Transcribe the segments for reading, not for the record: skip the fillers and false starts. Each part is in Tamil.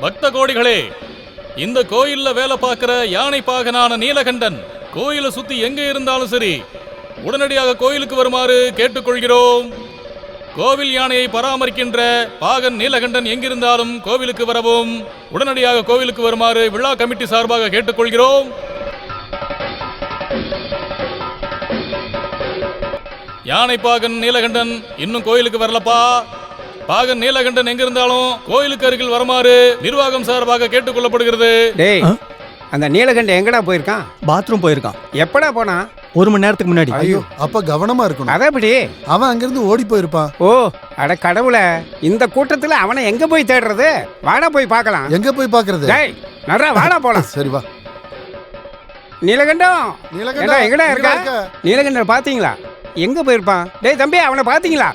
பக்த கோடிகளே, இந்த கோயில்ல வேலை பார்க்கிற யானை பாகனான நீலகண்டன் கோயிலை சுத்தி எங்க இருந்தாலும் சரி உடனடியாக கோயிலுக்கு வருமாறு கேட்டுக்கொள்கிறோம். கோவில் யானையை பராமரிக்கின்ற பாகன் நீலகண்டன் எங்கிருந்தாலும் கோவிலுக்கு வரவும் உடனடியாக கோவிலுக்கு வருமாறு விழா கமிட்டி சார்பாக கேட்டுக்கொள்கிறோம். யானை பாகன் நீலகண்டன் இன்னும் கோயிலுக்கு வரலப்பா. பாகன் நீலகண்டன் எங்கிருந்தாலும் கோயிலுக்கு அருகில் வருமாறு நிர்வாகம் சார்பாக கேட்டுக்கொள்ளப்படுகிறது. டேய், அந்த நீலகண்டன் எங்கடா போயிருக்கான்? பாத்ரூம் போயிருக்கான். எப்படா போனா? 1 மணி நேரத்துக்கு முன்னாடி. ஐயோ, அப்ப கவனமா இருக்கணும். அத எப்படி? அவன் அங்கிருந்து ஓடி போயிருப்பான். ஓ, அட கடவுளே, இந்த கூட்டத்துல அவனை எங்க போய் தேடுறது? வாடா போய் பார்க்கலாம். எங்க போய் பாக்குறது? டேய், நரா வாடா போலாம். சரி வா. நீலகண்டம், நீலகண்டன் எங்கடா இருக்கா? நீலகண்டன் பாத்தீங்களா? எங்க போயிருப்பான்? டேய் தம்பி, அவனை பாத்தீங்களா?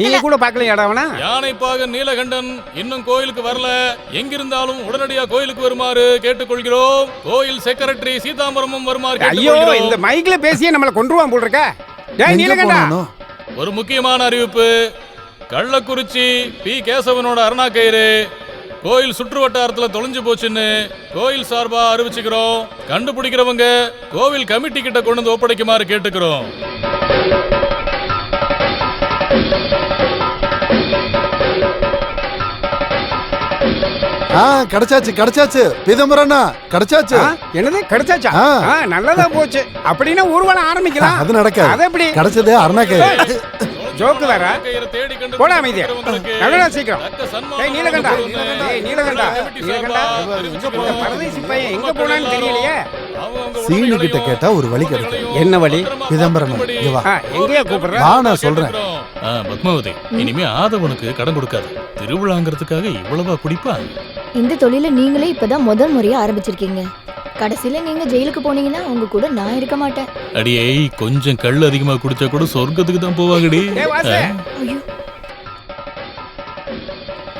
நீங்க கூட பாக்கலையாடா அவனா? யானை பாகன் நீலகண்டன் இன்னும் கோயிலுக்கு வரல. எங்கிருந்தாலும் உடனடியாக கோயிலுக்கு வருமாறு கேட்டுக்கொள்கிறோம். கோயில் செக்ரட்டரி சீதாம்பரமும் வருமாறு ஐயோ, கேட்டுக்கொள்கிறோம். இந்த மைக்ல பேசியே நம்மள கொன்றுவான் போல் இருக்க. டேய் எங்க நீலகண்டா, போனானோ? ஒரு முக்கியமான அறிவிப்பு. கள்ளக்குறிச்சி பி கேசவனோட அருணா கயிறு கோயில் சுற்று வட்டாரத்தில் தொலைஞ்சு போச்சுன்னு கோயில் சார்பா அறிவிச்சுக்கிறோம். கண்டுபிடிக்கிறவங்க கோவில் கமிட்டி கிட்ட கொண்டு வந்து ஒப்படைக்குமாறு கேட்டுக்கிறோம். கிடைச்சாச்சு பீதாம்பரண்ணா, கிடைச்சாச்சு. என்னது கிடைச்சாச்சா? நல்லதா போச்சு. அப்படின்னா ஊர்வலம் ஆரம்பிக்கலாம். அது நடக்காது. அது எப்படி? கிடைச்சது அருணாக்கயிறு. ஜோக்கு வேற. போடா அமைதியா. நல்லடா சீக்கிரம். டேய் நீலகண்டா, டேய் நீலகண்டா, நீலகண்டா, இந்த பரதேசி பையன் எங்க போனான்னு தெரியலையே. சீனு கிட்ட கேட்டா ஒரு வழி கிடைக்கும். என்ன வழி? பீதாம்பரண்ணா, இங்க வா. எங்கயா கூப்பிடுற? வா, நான் சொல்றேன். பத்மாவதி, இனிமே ஆதவனுக்கு கடன் கொடுக்காது. திருவிழாங்கிறதுக்காக இவ்வளவா குடிப்பா? இந்த தொழில நீங்களே இப்பதான் முதல் முறையா ஆரம்பிச்சிருக்கீங்க. கடைசியில நீங்க ஜெயிலுக்கு போனீங்கன்னா உங்க கூட நான் இருக்க மாட்டேன். அடியே, கொஞ்சம் கல் அதிகமா குடிச்சா கூட சொர்க்கத்துக்கு தான் போவாங்கடி. ஐயோ,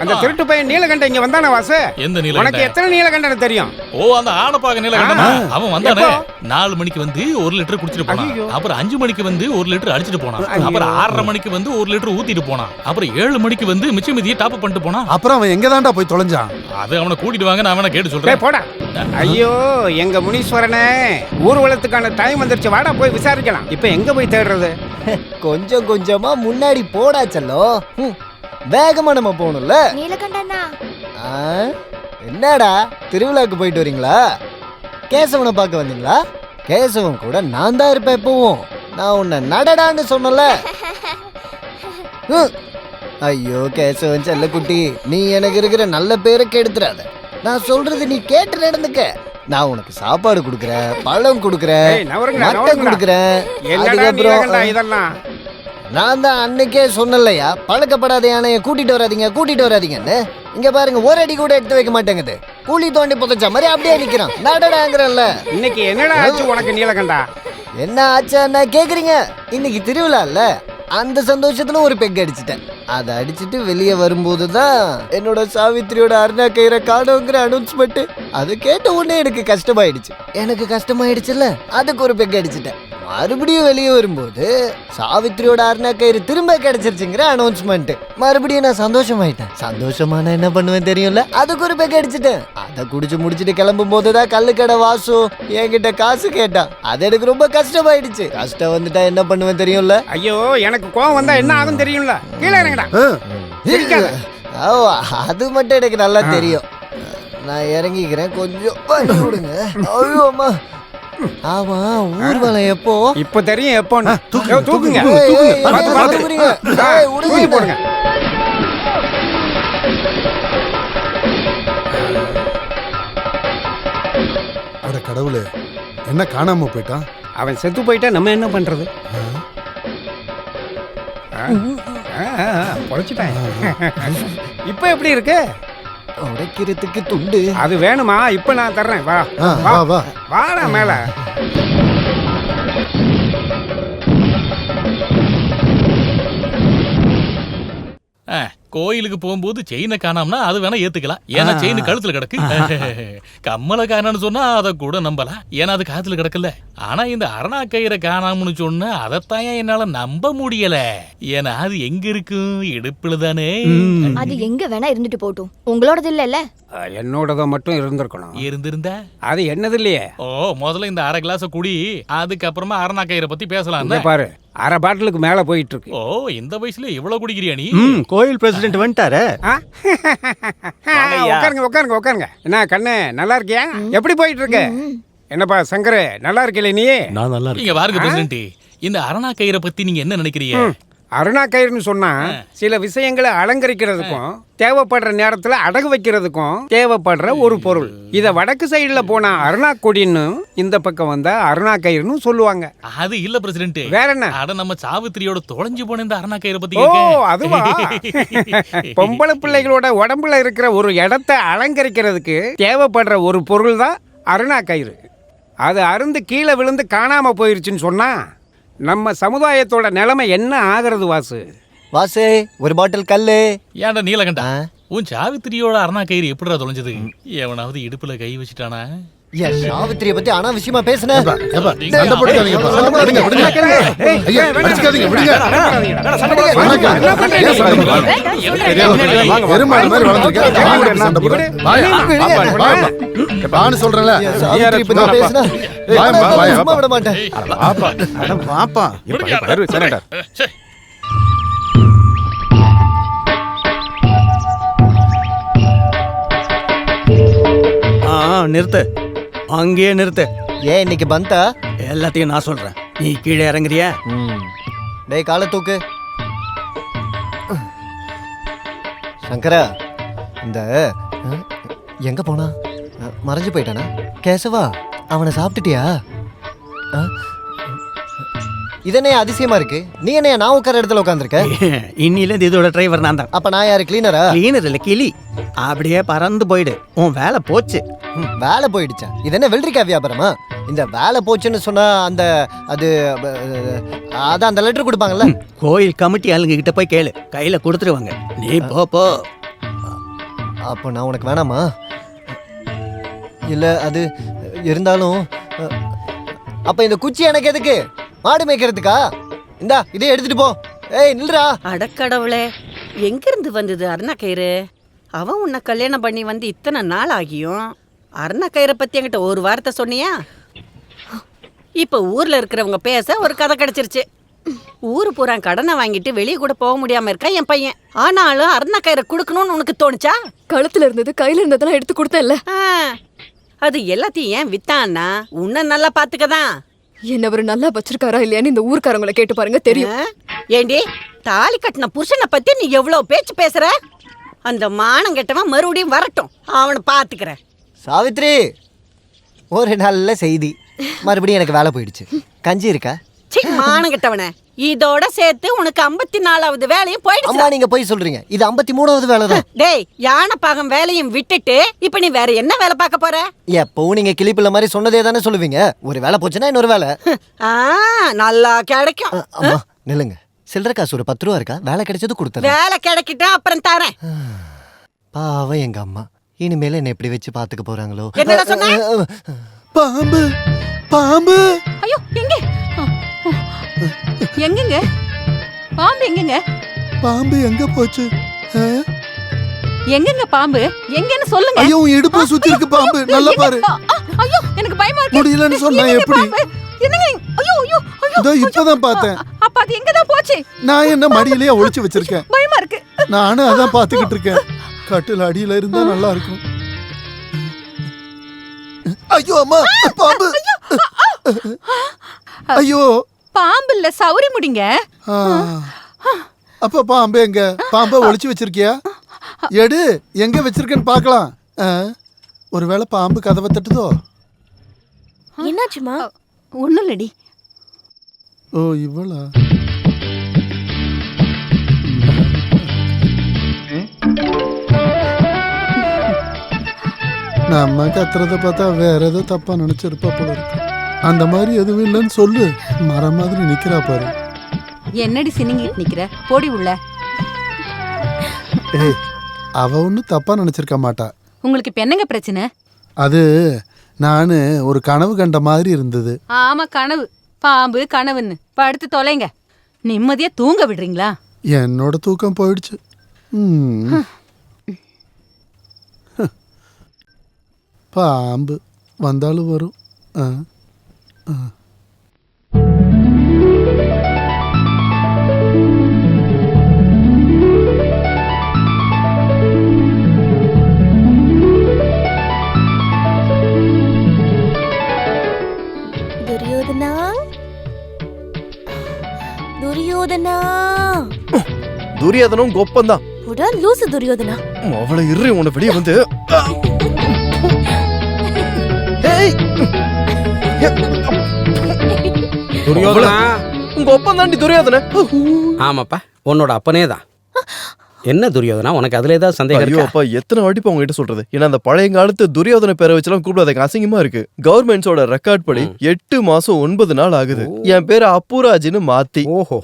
அந்த திருட்டு பையன் நீலகண்டன் இங்க வந்தானே வாசு? எந்த உனக்கு நீலகண்டன்? எத்தனை நீலகண்டன் தெரியும்? ஓ, அந்த ஆடப்பாக நீலகண்டன். அவன் வந்தானே. எப்போ? 4 மணிக்கு வந்து 1 லிட்டர் குடிச்சிட்டு போனான். ஐயோ. அப்புறம் 5 மணிக்கு வந்து 1 லிட்டர் அடிச்சிட்டு போனான். ஐயோ. அப்புறம் 6:30 மணிக்கு வந்து 1 லிட்டர் ஊத்திட்டு போனான். அப்புறம் 7 மணிக்கு வந்து மிச்ச மீதியை டாப் அப் பண்ணிட்டு போனான். அப்புறம் அவன் எங்க தான்டா போய் தொலைஞ்சான்? அது அவனை கூட்டிட்டு வாங்க, நான் அவனை கேட்டு டேய் சொல்றேன். போடா. ஐயோ, எங்க முனீஸ்வரனே, ஊர்வலத்துக்கான டைம் வந்துருச்சு. வாடா போய் விசாரிக்கலாம். இப்போ எங்க போய் தேடுறது? கொஞ்சம் கொஞ்சமா முன்னாடி போடா செல்லோ. வேகமா நம்ம போகணும்ல. நீலகண்டனா, என்னடா திருவிழாக்கு போயிட்டு வரீங்களா? கேசவனை பார்க்க வந்தீங்களா? கேசவன் கூட நான் தான் இருப்பேன் எப்பவும். நான் உன்னை நடடான்னு சொன்னல. ஐயோ கேசவன் செல்லக்குட்டி, நீ எனக்கு இருக்கிற நல்ல பேரை கெடுத்துறாத. நான் சொல்றது நீ கேட்டு நடந்துக்க. நான் உனக்கு சாப்பாடு கொடுக்குறேன், பழம் கொடுக்குறேன், ஏய், நவருங்கடா, மட்டன் நவருங்கடா. கொடுக்குறேன். என்னடா அதுக்கப்புறம் நீலகண்டன் இதெல்லாம்? நான் தான் அன்னைக்கே சொன்னலையா, பழக்கப்படாத யானையை கூட்டிட்டு வராதீங்கன்னு. இங்க பாருங்க, ஒரு அடி கூட எடுத்து வைக்க மாட்டேங்குது. கூலி தோண்டி புதைச்ச மாதிரி அப்படியே நிக்கிறான். நடடாங்கிறல்ல. இன்னைக்கு என்னடா ஆச்சு உனக்கு நீலகண்டா? என்ன ஆச்சான்னா கேக்குறீங்க? இன்னைக்கு திருவிழா இல்ல, அந்த சந்தோஷத்துல ஒரு பெக் அடிச்சிட்டேன். அதை அடிச்சுட்டு வெளியே வரும்போது தான் என்னோட சாவித்திரியோட அருணா கயிறை காணோங்கிற அனௌன்ஸ்மெண்ட். அதை கேட்ட உடனே எனக்கு கஷ்டமாயிடுச்சுல்ல, அதுக்கு ஒரு பெக் அடிச்சிட்டேன். மறுபடியும் வெளியே வரும்போது சாவித்திரியோட அருணா கயிறு திரும்ப கிடைச்சிருச்சுங்கிற அனௌன்ஸ்மெண்ட். மறுபடியும் நான் சந்தோஷமாயிட்டேன். சந்தோஷமான என்ன பண்ணுவேன் தெரியும்ல, அதுக்கு ஒரு பெக் அடிச்சிட்டேன். அதை குடிச்சு முடிச்சுட்டு கிளம்பும் போதுதான் கல்லுக்கடை வாசு என்கிட்ட காசு கேட்டான். அது எனக்கு ரொம்ப கஷ்டமாயிடுச்சு. கஷ்டம் வந்துட்டா என்ன பண்ணுவேன் தெரியும்ல. ஐயோ, எனக்கு கோவம் வந்தா என்ன ஆகும் தெரியும்ல. கீழே இறங்கடா. சிரிக்காத. அது மட்டும் எனக்கு நல்லா தெரியும். நான் இறங்கிக்கிறேன், கொஞ்சம் வழி விடுங்க. ஐயோ அம்மா. ஆமா, ஊர்வலம் எப்போ? இப்ப தெரியும் எப்போன்னு. தூக்குங்க. போடுங்க. அட கடவுளே, என்ன காணாம போயிட்டான்? அவன் செத்து போயிட்டா நம்ம என்ன பண்றது? பொழைச்சிட்டான். இப்ப எப்படி இருக்கு? உடைக்கிறதுக்கு துண்டு அது வேணுமா? இப்ப நான் தர்றேன். வா வா வா. வாடா மேல. கோயிலுக்கு போகும்போது செயினை காணாம்னா அது வேணா ஏத்துக்கலாம். ஏன்னா செயின் கழுத்துல கிடக்கு. கம்மலை காணான்னு சொன்னா அதை கூட நம்பலாம், ஏன்னா அது காத்துல கிடக்கல. ஆனா இந்த அரணா கயிறை காணாமனு சொன்னா அதைத்தான் என்னால நம்ப முடியல. ஏன்னா அது எங்க இருக்கும்? இடுப்புல தானே. அது எங்க வேணா இருந்துட்டு போட்டும், உங்களோடது இல்லல்ல. என்னோடத மட்டும் இருந்திருக்கணும். இருந்திருந்த அது என்னது இல்லையே. ஓ முதல்ல இந்த அரை கிளாஸ் குடி, அதுக்கப்புறமா அரணா கயிறை பத்தி பேசலாம். இங்க பாரு, அரை பாட்டிலுக்கு மேல போயிட்டு இருக்கு. ஓ இந்த வயசுல இவ்வளவு குடிக்கிறியா நீ? கோயில் பிரசிடென்ட் வந்துட்டாரு. ஆ? உட்காருங்க உட்காருங்க உட்காருங்க. என்ன கண்ணு நல்லா இருக்கியா? எப்படி போயிட்டு இருக்கு? என்னப்பா சங்கர், நல்லா இருக்கல நீ? நான் நல்லா இருக்கேன். நீங்க பாருங்க பிரசிடென்ட், இந்த அரணா கயிறை பத்தி நீங்க என்ன நினைக்கிறீங்க? அருணா கயிறுன்னு சொன்னா சில விஷயங்களை அலங்கரிக்கிறதுக்கும் தேவைப்படுற நேரத்துல அடகு வைக்கிறதுக்கும் தேவைப்படுற ஒரு பொருள். இத வடக்கு சைடுல போனா அருணா கொடின்னு, இந்த பக்கம் வந்தா அருணா கயிறுன்னு சொல்லுவாங்க. அது இல்ல பிரசிடென்ட். வேற என்ன? அட நம்ம சாவித்திரியோட தொலைஞ்சு போன இந்த அரணா கயிறை பத்தி ஓ கேட்க. அதுவா? பொம்பளை பிள்ளைகளோட உடம்புல இருக்கிற ஒரு இடத்தை அலங்கரிக்கிறதுக்கு தேவைப்படுற ஒரு பொருள் தான் அருணா கயிறு. அது அருந்து கீழே விழுந்து காணாம போயிருச்சுன்னு சொன்னா நம்ம சமுதாயத்தோட நிலைமை என்ன ஆகிறது வாசு? வாசு ஒரு பாட்டில் கல்லு. ஏன்டா நீலகண்டா, உன் சாவித்திரியோட அரணா கயிறு எப்படிடா தொலைஞ்சது? எவனாவது இடுப்புல கை வச்சுட்டானா? என் சாவித்திரியை பத்தி அனாவசியமா பேசுன. சண்டை போட்டுக்காதீங்கப்பா. விடுங்க, விடுங்க. ஐயா, அடிச்சுக்காதீங்க, விடுங்க. ஏன் சண்டை போடுறீங்க? எருமாடு மாதிரி வளர்ந்துருக்க, நான் கூட சண்டை போடுறேன். வான்னு சொல்றேன்ல. என் சாவித்திரி பத்தி பேசுன. சும்மா விட மாட்டேன். வாப்பா. ச்சே. நிறுத்து, அங்கேயே நிறுத்து. ஏன் இன்னைக்கு பந்தா? எல்லாத்தையும் நான் சொல்றேன், நீ கீழே இறங்குறியா? டேய் காலை தூக்கு. சங்கரா, இந்த எங்க போனா? மறைஞ்சு போயிட்டானா? கேசவா, அவனை சாப்பிட்டுட்டியா? இதனே அதிசயமா இருக்கு. நீ என்ன நான் உட்கார இடத்துல உட்காந்துருக்க? இன்னிலேருந்து இதோட டிரைவர் நான் தான். அப்ப நான் யாரு, கிளீனரா? கிளீனர் இல்ல, கிளி. அப்படியே பறந்து போயிடு, உன் வேலை போச்சு. வேலை போயிடுச்சா? இது என்ன வெள்ளரிக்காய் வியாபாரமா? இந்த வேலை போச்சுன்னு சொன்னா அந்த அது அதான் அந்த லெட்டர் கொடுப்பாங்கல்ல. கோயில் கமிட்டி ஆளுங்க கிட்ட போய் கேளு, கையில கொடுத்துருவாங்க. நீ போ. அப்போ நான் உனக்கு வேணாமா? இல்ல அது இருந்தாலும் அப்ப இந்த குச்சி எனக்கு எதுக்கு? மாடு மேய்க்கிறதுக்கா? இந்தா இதே எடுத்துட்டு போ. ஏய் நில்றா. அடக்கடவுளே, எங்கிருந்து வந்தது அருணா கயிறு? அவன் உன்னை கல்யாணம் பண்ணி வந்து இத்தனை நாள் ஆகியும் அருணா கயிறை பத்தி என்கிட்ட ஒரு வார்த்தை சொன்னியா? இப்ப ஊர்ல இருக்கிறவங்க பேச ஒரு கதை கிடைச்சிருச்சு. ஊரு பூரா கடனை வாங்கிட்டு வெளியே கூட போக முடியாம இருக்கா என் பையன். ஆனாலும் அருணா கயிறை கொடுக்கணும்னு உனக்கு தோணுச்சா? கழுத்துல இருந்தது கையில இருந்ததெல்லாம் எடுத்து கொடுத்தேன்ல. அது எல்லாத்தையும் ஏன் வித்தான்னா உன்னை நல்லா பாத்துக்கதான். என்ன அவர் நல்லா வச்சிருக்காரா இல்லையான்னு இந்த ஊர்க்காரங்களை கேட்டு பாருங்க, தெரியும். ஏண்டி, தாலி கட்டின புருஷனை பத்தி நீ எவ்வளவு பேச்சு பேசுற? அந்த மானம் கெட்டவன் மறுபடியும் வரட்டும், அவனை பாத்துக்கிறேன். சாவித்ரி, ஒரு நல்ல செய்தி. மறுபடியும் எனக்கு வேலை போயிடுச்சு. கஞ்சி இருக்கா? மானம் கெட்டவனே, இதோட சேர்த்து உனக்கு 54வது வேலையும் போயிடுச்சு. அம்மா நீங்க போய் சொல்றீங்க, இது 53வது வேலை தான். டேய், யானை பாகம் வேலையும் விட்டுட்டு இப்ப நீ வேற என்ன வேலை பார்க்க போற? எப்பவும் நீங்க கிளிப்பிள்ள மாதிரி சொன்னதே தானே சொல்லுவீங்க. ஒரு வேலை போச்சுன்னா இன்னொரு வேலை. நல்லா கிடைக்கும். அம்மா நில்லுங்க, சில்லற காசு ஒரு 10 ரூபா இருக்கா? வேலை கிடைச்சது கொடுத்தேன். வேலை கிடைக்கிட்டா அப்புறம் தரேன். பாவம் எங்க அம்மா, இனிமேல என்ன எப்படி வச்சு பாத்துக்க போறாங்களோ? என்னடா சொன்ன? பாம்பு, பாம்பு. ஐயோ, எங்க எங்கங்க பாம்பு? எங்கங்க பாம்பு எங்க போச்சு? எங்கங்க பாம்பு? எங்கன்னு சொல்லுங்க. ஐயோ, இடுப்புல சுத்தி இருக்கு பாம்பு, நல்லா பாரு. ஐயோ, எனக்கு பயமா இருக்கு. முடியலன்னு சொன்னா எப்படி? என்னங்க? ஐயோ ஐயோ ஐயோ, இதோ இப்பதான் பார்த்தேன். அப்ப அது எங்க தான் போச்சு? நான் என்ன மடியிலேயே ஒளிச்சு வச்சிருக்கேன். பயமா இருக்கு. நானும் அதான் பாத்துக்கிட்டு இருக்கேன். கட்டில் அடியில இருந்தா நல்லா இருக்கும். ஐயோ அம்மா, பாம்பு. ஐயோ, பாம்பு இல்ல, சௌரி முடிங்க. அப்ப பாம்பு எங்க? பாம்பை ஒளிச்சு வச்சிருக்கியா? எடு, எங்க வச்சிருக்கேன்னு பாக்கலாம். ஒருவேளை பாம்பு கதவை தட்டுதோ? என்னாச்சுமா? ஒண்ணும் இல்லடி. ஓ இவ்வளா? நம்ம கத்துறத பார்த்தா வேற ஏதோ தப்பா நினைச்சிருப்பா போல இருக்கு. அந்த மாதிரி எதுவும் இல்லைன்னு சொல்லு. மரம் மாதிரி நிக்கிறா பாரு. என்னடி சினிங்கிட்டு நிக்கிற? போடி உள்ள. ஏய், அவ ஒன்னும் தப்பா நினைச்சிருக்க மாட்டா. உங்களுக்கு இப்ப என்னங்க பிரச்சனை? அது நானு ஒரு கனவு கண்ட மாதிரி இருந்தது. ஆமா, கனவு. பாம்பு கனவுன்னு படுத்து தொலைங்க. நிம்மதியா தூங்க விடுறீங்களா? என்னோட தூக்கம் போயிடுச்சு. பாம்பு வந்தாலும் வரும். ஆ ஆ. துரியோதனா துரியோதனா துரியோதனும் கொப்பந்தான். உடா லூசு துரியோதனா. அவளை இரு உன்னை வெளியே வந்து. ஏய்! துரியோதனா உங்க ஒப்பம் தாண்டி துரியோதன. ஆமாப்பா உன்னோட அப்பனே தான். என்ன துரியோதனா உனக்கு அதுல ஏதாவது சந்தேகம் ஐயோ இருக்கா? அப்பா எத்தனை வாட்டி இப்ப உங்ககிட்ட சொல்றது? ஏன்னா அந்த பழைய காலத்து துரியோதன பேரை வச்செல்லாம் கூப்பிடாதீங்க, அசிங்கமா இருக்கு. கவர்மெண்ட்ஸோட ரெக்கார்ட் படி 8 மாசம் 9 நாள் ஆகுது என் பேரு அப்புராஜ்னு மாத்தி. ஓஹோ,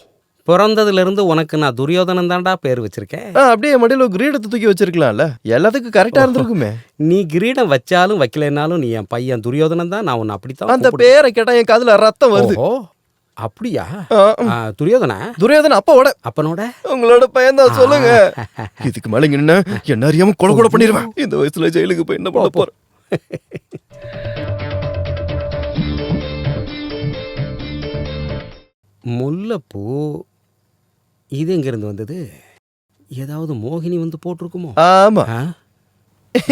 பிறந்ததுல இருந்து உனக்கு நான் துரியோதனன் தான்டா பேர் வச்சிருக்கேன். அப்படியே என் மடியில ஒரு கிரீடத்தை தூக்கி வச்சிருக்கலாம்ல, எல்லாத்துக்கும் கரெக்டா இருந்திருக்குமே. நீ கிரீடம் வச்சாலும் வைக்கலைன்னாலும் நீ என் பையன் துரியோதனன் தான். நான் உன்னை அப்படித்தான் அந்த கூப்பிடுவேன். பேரை கேட்டா என் காதுல ரத்தம் வருது. ஓஹோ, அப்படியா? ஆ, துரியோதனா துரியோதன அப்பாவோட அப்பனோட உங்களோட பையன் தான். சொல்லுங்க. இதுக்கு மேல இங்க நின்னா என்ன அறியாம கொலை பண்ணிடுவேன். இந்த வயசுல ஜெயிலுக்கு போய் என்ன பண்ண போறேன்? முல்லைப்பூ இது எங்க இருந்து வந்தது? ஏதாவது மோகினி வந்து போட்டிருக்குமோ? ஆமா, ஆ?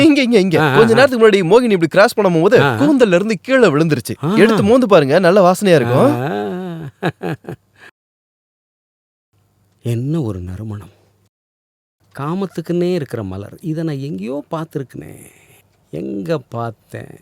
இங்க இங்க இங்க கொஞ்ச நேரத்துக்கு முன்னாடி மோகினி இப்படி கிராஸ் பண்ணும் போது கூந்தல்ல இருந்து கீழே விழுந்துருச்சு. எடுத்து மோந்து பாருங்க, நல்ல வாசனையா இருக்கும். என்ன ஒரு நறுமணம்! காமத்துக்குன்னே இருக்கிற மலர். இதை நான் எங்கேயோ பார்த்துருக்கனே. எங்க பார்த்தேன்?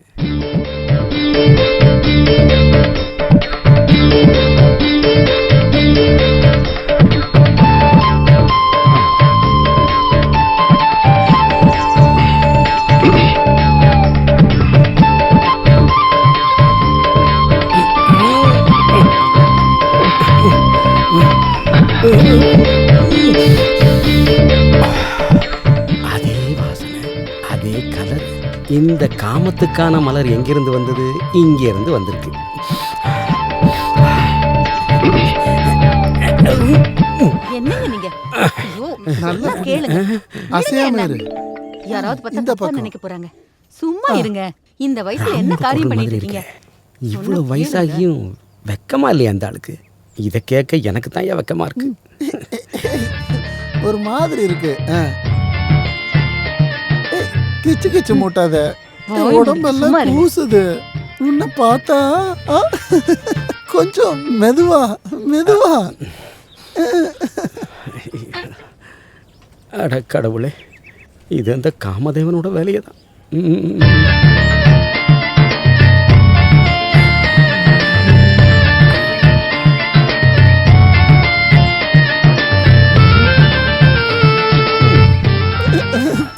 அதே வாசனை, அதே கலர். இந்த காமத்துக்கான மலர் எங்கிருந்து வந்தது? இங்க இருந்து வந்திருக்கு. என்னங்க நீங்க? ஐயோ, நல்லா கேளுங்க. அசையாம இரு. யாராவது இந்த பார்த்தா தப்பா பக்கம். நினைக்க போறாங்க. சும்மா இருங்க. இந்த வயசுல என்ன காரியம் பண்ணிட்டு இருக்கீங்க? இவ்வளவு வயசாகியும் வெக்கமா இல்லையா அந்த ஆளுக்கு? இதை கேட்க எனக்கு தான் ஏன் வெக்கமா இருக்கு. ஒரு மாதிரி இருக்கு. கிச்சு கிச்சு மூட்டாத, வாய் உடம்பெல்லாம் சும்மா இருங்க. கூசுது. உன்னை பார்த்தா கொஞ்சம் மெதுவா மெதுவா. அட கடவுளே, இது அந்த காமதேவனோட வேலையை தான்.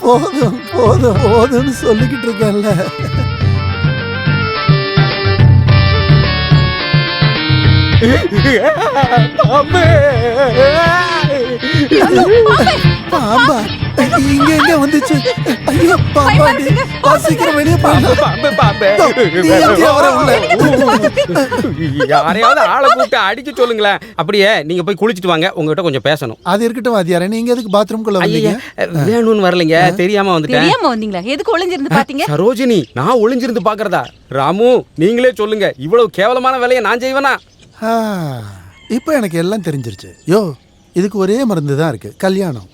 போதும் போதும் போதும்னு சொல்லிக்கிட்டு இருக்கேன்ல. பாம்பா இங்க எங்க வந்துச்சு? ஐயோ பாம்பா, சீக்கிரம் வெளியே யாரையாவது ஆளை கூப்பிட்டு அடிக்க சொல்லுங்களேன். அப்படியே நீங்க போய் குளிச்சுட்டு வாங்க, உங்ககிட்ட கொஞ்சம் பேசணும். அது இருக்கட்டும் வாத்தியாரே, நீங்க எதுக்கு பாத்ரூம்குள்ள வந்தீங்க? வேணும்னு வரலைங்க, தெரியாம வந்துட்டேன். தெரியாம வந்தீங்களா? எதுக்கு ஒளிஞ்சிருந்து பாத்தீங்க? சரோஜினி, நான் ஒளிஞ்சிருந்து பாக்குறதா? ராமு, நீங்களே சொல்லுங்க, இவ்வளவு கேவலமான வேலையை நான் செய்வேனா? இப்போ எனக்கு எல்லாம் தெரிஞ்சிருச்சு. யோ, இதுக்கு ஒரே மருந்து தான் இருக்கு, கல்யாணம்.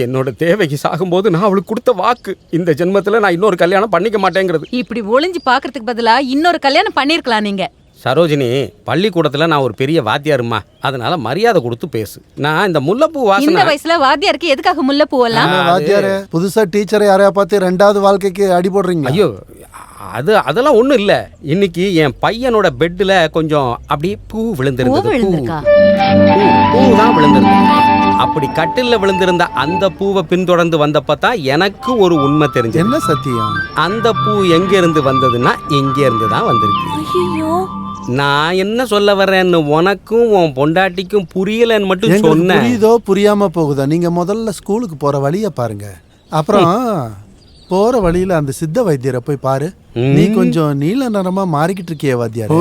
என்னோட தேவைக்கு சாகும்போது நான் அவளுக்கு கொடுத்த வாக்கு, இந்த ஜென்மத்துல நான் இன்னொரு கல்யாணம் பண்ணிக்க மாட்டேங்கிறது. இப்படி ஒளிஞ்சு பாக்குறதுக்கு பதிலா இன்னொரு கல்யாணம் பண்ணிருக்கலாம் நீங்க. சரோஜினி, பள்ளிக்கூடத்துல நான் ஒரு பெரிய வாத்தியாருமா, அதனால மரியாதை கொடுத்து பேசு. நான் இந்த முல்லைப்பூ இந்த வாசனை. வயசுல வாத்தியாருக்கு எதுக்காக முல்லை பூவெல்லாம்? வாத்தியாரே, புதுசா டீச்சரை யாரையா பார்த்து 2வது வாழ்க்கைக்கு அடி போடுறீங்க? ஐயோ, அதெல்லாம் ஒண்ணும் இல்ல. இன்னைக்கு என் பையனோட பெட்ல கொஞ்சம் அப்படியே பூ விழுந்திருந்தது. பூ தான் விழுந்திருந்தது. அப்படி கட்டில்ல விழுந்திருந்த அந்த பூவை பின்தொடர்ந்து வந்தப்பதான் எனக்கு ஒரு உண்மை தெரிஞ்சது. என்ன சத்தியம்? அந்த பூ எங்க இருந்து வந்ததுன்னா இங்க இருந்து தான் வந்திருக்கு. ஐயோ, நான் என்ன சொல்ல வர்றேன்னு உனக்கும் உன் பொண்டாட்டிக்கும் புரியலன்னு மட்டும் சொன்னேன். புரியுதோ புரியாம போகுதா? நீங்க முதல்ல ஸ்கூலுக்கு போற வழிய பாருங்க, அப்புறம் போற வழியில அந்த சித்த வைத்தியரை போய் பாரு. நீ கொஞ்சம் நீல நிறமா மாறிக்கிட்டு இருக்கிய வாத்தியாரே.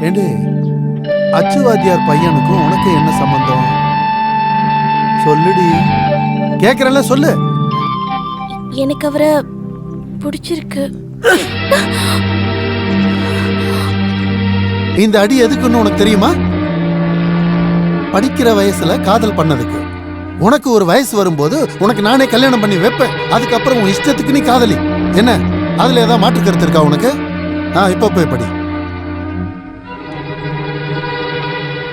ஏண்டி அச்சுவாத்தியார் பையனுக்கும் உனக்கு என்ன சம்பந்தம்? சொல்லுடி, கேக்குறல சொல்லு. எனக்கு அவரை பிடிச்சிருக்கு. இந்த அடி எதுக்குன்னு உனக்கு தெரியுமா? படிக்கிற வயசுல காதல் பண்ணதுக்கு. உனக்கு ஒரு வயசு வரும்போது உனக்கு நானே கல்யாணம் பண்ணி வைப்பேன். அதுக்கப்புறம் உன் இஷ்டத்துக்கு நீ காதலி. என்ன அதுல ஏதாவது மாற்று கருத்து இருக்கா உனக்கு? இப்ப போய் படி.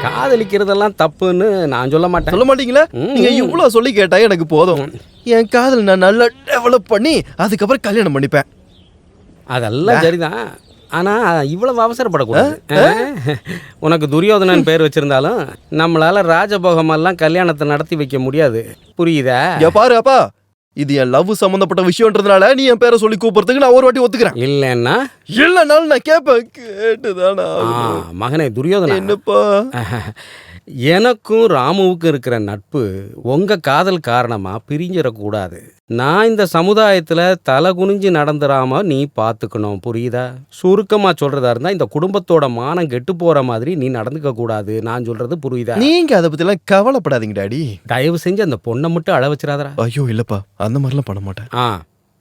காதலிக்கிறதெல்லாம் தப்புன்னு நான் சொல்ல மாட்டேன். சொல்ல மாட்டீங்களா? நீங்க இவ்வளவு சொல்லி கேட்டா எனக்கு போதும். என் காதல் நான் நல்லா டெவலப் பண்ணி அதுக்கப்புறம் கல்யாணம் பண்ணிப்பேன். அதெல்லாம் சரிதான். ஆனா இவ்வளவு அவசரப்படக்கூடாது. உனக்கு துரியோதனன் பேர் வச்சிருந்தாலும் நம்மளால ராஜபோகமெல்லாம் கல்யாணத்தை நடத்தி வைக்க முடியாது. புரியுதா? பாரு அப்பா, இது என் லவ் சம்பந்தப்பட்ட விஷயம்ன்றதுனால நீ என் பேரை சொல்லி கூப்பிடுறதுக்கு நான் ஒரு வாட்டி ஒத்துக்கிறேன். இல்லைன்னாலும் நான் கேட்பேன். கேட்டுதானா மகனே துரியோதனா, என்னப்பா? எனக்கும் ராமுவுக்கும் இருக்கிற நட்பு உங்க காதல் காரணமா பிரிஞ்சிடக்கூடாது. நான் இந்த சமுதாயத்துல தலை குனிஞ்சு நடந்துடாம நீ பாத்துக்கணும். புரியுதா? சுருக்கமா சொல்றதா இருந்தா இந்த குடும்பத்தோட மானம் கெட்டு போற மாதிரி நீ நடந்துக்க கூடாது. நான் சொல்றது புரியுதா? நீங்க அதை பத்தி எல்லாம் கவலைப்படாதீங்க டாடி. தயவு செஞ்சு அந்த பொண்ணை மட்டும் அழ வச்சிடாதரா. ஐயோ இல்லப்பா, அந்த மாதிரிலாம் பண்ண மாட்டேன்.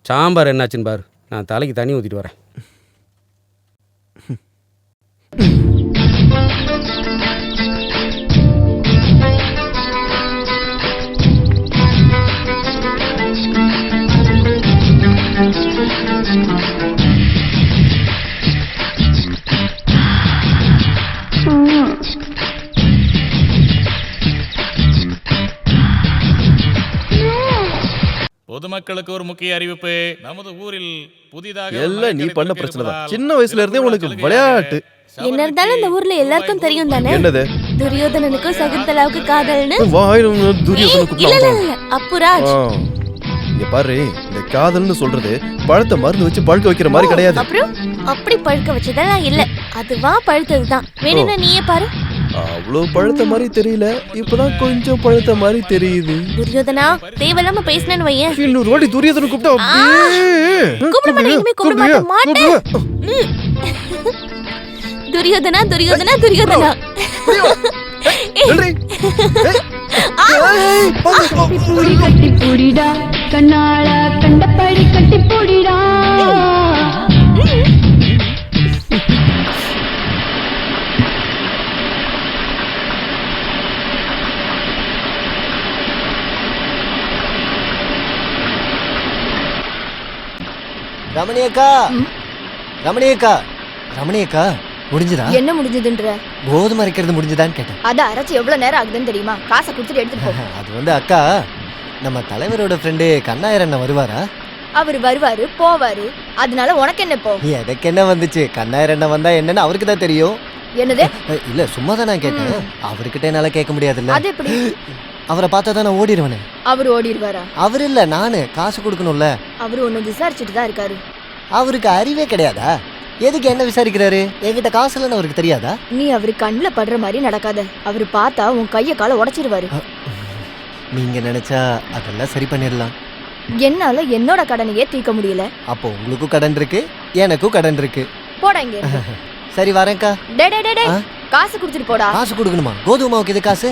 சாம்பார் என்னாச்சுன்னு பாரு. நான் தலைக்கு தண்ணி ஊத்திட்டு வரேன். பொதுமக்களுக்கு ஒரு முக்கிய அறிவிப்பு. நமது ஊரில் புதிதாக எல்லாம் நீ பண்ண பிரச்சனை தான். சின்ன வயசுல இருந்தே உனக்கு விளையாட்டு. என்ன இருந்தாலும் இந்த ஊர்ல எல்லாருக்கும் தெரியும் தானே? என்னது? துரியோதனனுக்கும் சகுந்தலாவுக்கு காதல்னு. துரியோதன அப்புராஜ், இங்க பாரு, இந்த காதல்னு சொல்றது பழத்தை மருந்து வச்சு பழுக்க வைக்கிற மாதிரி கிடையாது. அப்புறம் அப்படி பழுக்க வச்சதெல்லாம் இல்ல, அதுவா பழுத்ததுதான். வேணும்னா நீயே பாரு. அவ்வளவு பழுத்த மாதிரி தெரியல, இப்பதான் கொஞ்சம் பழுத்த மாதிரி தெரியுது. துரியோதனா, தேவையில்லாம பேசினேன்னு வையேன். இன்னொரு வாட்டி துரியோதன கூப்பிட மாட்டேன். துரியோதனா துரியோதனா துரியோதனா. கட்டி பூடிடா, கண்ணால கண்டபடி கட்டி பூடிடா. ரமணியக்கா, ரமணியக்கா, ரமணியக்கா, முடிஞ்சதா? என்ன முடிஞ்சதுன்ற? கோதுமை அரைக்கிறது முடிஞ்சதான்னு கேட்டேன். அத அரைச்சு எவ்வளவு நேரம் ஆகுதுன்னு தெரியுமா? காசை கொடுத்துட்டு எடுத்துட்டு போ. அது வந்து அக்கா, நம்ம தலைவரோட ஃப்ரெண்டு கண்ணாயிரம் அண்ணன் வருவாரா? அவர் வருவாரு போவாரு, அதனால உனக்கு என்ன இப்போ? எனக்கு என்ன வந்துச்சு? கண்ணாயிரம் அண்ணன் வந்தா என்னன்னு அவருக்கு தான் தெரியும். என்னது? இல்ல சும்மா தான் நான் கேட்டேன். அவர்கிட்ட என்னால கேட்க முடியாதுல்ல. அது எப்படி? அவரை பார்த்தா தான் நான் ஓடிடுவேனே. அவர் ஓடிடுவாரா? அவர் இல்ல, நானு காசு கொடுக்கணும்ல. அவரு ஒன்னு விசாரிச்சுட்டு தான் இருக்காரு. அவருக்கு அறிவே கிடையாதா? எதுக்கு என்ன விசாரிக்கிறாரு? என்கிட்ட காசு இல்லைன்னு அவருக்கு தெரியாதா? நீ அவரு கண்ணுல படுற மாதிரி நடக்காத. அவரு பார்த்தா உன் கைய கால உடைச்சிருவாரு. நீங்க நினைச்சா அதெல்லாம் சரி பண்ணிடலாம். என்னால என்னோட கடனையே தீர்க்க முடியல. அப்போ உங்களுக்கும் கடன் இருக்கு, எனக்கும் கடன் இருக்கு. போடா இங்க. சரி வரேன்க்கா. டே டே டே, காசு கொடுத்துட்டு போடா. காசு கொடுக்கணுமா? கோதுமை மாவுக்கு இது காசு?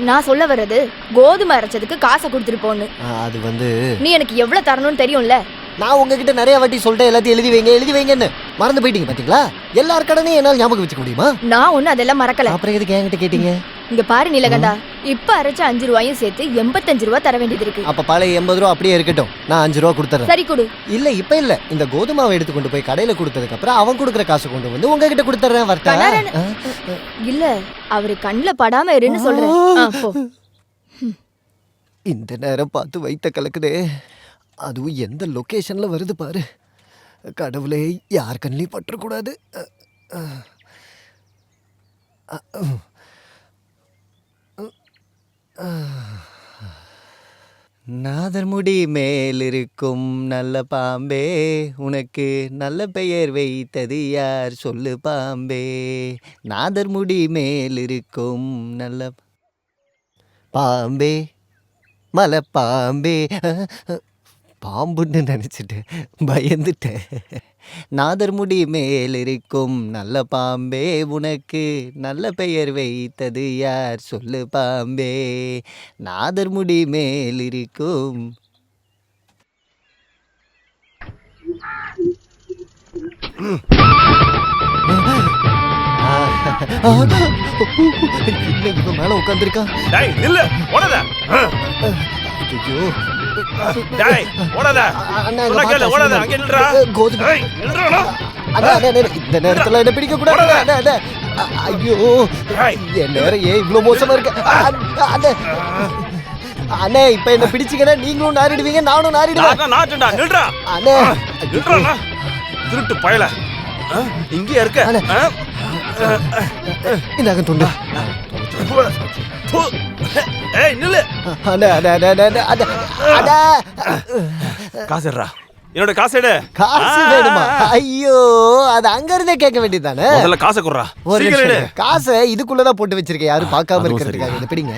நான் சொல்ல வர்றது கோதுமை அரைச்சதுக்கு காசை கொடுத்துட்டு போன்னு. அது வந்து நீ எனக்கு எவ்வளவு தரணும்னு தெரியும்ல. நான் உங்ககிட்ட நிறைய வாட்டி சொல்லிட்டேன், எல்லாத்தையும் எழுதி வைங்கன்னு. மறந்து போயிட்டீங்க பாத்தீங்களா? எல்லார் கடனையும் என்னால் ஞாபகம் வச்சுக்க முடியுமா? நான் ஒண்ணு அதெல்லாம் மறக்கல. அப்புறம் எதுக்கு என்கிட்ட கேட்டீங்க? இங்க பாரு நீலகண்டா, இப்ப அரைச்ச 5 ரூபாயும் சேர்த்து 85 ரூபாய் தர வேண்டியது இருக்கு. அப்ப பழைய 80 ரூபா அப்படியே இருக்கட்டும், நான் 5 ரூபா கொடுத்துறேன். சரி கொடு. இல்ல இப்ப இல்ல, இந்த கோதுமாவை எடுத்து கொண்டு போய் கடையில கொடுத்ததுக்கு அப்புறம் அவன் கொடுக்குற காசு கொண்டு வந்து உங்ககிட்ட கொடுத்துறேன். வரட்டா? இல்ல, அவரு கண்ணுல படாம இருன்னு சொல்றேன். இந்த நேரம் பார்த்து வைத்த கலக்குதே. அதுவும் எந்த லொகேஷன்ல வருது பாரு. கடவுளே, யார் கண்ணிலையும் பற்றக்கூடாது. நாதர்முடி மேலிருக்கும் நல்ல பாம்பே, உனக்கு நல்ல பெயர் வைத்தது யார் சொல்லு பாம்பே. நாதர்முடி மேலிருக்கும் நல்ல பாம்பே, மலை பாம்பே. பாம்புன்னு நினைச்சிட்டேன், பயந்துட்டேன். நாதர் முடி மேல் இருக்கும் நல்ல பாம்பே, உனக்கு நல்ல பெயர் வைத்தது யார் சொல்லு பாம்பே. நாதர் முடி மேல் இருக்கும். இவன் மேல உட்காந்துருக்கான். டேய் நில்லு, ஓடாத. ஐயோ டேய் ஓடாத. அண்ணா, சொன்னா கேளு, ஓடாத. அங்க நில்றா. கோதுமை. டேய் நில்றா. அண்ணா, இந்த நேரத்துல என்ன பிடிக்க கூடாது. அண்ணா, அண்ணா. ஐயோ என் நேரம் ஏன் இவ்வளவு மோசமா இருக்கு. அண்ணா, அண்ணா இப்ப என்ன பிடிச்சிங்கன்னா நீங்களும் நாரிடுவீங்க, நானும் நாரிடுவேன். நாட்டுடா, நில்றா. அண்ணா நில்றா. திருட்டு பயல. இங்கே இருக்க. இந்தாங்க துண்டு. ஏய் நில்லு. அண்ணா, அண்ணா, அண்ணா, அண்ணா, அண்ணா, அண்ணா. காசு எடுறா. என்னோட காசு எடு. காசு வேணுமா? ஐயோ அது அங்க இருந்தே கேட்க வேண்டியதானே. முதல்ல காசை குடுறா. ஒரு சீக்கிரம் எடு. காசை இதுக்குள்ளதான் போட்டு வச்சிருக்கேன், யாரும் பார்க்காம இருக்கிறதுக்காக. இதை பிடிங்க.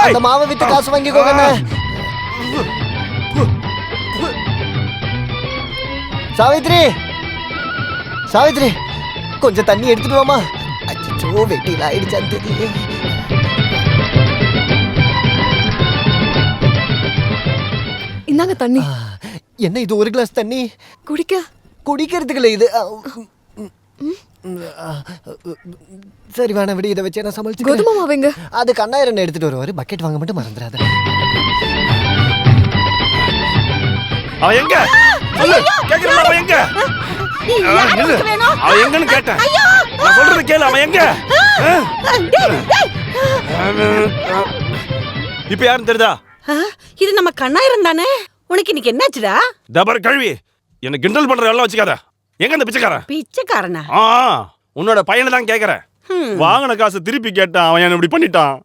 அந்த மாவை வித்து காசு வாங்கிக்கோங்க. சாவித்ரி, சாவித்ரி கொஞ்சம் தண்ணி எடுத்துட்டு வாமா. அச்சோ வெட்டியில் ஆயிடுச்சான்னு தெரியல. இந்தாங்க தண்ணி. என்ன இது, ஒரு கிளாஸ் தண்ணி குடிக்க? குடிக்கிறதுக்குள்ள இது. சரி வேணா விடு, இதை வச்சு நான் சமாளிச்சு. கோதுமை மாவுங்க. அது கண்ணாயிரம் எடுத்துட்டு வருவாரு, பக்கெட் வாங்க மட்டும் மறந்துடாத. அவன் எங்க சொல்லு, கேக்குறல அவன் எங்க? அவன் எங்கன்னு கேட்டேன். நான் சொல்றது கேளு, அவன் எங்க? இப்ப யாருன்னு தெரியுதா? இது நம்ம கண்ணாயிரம் தானே. உனக்கு இன்னைக்கு என்னாச்சுடா? தபர் கழுவி என்ன கிண்டல் பண்ற எல்லாம் வச்சுக்காத. எங்க அந்த பிச்சைக்காரன்? பிச்சைக்காரனா? உன்னோட பையனை தான் கேக்குறேன். வாங்கின காசு திருப்பி கேட்டான், அவன் என்ன இப்படி பண்ணிட்டான்.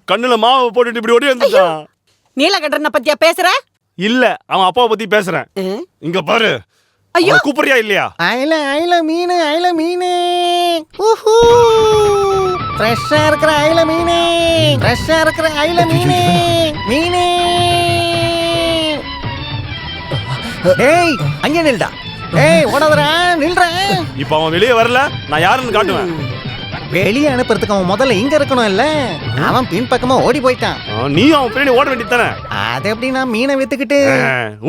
கண்ணுல மாவை போட்டுட்டு இப்படி ஓடி வந்துட்டான். நீலகண்டனை பத்தியா பேசுற? இல்ல, அவன் அப்பாவை பத்தி பேசுறேன். இங்க பாரு. ஐயோ கூப்பிடுறியா இல்லையா? ஐல ஐல மீன், ஐல மீன். ஊஹூ ஃப்ரெஷ்ஷா இருக்கிற ஐல மீன், ஃப்ரெஷ்ஷா இருக்கிற ஐல மீன், மீன். ஏய் அங்கே நில்டா. ஏய் ஓடாதடா, நில்றா. இப்ப அவன் வெளியே வரல, நான் யாருன்னு காட்டுவேன். வெளியே அனுப்புறதுக்கு அவன் முதல்ல இங்க இருக்கணும் இல்ல. அவன் பின்பக்கமா ஓடி போயிட்டான். நீ அவன் பின்னாடி ஓட வேண்டியதானே. அது எப்படி நான் மீனை வித்துக்கிட்டு?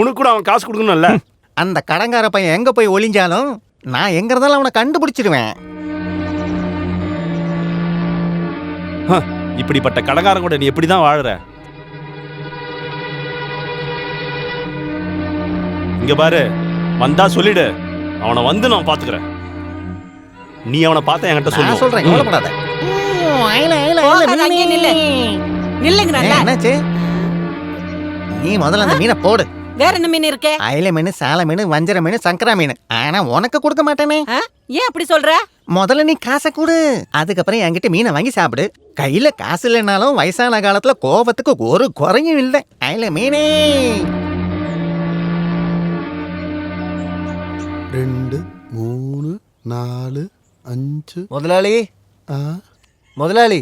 உனக்கு கூட அவன் காசு கொடுக்கணும்ல. அந்த கடங்கார பையன் எங்க போய் ஒளிஞ்சாலும் நான் எங்க இருந்தாலும் அவனை கண்டுபிடிச்சிருவேன். இப்படிப்பட்ட கடங்காரன் கூட நீ எப்படிதான் வாழுற? இங்க பாரு, வந்தா சொல்லிடு, அவனை வந்து நான் பாத்துக்கிறேன். நீ அவனை பார்த்த என்கிட்ட சொல்லு. நான் சொல்றேன், கவலைப்படாத. என்னாச்சு? நீ முதல்ல அந்த மீனை போடு. வேற என்ன மீன் இருக்கே? அயில மீன், சால மீன், வஞ்சர மீன், சங்கரா மீன். ஆனா உனக்கு கொடுக்க மாட்டேனே. ஏன் அப்படி சொல்ற? முதல்ல நீ காசை கொடு, அதுக்கப்புறம் என்கிட்ட மீனை வாங்கி சாப்பிடு. கையில காசு இல்லைனாலும் வயசான காலத்துல கோபத்துக்கு ஒரு குறையும் இல்லை. அயில மீனே. 2 3 4 5. முதலாளி, முதலாளி,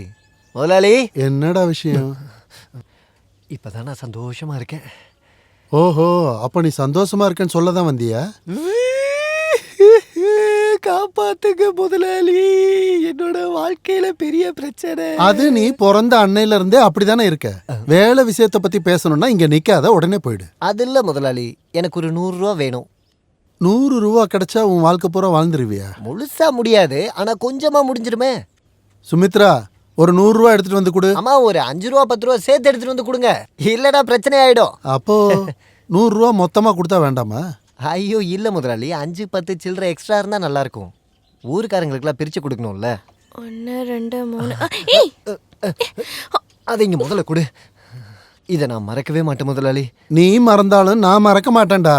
முதலாளி. என்னடா விஷயம்? இப்பதான் நான் சந்தோஷமா இருக்கேன். ஓஹோ, அப்ப நீ சந்தோஷமா இருக்கேன்னு சொல்லதான் வந்தியா? காப்பாத்துங்க முதலாளி, என்னோட வாழ்க்கையில பெரிய பிரச்சனை. அது நீ பிறந்த அன்னையில இருந்தே அப்படிதானே இருக்க. வேலை விஷயத்தை பத்தி பேசணும்னா இங்க நிக்காத, உடனே போயிடு. அது இல்ல முதலாளி, எனக்கு ஒரு 100 ரூபா வேணும். 100 ரூபா கிடைச்சா உன் வாழ்க்கை பூரா வாழ்ந்துருவியா? முழுசா முடியாது, ஆனா கொஞ்சமா முடிஞ்சிருமே. சுமித்ரா, ஒரு 100 ரூபா எடுத்துட்டு வந்து கொடு. அம்மா ஒரு 5 ரூபா 10 ரூபா சேர்த்து எடுத்துட்டு வந்து கொடுங்க, இல்லடா பிரச்சனை ஆயிடும். அப்போ 100 ரூபா மொத்தமா கொடுத்தா வேண்டாமா? ஐயோ இல்ல முதலாளி, 5 10 சில்லற எக்ஸ்ட்ரா இருந்தா நல்லா இருக்கும். ஊருக்காரங்களுக்குலாம் பிரிச்சு கொடுக்கணும்ல. 1 2 3. அதை இங்க முதல்ல கொடு. இதை நான் மறக்கவே மாட்டேன் முதலாளி. நீ மறந்தாலும் நான் மறக்க மாட்டேன்டா.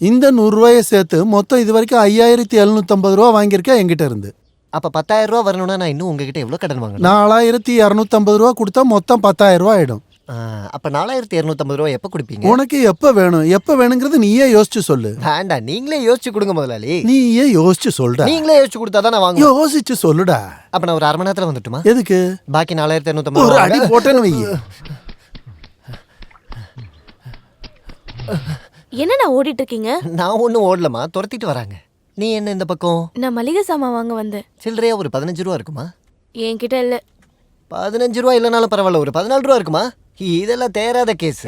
இந்த 100 ரூபாயை சேர்த்து மொத்தம் இது வரைக்கும் 5750 ரூபா வாங்கியிருக்கேன் என்கிட்ட இருந்து. அப்ப 10,000 ரூபா வரணும்னா நான் இன்னும் உங்ககிட்ட எவ்வளவு கடன் வாங்கணும்? 4250 ரூபா கொடுத்தா மொத்தம் 10,000 ரூபா ஆயிடும். அப்ப 4250 ரூபா எப்ப கொடுப்பீங்க? உனக்கு எப்ப வேணும், எப்ப வேணுங்கிறது நீயே யோசிச்சு சொல்லு. வேண்டாம், நீங்களே யோசிச்சு கொடுங்க முதலாளி. நீயே யோசிச்சு சொல்லுடா. நீங்களே யோசிச்சு கொடுத்தாதான் நான் வாங்குவேன். யோசிச்சு சொல்லுடா. அப்ப நான் ஒரு 1/2 மணி நேரத்துல வந்துட்டுமா? எதுக்கு? பாக்கி 4250 ஒரு அடி போட்டேன்னு வை. என்னண்ணா ஓடிட்டு இருக்கீங்க? நான் ஒன்றும் ஓடலமா, துரத்திட்டு வராங்க. நீ என்ன இந்த பக்கம்? நான் மளிகை சாமான் வாங்க வந்தேன். சில்லறையா ஒரு 15 ரூபா இருக்குமா? என்கிட்ட இல்ல. 15 ரூபா இல்லைனாலும் பரவாயில்ல, ஒரு 14 ரூபா இருக்குமா? இதெல்லாம் தேராத கேஸ்.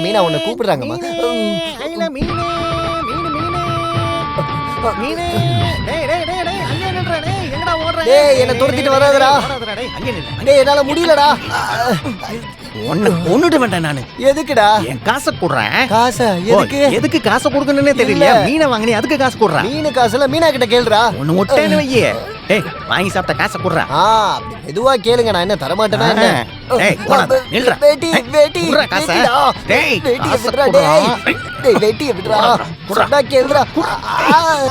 மீனா உன்னை கூப்பிடுறாங்கம்மா. என்ன துரத்திட்டு வராதடா. டேய் என்னால முடியலடா. ஒண்ணுட்டு வேண்டாம் நானு. எதுக்குடா? என் காசை கொடுறேன். காசா? எதுக்கு? எதுக்கு காசை கொடுக்கணும்னே தெரியல. மீனை வாங்கினே அதுக்கு காசு கொடுறேன். மீனு காசுல மீனா கிட்ட கேளுடா. ஒண்ணு முட்டைன்னு வையே. டேய் வாங்கி சாப்பிட்ட காசை கொடுறேன். அப்படி மெதுவா கேளுங்க, நான் என்ன தர மாட்டேனா என்ன? டேய் போடா நில்றா. வேட்டி குடுறா காசை. டேய் வேட்டியை விடுறா. டேய் வேட்டியை விடுறா. சொன்னா கேளுடா.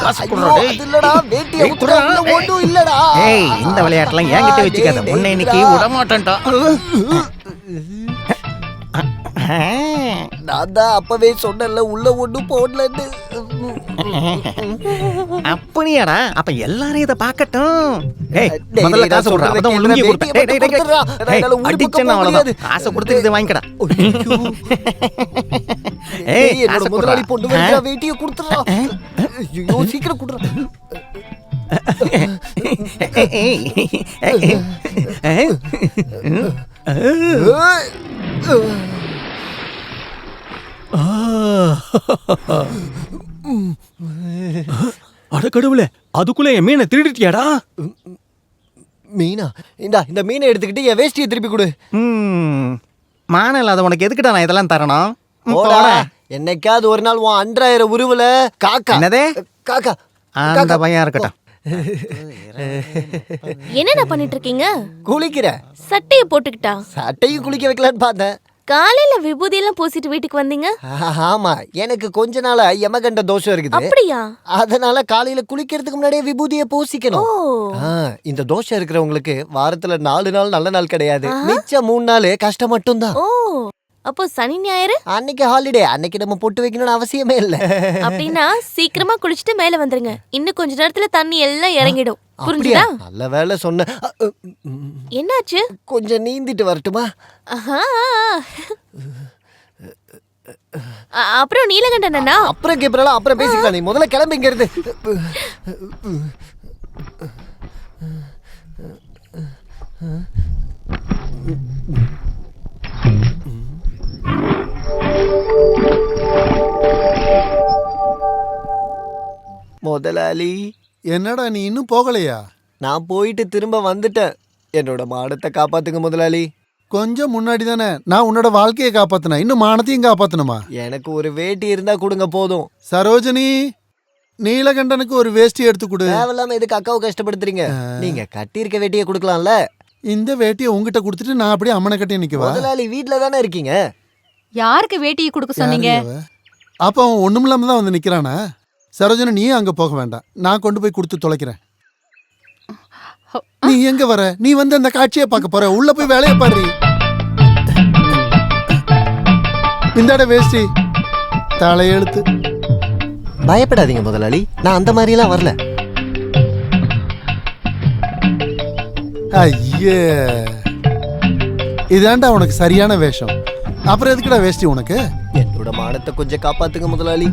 காசு குடுறா. டேய் இல்லடா, வேட்டியை விடுறா. ஒண்ணும் இல்லடா. ஏய் இந்த விளையாட்டுலாம் என்கிட்ட வச்சுக்காத. உன்னை இன்னைக்கு விட மாட்டேன்டா. நான் தான் அப்பவே சொன்னேன்ல, உள்ள ஒண்ணும் போடலன்னு. அப்படியாடா? அப்ப எல்லாரும் இத பார்க்கட்டும். ஏய் முதல்ல காசு குடுறா. அதான் உளுங்கி கொடுத்தேன். டேய் டேய் டேய் அடிச்சேன்னா அவ்வளவுதான். காசை கொடுத்து இத வாங்கிக்கடா. ஏய் என்னோட முதலாளி பொண்ணு வேற வேட்டியை கொடுத்துறா. ஐயோ சீக்கிரம் குடுறா. அட கடவுளே, அதுக்குள்ள என் மீனை திருடிட்டியாடா? மீனா? இந்த மீனை எடுத்துக்கிட்டு என் வேஷ்டியை திருப்பி கொடு. மானல் அதை உனக்கு எதுக்குடா நான் இதெல்லாம் தரணும்? என்னைக்காவது ஒரு நாள் உன் அன்றாயிர உருவுல காக்கா. என்னதே? காக்கா. அந்த பையன் இருக்கட்டும். என்னண்ணா பண்ணிட்டு இருக்கீங்க? குளிக்கிற. சட்டையை போட்டுக்கிட்டா? சட்டையும் குளிக்க வைக்கலான்னு பார்த்தேன். காலையில விபூதி எல்லாம் பூசிட்டு வீட்டுக்கு வந்தீங்க? ஆமா, எனக்கு கொஞ்ச நாளா யமகண்ட தோஷம் இருக்குது. அப்படியா? அதனால காலையில குளிக்கிறதுக்கு முன்னாடியே விபூதியை பூசிக்கணும். இந்த தோஷம் இருக்கிறவங்களுக்கு வாரத்துல 4 நாள் நல்ல நாள் கிடையாது. மிச்சம் 3 நாள் கஷ்டம் மட்டும்தான். ஓ, அப்போ சனி ஞாயிறு அன்னைக்கு ஹாலிடே. அன்னைக்கு நம்ம பொட்டு வைக்கணும்னு அவசியமே இல்ல. அப்படின்னா சீக்கிரமா குளிச்சுட்டு மேல வந்துருங்க. இன்னும் கொஞ்ச நேரத்துல தண்ணி எல்லாம் இறங்கிடும். புரிஞ்சுதா? நல்ல வேலை சொன்ன. என்னாச்சு? கொஞ்சம் நீந்திட்டு வரட்டுமா? அப்புறம் நீலகண்டன் அண்ணா? அப்புறம் கேப்பறல, அப்புறம் பேசிக்கலாம். நீ முதல்ல கிளம்பி இங்க இருந்து. முதலாளி. என்னடா நீ இன்னும் போகலையா? நான் போயிட்டு திரும்ப வந்துட்டேன். என்னோட மானத்தை காப்பாத்துங்க முதலாளி. கொஞ்சம் முன்னாடி தானே நான் உன்னோட வாழ்க்கையை காப்பாத்தினேன். இன்னும் மானத்தையும் காப்பாத்தணுமா? எனக்கு ஒரு வேட்டி இருந்தா கொடுங்க போதும். சரோஜினி, நீலகண்டனுக்கு ஒரு வேஷ்டி எடுத்து கொடு. தேவையில்லாம எதுக்கு அக்காவை கஷ்டப்படுத்துறீங்க? நீங்க கட்டியிருக்க வேட்டியை கொடுக்கலாம்ல. இந்த வேட்டியை உங்ககிட்ட கொடுத்துட்டு நான் அப்படியே அம்மனை கட்டி நிக்கவா? முதலாளி வீட்டுல தானே இருக்கீங்க. யாருக்கு வேட்டியை கொடுக்க சொன்னீங்க? அப்ப அவன் ஒண்ணுமில்லாம தான் வந்து நிக்கிறானா? சரோஜனா, நீ அங்க போக வேண்டாம். நான் கொண்டு போய் கொடுத்து தொலைக்கிறேன். நீ எங்க வர? நீ வந்து அந்த காட்சியை பார்க்க போற. உள்ள போய் வேலையை பாரு. இந்தாட வேஷ்டி, தலையெழுத்து. பயப்படாதீங்க முதலாளி, நான் அந்த மாதிரி எல்லாம் வரல. ஐயே, இதாண்டா உனக்கு சரியான வேஷம். அப்புறம் எதுக்குடா வேஷ்டி உனக்கு? என்னோட மானத்தை கொஞ்சம் காப்பாத்துங்க முதலாளி.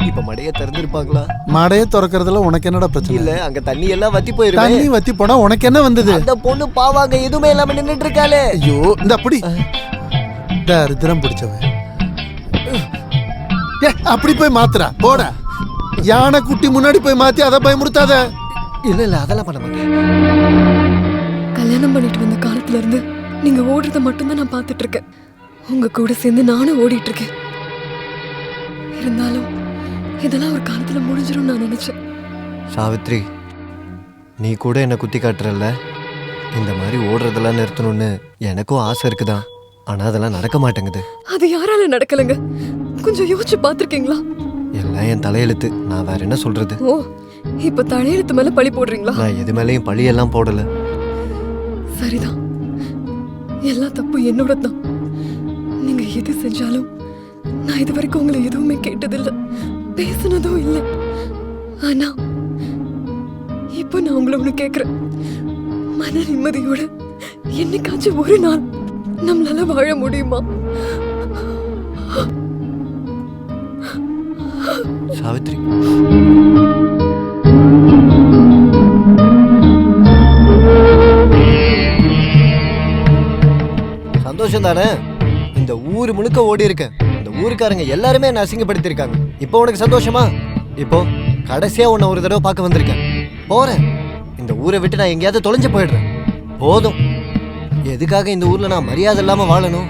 இப்ப மடைய திறந்திருப்பாங்களா? மடைய திறக்கிறதுல உனக்கு என்னடா பிரச்சனை? இல்ல, அங்க தண்ணி எல்லாம் வத்தி போயிருக்கு. தண்ணி வத்தி போனா உனக்கு என்ன வந்தது? அந்த பொண்ணு பாவாங்க எதுவுமே இல்லாம நின்னுட்டு இருக்காளே. ஐயோ, இந்த அப்படி தரித்திரம் பிடிச்சவன். அப்படி போய் மாத்துறா போட. யானை குட்டி முன்னாடி போய் மாத்தி அதை பயமுறுத்தாத. இல்ல அதெல்லாம் பண்ண மாட்டேன். கல்யாணம் பண்ணிட்டு வந்த காலத்துல இருந்து நீங்க ஓடுறத மட்டும்தான் நான் பார்த்துட்டு இருக்கேன். உங்க கூட சேர்ந்து நானும் ஓடிட்டு இருக்கேன். இருந்தாலும் இதெல்லாம் ஒரு காலத்துல முடிஞ்சிரும் நான் நினைச்சேன். சாவித்ரி, நீ கூட என்ன குத்தி காட்டுறல்ல. இந்த மாதிரி ஓடுறதெல்லாம் நிறுத்தணும்னு எனக்கும் ஆசை இருக்குதான். ஆனா அதெல்லாம் நடக்க மாட்டேங்குது. அது யாரால நடக்கலங்க? கொஞ்சம் யோசிச்சு பாத்துருக்கீங்களா? எல்லாம் என் தலையெழுத்து. நான் வேற என்ன சொல்றது? ஓ, இப்ப தலையெழுத்து மேல பழி போடுறீங்களா? நான் எது மேலேயும் பழி எல்லாம் போடல. சரிதான், எல்லா தப்பு என்னோட தான். நீங்க எது செஞ்சாலும் நான் இது வரைக்கும் உங்களை எதுவுமே கேட்டதில்லை, பேசினதும் இல்லை. ஆனா இப்போ நான் உங்களை ஒண்ணு கேக்குறேன். மன நிம்மதியோட என்னைக்காச்சும் ஒரு நாள் நம்மளால வாழ முடியுமா? சாவித்ரி. சந்தோஷம் தானே? இந்த ஊர் முழுக்க ஓடி இருக்கேன். இந்த ஊருக்காரங்க எல்லாருமே என்ன அசிங்கப்படுத்திருக்காங்க. இப்போ உனக்கு சந்தோஷமா? இப்போ கடைசியா உன்னை ஒரு தடவை பார்க்க வந்திருக்கேன். போறேன். இந்த ஊரை விட்டு நான் எங்கேயாவது தொலைஞ்சு போயிடுறேன். போதும். எதுக்காக இந்த ஊர்ல நான் மரியாதை இல்லாம வாழணும்?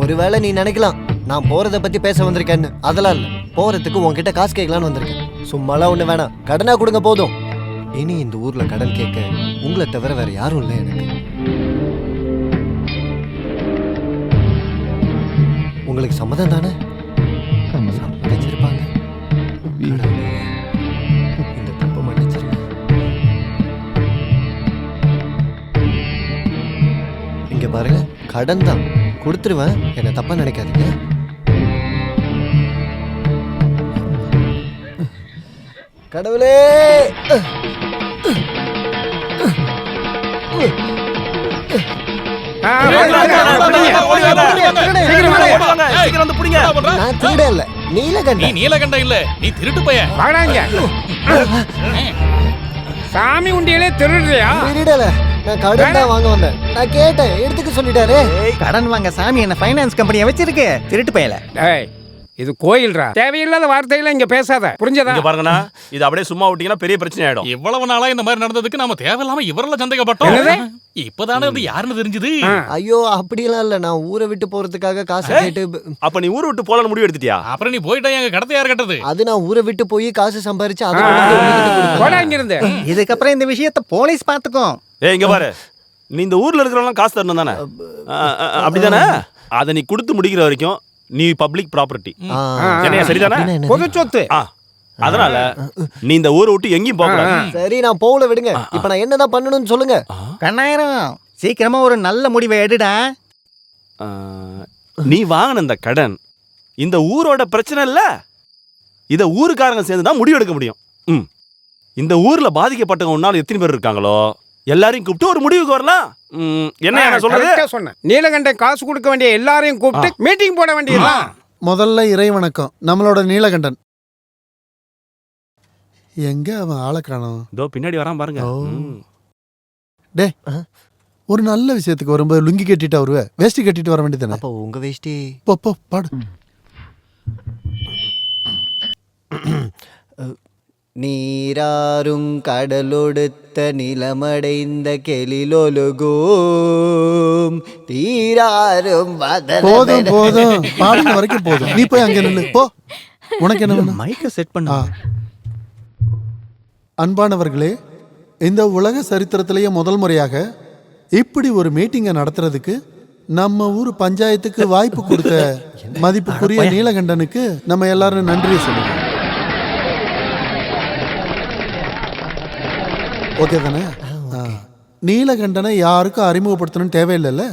ஒருவேளை நீ நினைக்கலாம் நான் போறதை பத்தி பேச வந்திருக்கேன்னு. அதெல்லாம் இல்ல. போறதுக்கு உன்கிட்ட காசு கேட்கலான்னு வந்திருக்கேன். சும்மாலாம் ஒண்ணு வேணாம், கடனா கொடுங்க போதும். இனி இந்த ஊர்ல கடன் கேட்க உங்களை தவிர வேற யாரும் இல்லை எனக்கு. உங்களுக்கு சம்மதம் தானே? சம்மதிச்சிருப்பாங்க. கடவுளே, இந்த தப்பை மன்னிச்சிருங்க. இங்க பாருங்க, கடன் தான் கொடுத்துருவேன், என்ன தப்பா நினைக்காதீங்க. கடவுளே, நான் திருட இல்ல, நீலகண்டன். நீ நீலகண்டன் இல்ல, நீ திருட்டு பையன். வாடாங்க. சாமி உண்டியலே திருடுறியா? திருடல, நான் கடன் தான் வாங்க வந்தேன். நான் கேட்டேன், எடுத்துக்க சொல்லிட்டாரு. கடன் வாங்க சாமி என்ன ஃபைனான்ஸ் கம்பெனியை வச்சிருக்கு, திருட்டு பயல. டேய், இது கோயில்ரா. தேவையில்லாத வார்த்தையில இங்க பேசாத, புரிஞ்சதா? இங்க பாருங்கண்ணா, இது அப்படியே சும்மா விட்டீங்கன்னா பெரிய பிரச்சனை ஆயிடும். இவ்வளவு நாளா இந்த மாதிரி நடந்ததுக்கு நாம தேவையில்லாம இவரெல்லாம் சந்தேகப்பட்டோம். இப்பதானே அது யாருன்னு தெரிஞ்சது. ஐயோ, அப்படியெல்லாம் இல்ல. நான் ஊரை விட்டு போறதுக்காக காசு கேட்டு. அப்ப நீ ஊரை விட்டு போலான்னு முடிவு எடுத்துட்டியா? அப்புறம் நீ போயிட்டா எங்க கடத்தை யார் கட்டது? அது நான் ஊரை விட்டு போய் காசு சம்பாரிச்சு போடா இங்க இருந்து. இதுக்கப்புறம் இந்த விஷயத்தை போலீஸ் பாத்துக்கும். இங்க பாரு, நீ இந்த ஊர்ல இருக்கிறவங்க காசு தரணும் தானே? அப்படிதானே? அதை நீ கொடுத்து முடிக்கிற வரைக்கும் நீ பப்ளிக் ப்ராப்பர்ட்டி. என்னையா சரிதானே? பொது சொத்து. அதனால நீ இந்த ஊரை விட்டு எங்கேயும் போக கூடாது. சரி, நான் போகல, விடுங்க. இப்ப நான் என்னதான் பண்ணணும்னு சொல்லுங்க. கண்ணாயிரம், சீக்கிரமா ஒரு நல்ல முடிவை எடுடா. நீ வாங்கின இந்த கடன் இந்த ஊரோட பிரச்சனை இல்ல. இத ஊருக்காரங்க சேர்ந்து தான் முடிவு எடுக்க முடியும். இந்த ஊர்ல பாதிக்கப்பட்டவங்க உன்னால எத்தனை பேர் இருக்காங்களோ எல்லாரையும் கூப்பிட்டு ஒரு முடிவுக்கு வரலாம். என்ன சொல்றது? சொன்னேன், நீலகண்டன் காசு கொடுக்க வேண்டிய எல்லாரையும் கூப்பிட்டு மீட்டிங் போட வேண்டியதுதான். முதல்ல இறை வணக்கம். நம்மளோட நீலகண்டன் எங்க அவன் ஆளை காணோம்? இதோ பின்னாடி வரான் பாருங்க. டே, ஒரு நல்ல விஷயத்துக்கு வரும்போது லுங்கி கட்டிட்டு வருவ, வேஷ்டி கட்டிட்டு வர வேண்டியதானே? அப்போ உங்க வேஷ்டி போ பாடு. நீராறும் கடலொடுத்த நிலமடைந்த கெளிலொலுகும் தீராறும் போதும் போதும், பாடுன வரைக்கும் போதும். நீ போய் அங்க நில்லு போ. உனக்கு என்ன வேணும்? மைக்க செட் பண்ணா. அன்பானவர்களே, இந்த உலக சரித்திரத்திலேயே முதல் முறையாக இப்படி ஒரு மீட்டிங்கை நடத்துறதுக்கு நம்ம ஊர் பஞ்சாயத்துக்கு வாய்ப்பு கொடுத்த மதிப்புக்குரிய நீலகண்டனுக்கு நம்ம எல்லாரும் நன்றியை சொல்லுவோம். ஓகே தானே? நீலகண்டனை யாருக்கும் அறிமுகப்படுத்தணும்னு தேவையில்லைல்ல.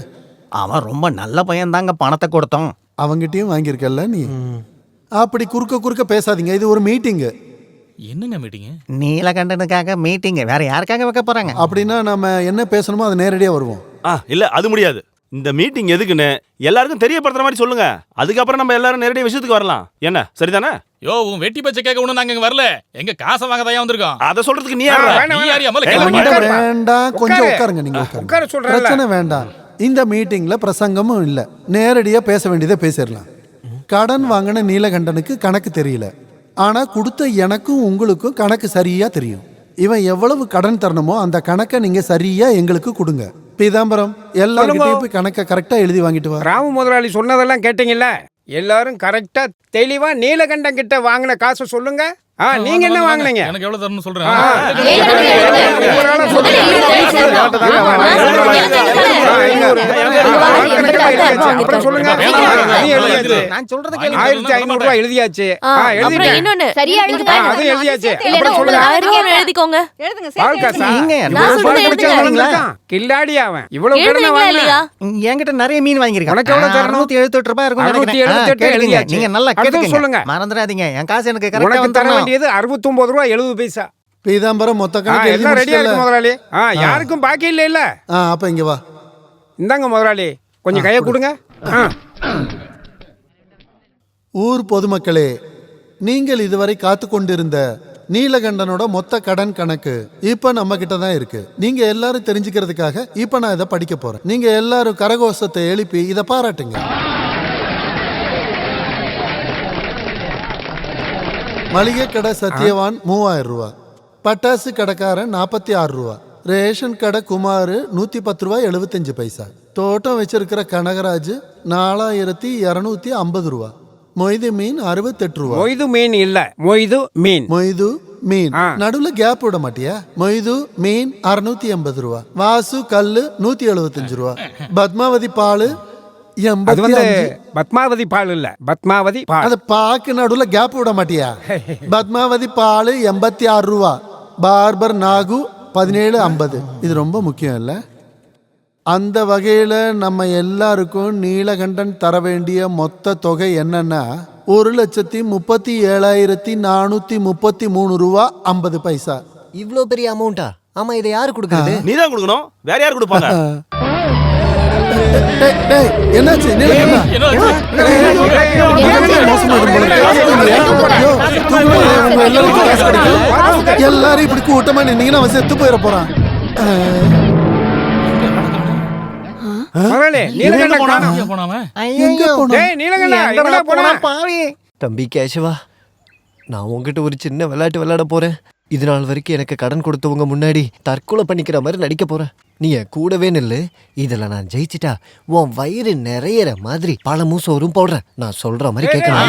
அவன் ரொம்ப நல்ல பையன் தாங்க, பணத்தை கொடுத்தோம். அவங்கிட்டயும் வாங்கியிருக்கல நீ. அப்படி குறுக்க பேசாதீங்க, இது ஒரு மீட்டிங்கு. என்னங்க மீட்டிங்? நீலகண்டனுக்காக மீட்டிங், வேற யாருக்காக வைக்க போறாங்க? அப்படின்னா நம்ம என்ன பேசணுமோ அது நேரடியா வருவோம். இல்ல, அது முடியாது. இந்த மீட்டிங் எதுக்குன்னு எல்லாருக்கும் தெரியப்படுத்துற மாதிரி சொல்லுங்க. அதுக்கப்புறம் நம்ம எல்லாரும் நேரடியா விஷயத்துக்கு வரலாம். என்ன சரிதானே? யோ, உன் வெட்டி பச்சை கேட்க ஒண்ணு நாங்க இங்க வரல. எங்க காசை வாங்க தான் வந்திருக்கோம். அத சொல்றதுக்கு நீ யாரா? வேண்டாம், கொஞ்சம் உட்காருங்க. நீங்க உட்காருங்க, பிரச்சனை வேண்டாம். இந்த மீட்டிங்ல பிரசங்கமும் இல்ல, நேரடியா பேச வேண்டியதை பேசிடலாம். கடன் வாங்கின நீலகண்டனுக்கு கணக்கு தெரியல, ஆனா கொடுத்த எனக்கும் உங்களுக்கும் கணக்கு சரியா தெரியும். இவன் எவ்வளவு கடன் தரணுமோ அந்த கணக்கை நீங்க சரியா எங்களுக்கு கொடுங்க. பீதாம்பரம், எல்லாரும் போய் கணக்கை கரெக்டா எழுதி வாங்கிட்டு வா. ராமு முதலாளி சொன்னதெல்லாம் கேட்டீங்கல்ல? எல்லாரும் கரெக்டா தெளிவா நீலகண்டன் கிட்ட வாங்கின காசை சொல்லுங்க. நீங்க என்ன வாங்குனீங்க? எனக்கு எவ்வளவு தரணும்னு சொல்றேன். நான் சொல்றது 1500 ரூபாய் எழுதியாச்சு. கில்லாடி அவன் இவ்வளவு என்கிட்ட நிறைய மீன் வாங்கிருக்கேன். 678 ரூபாய் இருக்கும். நீங்க நல்லா கேட்டுங்க, சொல்லுங்க, மறந்துடாதீங்க. என் காசு எனக்கு கரெக்டா தர வேண்டியது 69 ரூபாய் 70 பைசா. பீதாம்பரம் மொத்த கணக்கு எல்லாம் ரெடியா இருக்கு முதலாளி. யாருக்கும் பாக்கி இல்ல. அப்ப இங்க வா. இந்தாங்க முதலாளி, கொஞ்சம் கையை கொடுங்க. ஊர் பொதுமக்களே, நீங்கள் இதுவரை காத்து கொண்டிருந்த நீலகண்டனோட மொத்த கடன் கணக்கு இப்ப நம்ம கிட்ட தான் இருக்கு. நீங்க எல்லாரும் தெரிஞ்சுக்கிறதுக்காக இப்ப நான் இதை படிக்க போறேன். நீங்க எல்லாரும் கரகோஷத்தை எழுப்பி இதை பாராட்டுங்க. மளிகை கடை சத்யவான் 3000 ரூபா, பட்டாசு கடைக்காரன் 46 ரூபா, ரேஷன் கடை குமார் 110 ரூபா 75 பைசா, தோட்டம் வச்சிருக்கிற கனகராஜ் 4250 ரூபா, மொய்து மீன் 68 ரூபா. மொய்து மீன் இல்ல, மொய்து மீன். மொய்து மீன் நடுவுல கேப் விட மாட்டியா? மொய்து மீன் 680 ரூபா, வாசு கல்லு 175 ரூபா, பத்மாவதி பாலு அது வந்து பத்மாவதி பால் இல்ல, பத்மாவதி பால். அது பாக்கு நடுவுல கேப் விட மாட்டியா? பத்மாவதி பால் 86 ரூபா, பார்பர் நாகு 1750. இது ரொம்ப முக்கியம் இல்ல? அந்த வகையில நம்ம எல்லாருக்கும் நீலகண்டன் தர வேண்டிய மொத்த தொகை என்னன்னா 1,37,433 ரூபா 50 பைசா. இவ்ளோ பெரிய அமௌண்டா? ஆமா, இதை யாரு கொடுக்கறது? நீ தான் கொடுக்கணும், வேற யார் கொடுப்பாங்க? என்னாச்சு? எல்லாரும் இப்படி கூட்டமா நின்னீங்கன்னா அவன் செத்து போயிட போறான். தம்பி கேசவா, நான் உங்ககிட்ட ஒரு சின்ன விளையாட்டு விளையாட போறேன். இது நாள் வரைக்கும் எனக்கு கடன் கொடுத்தவங்க முன்னாடி தற்கொலை பண்ணிக்கிற மாதிரி நடிக்க போறேன். நீ என் கூடவே நில்லு. இதுல நான் ஜெயிச்சிட்டா உன் வயிறு நிறையிற மாதிரி பழமும் சோறும் போடுறேன். நான் சொல்ற மாதிரி கேட்கணும்.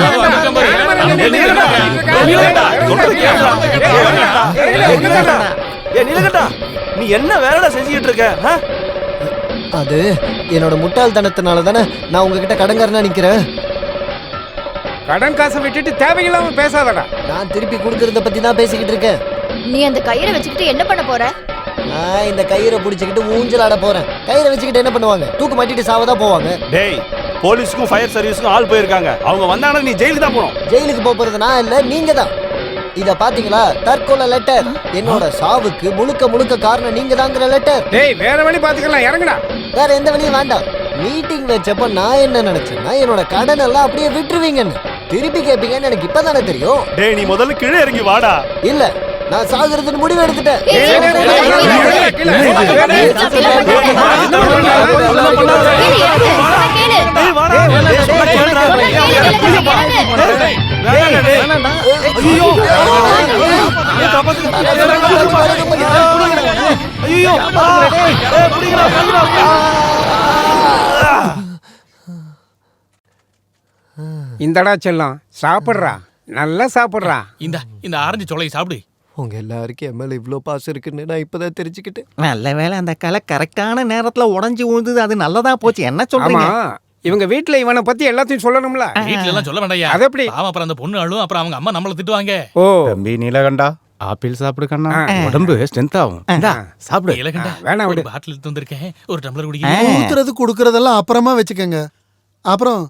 நீ என்ன வேலைடா செஞ்சுக்கிட்டு இருக்க? அது என்னோட முட்டாள்தனத்தினால தானே நான் உங்ககிட்ட கடன்காரனா நிக்கிறேன். கடன் காசை விட்டுட்டு தேவையில்லாம பேசாதடா. நான் திருப்பி கொடுக்கறத பத்தி தான் பேசிக்கிட்டு இருக்கேன். நீ அந்த கயிறை வச்சுக்கிட்டு என்ன பண்ண போற? நான் இந்த கயிறை பிடிச்சிக்கிட்டு ஊஞ்சல் ஆட போறேன். கயிறை வச்சுக்கிட்டு என்ன பண்ணுவாங்க? தூக்கு மாட்டிட்டு சாவதான் போவாங்க. டேய், போலீஸ்க்கும் ஃபயர் சர்வீஸ்க்கும் ஆள் போயிருக்காங்க. அவங்க வந்தாங்கன்னா நீ ஜெயிலுக்கு தான் போகணும். ஜெயிலுக்கு போறது நான் இல்ல, நீங்க தான். இத பாத்தீங்களா? தற்கொலை லெட்டர். என்னோட சாவுக்கு முழுக்க முழுக்க காரணம் நீங்க தாங்கிற லெட்டர். டேய், வேற வழி பாத்துக்கலாம், இறங்குடா. வேற எந்த வழியும் வேண்டாம். மீட்டிங் வச்சப்ப நான் என்ன நினைச்சேன்னா என்னோட கடன் எல்லாம் அப்படியே விட்டுருவீங்கன்னு. திருப்பி கேட்பீங்கன்னு எனக்கு இப்பதானே தெரியும். டேய், நீ முதல்ல கீழே இறங்கி வாடா. இல்ல, நான் சாகுறதுன்னு முடிவு எடுத்துட்டேன். இந்தடா செல்லம், சாப்பிடுறா, நல்லா சாப்பிடுறா. இந்த ஆரஞ்சு சொலை சாப்பிடு. உங்க எல்லாருக்கும் என் மேல இவ்வளோ பாசம் இருக்குன்னு நான் இப்பதான் தெரிஞ்சுக்கிட்டேன். நல்ல வேளை அந்த கலை கரெக்டான நேரத்துல உடைஞ்சு விழுந்தது. அது நல்லதா போச்சு. என்ன சொல்றீங்க? இவங்க வீட்டுல இவனை பத்தி எல்லாத்தையும் சொல்லணும்ல. வீட்டுல எல்லாம் சொல்ல வேண்டாயா? அது எப்படி? அப்புறம் அந்த பொண்ணு அழும், அப்புறம் அவங்க அம்மா நம்மள திட்டுவாங்க. ஓ, தம்பி நீலகண்டா, ஆப்பிள் சாப்பிடு கண்ணா, உடம்பு ஸ்ட்ரென்த் ஆகும். சாப்பிடு. நீலகண்டா, வேணாம் விடு. பாட்டில் எடுத்து வந்திருக்கேன், ஒரு டம்ளர் குடிக்க. ஊத்துறது கொடுக்கறதெல்லாம் அப்புறமா வச்சுக்கோங்க. அப்புறம்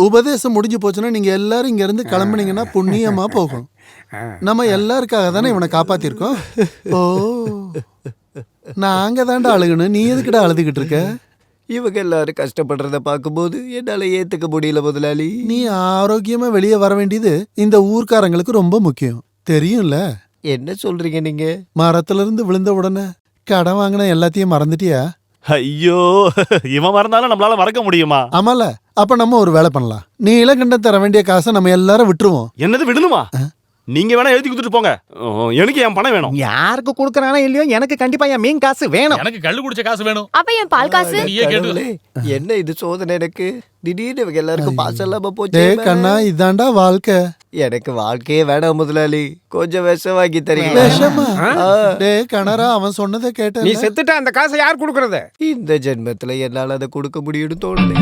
உபதேசம் முடிஞ்சு போச்சுன்னா நீங்க எல்லாரும் இங்க இருந்து கிளம்புனீங்கன்னா புண்ணியமா போகும். நம்ம எல்லாருக்காக தானே இவனை காப்பாத்திருக்கோம். ஓ, நாங்க தாண்டா அழுகணும், நீ எதுக்குடா அழுதுகிட்டு இருக்க? இவங்க எல்லாரும் கஷ்டப்படுறத பார்க்கும்போது என்னால ஏத்துக்க முடியல முதலாளி. நீ ஆரோக்கியமா வெளியே வர வேண்டியது இந்த ஊர்க்காரங்களுக்கு ரொம்ப முக்கியம், தெரியும்ல? என்ன சொல்றீங்க நீங்க? மரத்துல இருந்து விழுந்த உடனே கடன் வாங்கின எல்லாத்தையும் மறந்துட்டியா? ஐயோ, இவன் மறந்தாலும் நம்மளால மறக்க முடியுமா? ஆமால, அப்ப நம்ம ஒரு வேலை பண்ணலாம். நீ இளங்கண்டன் தர வேண்டிய காசை நம்ம எல்லாரும் விட்டுருவோம். என்னது விடணுமா? நீங்க வேணா எழுதி கொடுத்துட்டு போங்க. எனக்கு என் பணம் வேணும். யாருக்கு கொடுக்கறானோ இல்லையோ, எனக்கு கண்டிப்பா என் மீன் காசு வேணும். எனக்கு கள்ளு குடிச்ச காசு வேணும். அப்ப என் பால் காசு? என்ன இது சோதனை எனக்கு? திடீர்னு இவங்க எல்லாருக்கும் பாசம் இல்லாம போச்சு. டேய் கண்ணா, இதாண்டா வாழ்க்கை. எனக்கு வாழ்க்கையே வேணாம் முதலாளி, கொஞ்சம் விஷம் வாங்கி தரீங்க. விஷமா? டேய் கணரா, அவன் சொன்னதை கேட்ட. நீ செத்துட்டா அந்த காசை யார் கொடுக்கறது? இந்த ஜென்மத்துல என்னால அதை கொடுக்க முடியும்னு தோணல.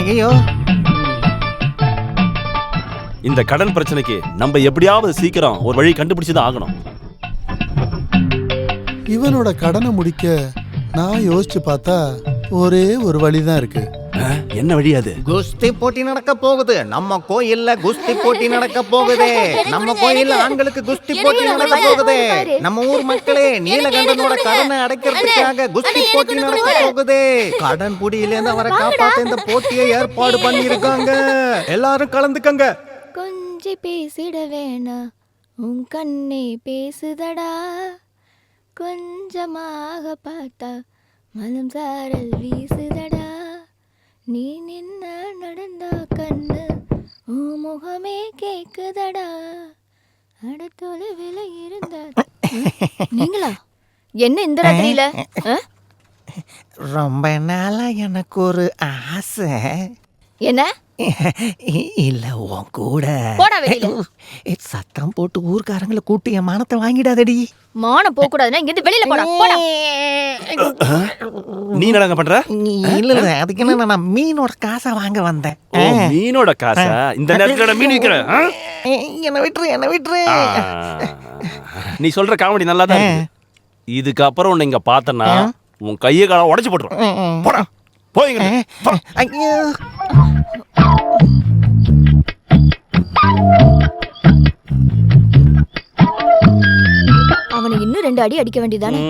ஐயோ, இந்த கடன் பிரச்சனைக்கு நம்ம எப்படியாவது சீக்கிரம் ஒரு வழி கண்டுபிடிச்சுதான் ஆகணும். இவனோட கடனை முடிக்க நான் யோசிச்சு பார்த்தா ஒரே ஒரு வழிதான் இருக்கு. என்ன வழி அது? குஸ்தி போட்டி நடக்க போகுது. நம்ம கோயில்ல குஸ்தி போட்டி நடக்க போகுது. நம்ம கோயில்ல ஆண்களுக்கு குஸ்தி போட்டி நடக்க போகுது. நம்ம ஊர் மக்களே, நீலகண்டனோட கடனை அடைக்கிறதுக்காக குஸ்தி போட்டி நடக்க போகுது. கடன் புடியில இருந்து அவரை காப்பாத்த இந்த போட்டியை ஏற்பாடு பண்ணிருக்காங்க. எல்லாரும் கலந்துக்கங்க. கொஞ்சி பேசிட வேணா உன் கண்ணே பேசுதடா கொஞ்சமாக பார்த்தா மனம் சாரல் வீசுதடா நீ நின்ன நடந்தா கண்ணு உன் முகமே கேக்குதடா அடுத்தொலை விலை இருந்த நீங்களா என்ன இந்த ராத்திரியில ரொம்ப நாளா எனக்கு ஒரு ஆசை. என்ன இல்ல உன் கூட போடா வெளியில. சத்தம் போட்டு ஊர்க்காரங்களை கூட்டி என் மானத்தை வாங்கிடாதடி. மானம் போக கூடாதுன்னா இங்க இருந்து வெளியில போடா போடா. நீ என்னங்க பண்ற? இல்ல இல்ல அதுக்கு என்ன நான் மீனோட காசை வாங்க வந்தேன். ஓ, மீனோட காசா? இந்த நேரத்துல மீன் விக்கிறேன். என்ன விட்டுரு. நீ சொல்ற காமெடி நல்லா தான் இருக்கு. இதுக்கப்புறம் உன்னை இங்க பார்த்தனா உன் கையை கால உடைச்சு போட்டுருவேன். போடா போய்ங்க. ஐயோ அவனை இன்னும் 2 அடி அடிக்க வேண்டியதானே.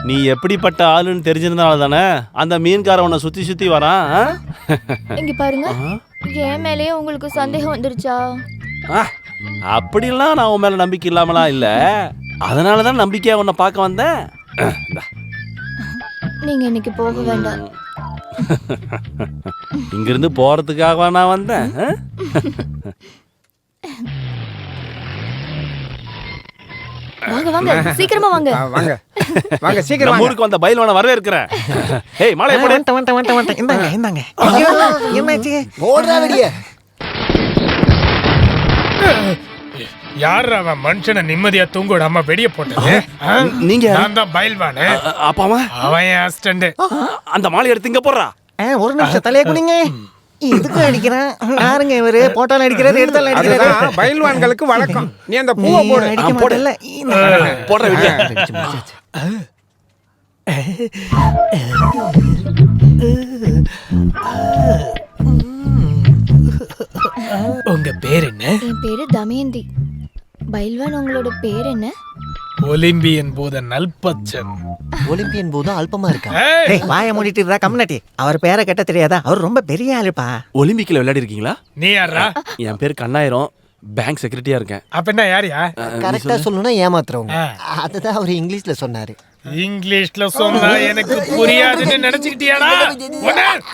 நீ எப்படிப்பட்ட ஆளுன்னு தெரிஞ்சிருந்தால தானே அந்த மீன்காரன் உன்னை சுத்தி சுத்தி வரான். இங்க பாருங்க, என் மேலயே உங்களுக்கு சந்தேகம் வந்துருச்சா? அப்படிலாம் நான் உன் மேல நம்பிக்கை இல்லாமலாம் இல்ல. அதனாலதான் நம்பிக்கையா உன்னை பார்க்க வந்தேன். நீங்க இன்னைக்கு போக வேண்டாம். இங்கிருந்து போறதுக்காக நான் வந்தேன். வாங்க வாங்க சீக்கிரமா வாங்க. வாங்க சீக்கிரம் நம்ம ஊருக்கு வந்த பயில்வான வரவேற்கிறேன். ஏய் மாலைய போடு. வந்துட்டேன். இந்தாங்க. ஐயோ என்னாச்சு? ஓடுறா வெளியே. யார் அவன் மனுஷனை நிம்மதியா தூங்க விடாம வெடிய போட்டது? நீங்க? நான் தான் பயில்வானே. அப்பாவா? அவன் என் அசிஸ்டன்ட். அந்த மாலை எடுத்து இங்க போடுறா. ஒரு நிமிஷம் தலைய குனிங்க. இதுக்கு அடிக்கிறான். யாருங்க இவரு? போட்டாலும் அடிக்கிறாரு, எடுத்தாலும் அடிக்கிறாரு. பயில்வான்களுக்கு வழக்கம். நீ அந்த பூவை போடு. அடிக்க மாட்டல. போடுற வெளியே. உங்க பேர் என்ன? என் பேரு தமயந்தி. பயில்வான் உங்களோட பேர் என்ன? ஒலிம்பியன் போத நல்பச்சன். ஒலிம்பியன் போது அல்பமா இருக்கா? வாய மூடிட்டு இருக்கா கம்னாட்டி. அவர் பேரை கேட்ட தெரியாதா? அவர் ரொம்ப பெரிய ஆளுப்பா. ஒலிம்பிக்ல விளையாடி இருக்கீங்களா? நீ யாரா? என் பேர் கண்ணாயிரம். பேங்க் செக்ரட்டரியா இருக்கேன். அப்ப என்ன யாரியா? கரெக்டா சொல்லணும்னா ஏமாத்துறவங்க. அதுதான் அவர் இங்கிலீஷ்ல சொன்னாரு. இங்கிலீஷ்ல சொன்னா எனக்கு புரியாதுன்னு நினைச்சுக்கிட்டியாடா?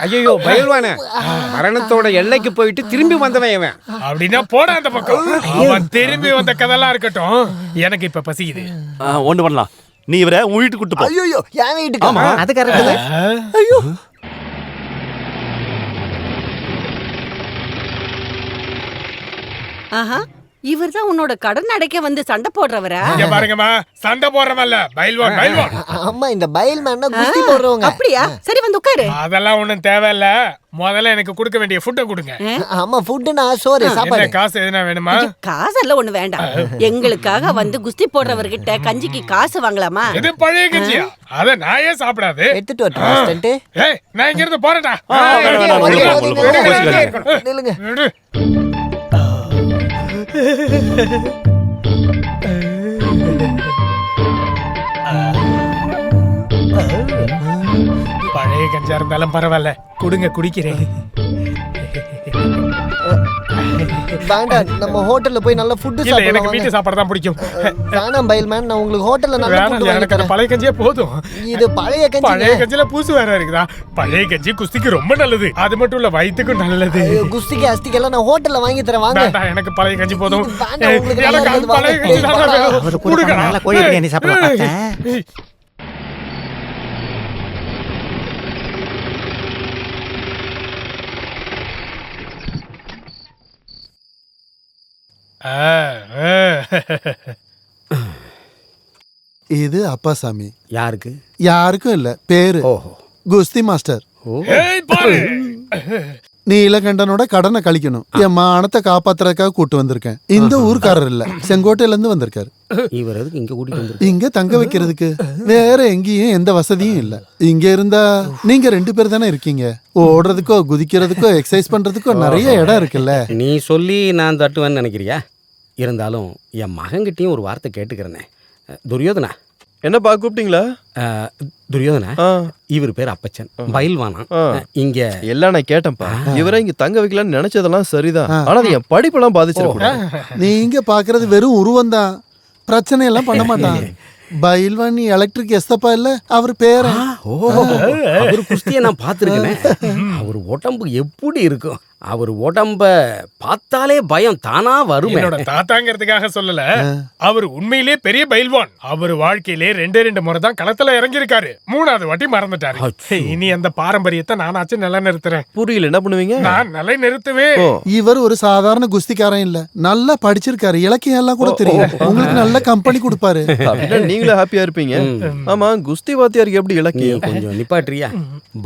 ஐயோ பயில்வானே, மரணத்தோட எல்லைக்கு போயிட்டு திரும்பி வந்தவன் இவன். அப்படின்னா போடா அந்த பக்கம். அவன் திரும்பி வந்த கதெல்லாம் இருக்கட்டும், எனக்கு இப்ப பசிக்குது. ஒண்ணு பண்ணலாம், நீ இவரை உன் வீட்டுக்கு கூட்டு போ. ஐயோ என் வீட்டுக்கு? ஆமா அது கரெக்ட். ஐயோ ஆஹா, இவர்தான் உன்னோட கடன் அடைக்க வந்து சண்டை போடுறவரா? இங்க பாருங்கம்மா, சண்டை போடுறவல்ல, பயில்வான் பயில்வான். அம்மா இந்த பயில்மேன்னா குஸ்தி போடுறவங்க. அப்படியா? சரி வந்து உட்காரு. அதெல்லாம் ஒண்ணும் தேவையில்ல. முதல்ல எனக்கு கொடுக்க வேண்டிய ஃபுட்டை கொடுங்க. அம்மா ஃபுட்னா சோறு சாப்பாடு. என்ன காசு எதுனா வேணுமா? காசெல்லாம் ஒண்ணு வேண்டாம். எங்களுக்காக வந்து குஸ்தி போடுறவர்கிட்ட கஞ்சிக்கு காசு வாங்கலாமா? இது பழைய கஞ்சியா? அத நான் ஏன் சாப்பிடாது? எடுத்துட்டு வரட்டா அசிஸ்டன்ட்? ஏய், நான் இங்க இருந்து போறேன்டா. நில்லுங்க. பழைய கஞ்சா இருந்தாலும் பரவாயில்ல, கொடுங்க குடிக்கிறேன். வேண்டாம், நம்ம ஹோட்டல்ல போய் நல்ல ஃபுட் இல்ல, சாப்பிடலாம். எனக்கு வீட்டு சாப்பாடு தான் பிடிக்கும். வேணாம் பயில்மேன், நான் உங்களுக்கு ஹோட்டல்ல நல்ல ஃபுட் வாங்கி எனக்கு தரேன். பழைய கஞ்சியே போதும். இது பழைய கஞ்சி. பழைய கஞ்சில பூசு வேற இருக்குதா? பழைய கஞ்சி குஸ்திக்கு ரொம்ப நல்லது. அது மட்டும் இல்ல, வயித்துக்கும் நல்லது. குஸ்திக்கு அஸ்திக்கெல்லாம் நான் ஹோட்டல்ல வாங்கி தரேன். வாங்க. வேண்டாம், எனக்கு பழைய கஞ்சி போதும். வேண்டாம், உங்களுக்கு நல்லா எனக்கு இருக்குது, பழைய வாங்க. கஞ்சி தான் வேணும். அவர் கூட கொடுங்கடா. நல்லா கோழி பிரியாணி சாப்பிடலாம் பார்த்தேன். இது அப்பாசாமி. யாருக்கு? யாருக்கும் இல்ல, பேரு குஸ்தி மாஸ்டர். ஏய் பாரு, நீலகண்டனோட கடனை கழிக்கணும். என் மானத்தை காப்பாத்துறதுக்காக கூட்டு வந்திருக்கேன். இந்த ஊர்க்காரர் இல்ல, செங்கோட்டையில இருந்து வந்திருக்காரு. இவர் எதுக்கு இங்க கூட்டிட்டு வந்து? இங்க தங்க வைக்கிறதுக்கு வேற எங்கேயும் எந்த வசதியும் இல்ல. இங்க இருந்தா நீங்க 2 பேர் தானே இருக்கீங்க. ஓடுறதுக்கோ குதிக்கிறதுக்கோ எக்ஸசைஸ் பண்றதுக்கோ நிறைய இடம் இருக்குல்ல. நீ சொல்லி நான் தட்டுவேன்னு நினைக்கிறியா? இருந்தாலும் என் மகன்கிட்டயும் ஒரு வார்த்தை கேட்டுக்கிறேனே. துரியோதனா, என்னப்பா கூப்பிட்டீங்களா? துரியோதன, இவர் பேர் அப்பச்சன், பயில்வானா. இங்க எல்லாம் நான் கேட்டேன்ப்பா. இவரை இங்க தங்க வைக்கலாம்னு நினைச்சதெல்லாம் சரிதான். ஆனா அது என் படிப்பெல்லாம் பாதிச்சிருக்கூடாது. நீங்க பாக்குறது வெறும் உருவம் தான், பிரச்சனை எல்லாம் பண்ண மாட்டான். பயில்வான் எலக்ட்ரிக் எஸ்தப்பா இல்ல, அவர் பேர. அவர் குஸ்தியை நான் பார்த்துருக்கேன். அவர் உடம்பு எப்படி இருக்கும்? அவர் உடம்ப பார்த்தாலே பயம் தானா வரும். என்னோட தாத்தாங்கிறதுக்காக சொல்லல, அவர் உண்மையிலே பெரிய பயில்வான். அவர் வாழ்க்கையிலே 2 முறை தான் களத்துல இறங்கி இருக்காரு. 3வது வாட்டி மறந்துட்டாரு. இனி அந்த பாரம்பரியத்தை நானாச்சும் நிலைநிறுத்துறேன். புரியல, என்ன பண்ணுவீங்க? நான் நிலை நிறுத்துவேன். இவர் ஒரு சாதாரண குஸ்திக்காரன் இல்ல, நல்லா படிச்சிருக்காரு, இலக்கியம் எல்லாம் கூட தெரியும். உங்களுக்கு நல்ல கம்பெனி கொடுப்பாரு. நீங்களும் ஹாப்பியா இருப்பீங்க. ஆமா, குஸ்தி வாத்தியாருக்கு எப்படி இலக்கியம்? கொஞ்சம் நிப்பாட்றியா?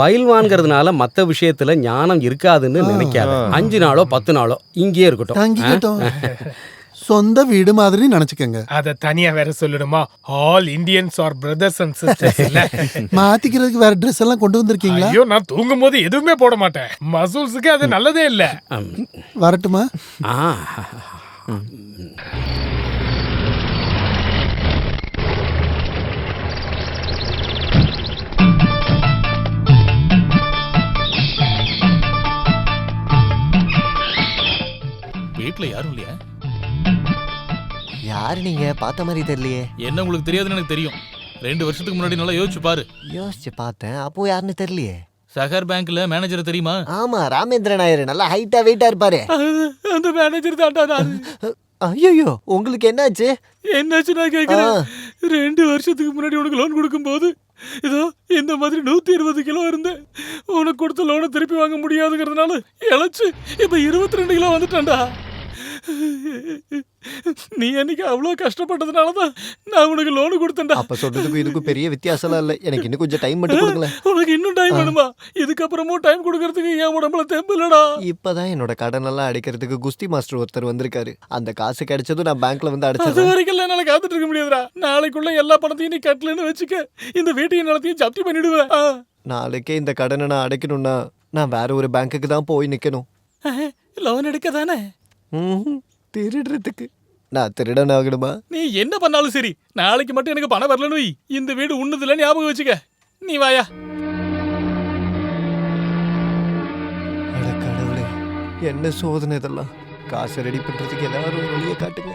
பயில்வான்கிறதுனால மத்த விஷயத்துல ஞானம் இருக்காதுன்னு நினைக்காத. 5 நாளோ 10 நாளோ இங்கேயே இருக்கட்டும். தங்கிக்கட்டும். சொந்த வீடு மாதிரி நினைச்சுக்கங்க. அத தனியா வேற சொல்லணுமா? All Indians are brothers and sisters இல்ல. மாத்திக்கிறதுக்கு வேற ட்ரெஸ் எல்லாம் கொண்டு வந்திருக்கீங்களா? ஐயோ, நான் தூங்கும் போது எதுவுமே போட மாட்டேன். மசூல்ஸுக்கு அது நல்லதே இல்ல. வரட்டுமா? வீட்டுல யாரும் இல்லையா? யாரு நீங்க? பார்த்த மாதிரி தெரியலையே. என்ன உங்களுக்கு தெரியாதுன்னு எனக்கு தெரியும். 2 வருஷத்துக்கு முன்னாடி நல்லா யோசிச்சு பாரு. யோசிச்சு பார்த்தேன், அப்போ யாருன்னு தெரியலையே. சகர் பேங்க்ல மேனேஜர் தெரியுமா? ஆமா, ராமேந்திரன் நாயர். நல்லா ஹைட்டா வெயிட்டா இருப்பாரு. அந்த மேனேஜர் தான்டா. ஐயோ, உங்களுக்கு என்னாச்சு? என்னாச்சு நான் கேக்குறேன். 2 வருஷத்துக்கு முன்னாடி உனக்கு லோன் கொடுக்கும்போது இதோ இந்த மாதிரி 120 கிலோ இருந்தேன். உனக்கு கொடுத்த லோனை திருப்பி வாங்க முடியாதுங்கிறதுனால இழைச்சு இப்ப 22 கிலோ வந்துட்டேன்டா. நீ அன்னைக்கு அவ்வளவு கஷ்டப்பட்டதுனாலதான் நான் உனக்கு லோனு கொடுத்தேன்டா. அப்ப சொல்றதுக்கும் இதுக்கும் பெரிய வித்தியாசம் இல்ல. எனக்கு இன்னும் கொஞ்சம் டைம் மட்டும் கொடுங்களேன். உனக்கு இன்னும் டைம் வேணுமா? இதுக்கப்புறமும் டைம் கொடுக்கறதுக்கு என் உடம்புல தெம்பு இல்லடா. இப்பதான் என்னோட கடன் எல்லாம் அடைக்கிறதுக்கு குஸ்தி மாஸ்டர் ஒருத்தர் வந்திருக்காரு. அந்த காசு கிடைச்சதும் நான் பேங்க்ல வந்து அது அடைச்சது. வரைக்கும் என்னால காத்துட்டு இருக்க முடியாதுடா. நாளைக்குள்ள எல்லா பணத்தையும் நீ கட்டலன்னு வச்சுக்க, இந்த வீட்டையும் நிலத்தையும் ஜப்தி பண்ணிடுவேன். நாளைக்கே இந்த கடனை நான் அடைக்கணும்னா நான் வேற ஒரு பேங்க்குக்கு தான் போய் நிக்கணும். லோன் எடுக்க தானே? திருடுறதுக்கு. நான் திருடன் ஆகணுமா? நீ என்ன பண்ணாலும் சரி, நாளைக்கு மட்டும் எனக்கு பணம் வரலன்னு வை. இந்த வீடு உன்னதுல ஞாபகம் வச்சுக்க. நீ வாயா. அட கடவுளே, என்ன சோதனை இதெல்லாம். காசு ரெடி பண்றதுக்கு எல்லாரும் ஒரு வழியை காட்டுங்க.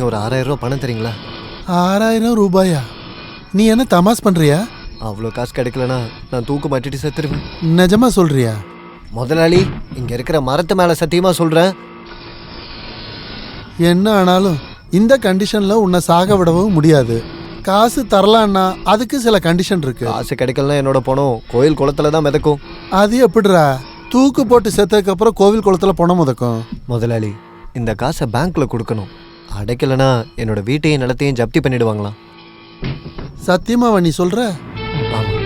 இன்னும் ஒரு 6000 ரூபா பணம் தரீங்களா? 6000 ரூபாயா? நீ என்ன தமாஸ் பண்றியா? அவ்வளோ காசு கிடைக்கலனா நான் தூக்கு மாட்டிட்டு செத்துருவேன். நிஜமா சொல்றியா? முதலாளி, இங்க இருக்கிற மரத்து மேல சத்தியமா சொல்றேன். என்ன ஆனாலும் இந்த கண்டிஷன்ல உன்னை சாக விடவும் முடியாது. காசு தரலான்னா அதுக்கு சில கண்டிஷன் இருக்கு. காசு கிடைக்கலனா என்னோட பணம் கோயில் குளத்துல தான் மிதக்கும். அது எப்படிடா? தூக்கு போட்டு செத்ததுக்கு அப்புறம் கோவில் குளத்துல பணம் மிதக்கும்? முதலாளி, இந்த காசை பேங்க்ல கொடுக்கணும். அடைக்கலனா என்னோட வீட்டையும் நிலத்தையும் ஜப்தி பண்ணிடுவாங்களாம். சத்தியமாவா நீ சொல்ற? ஆமா.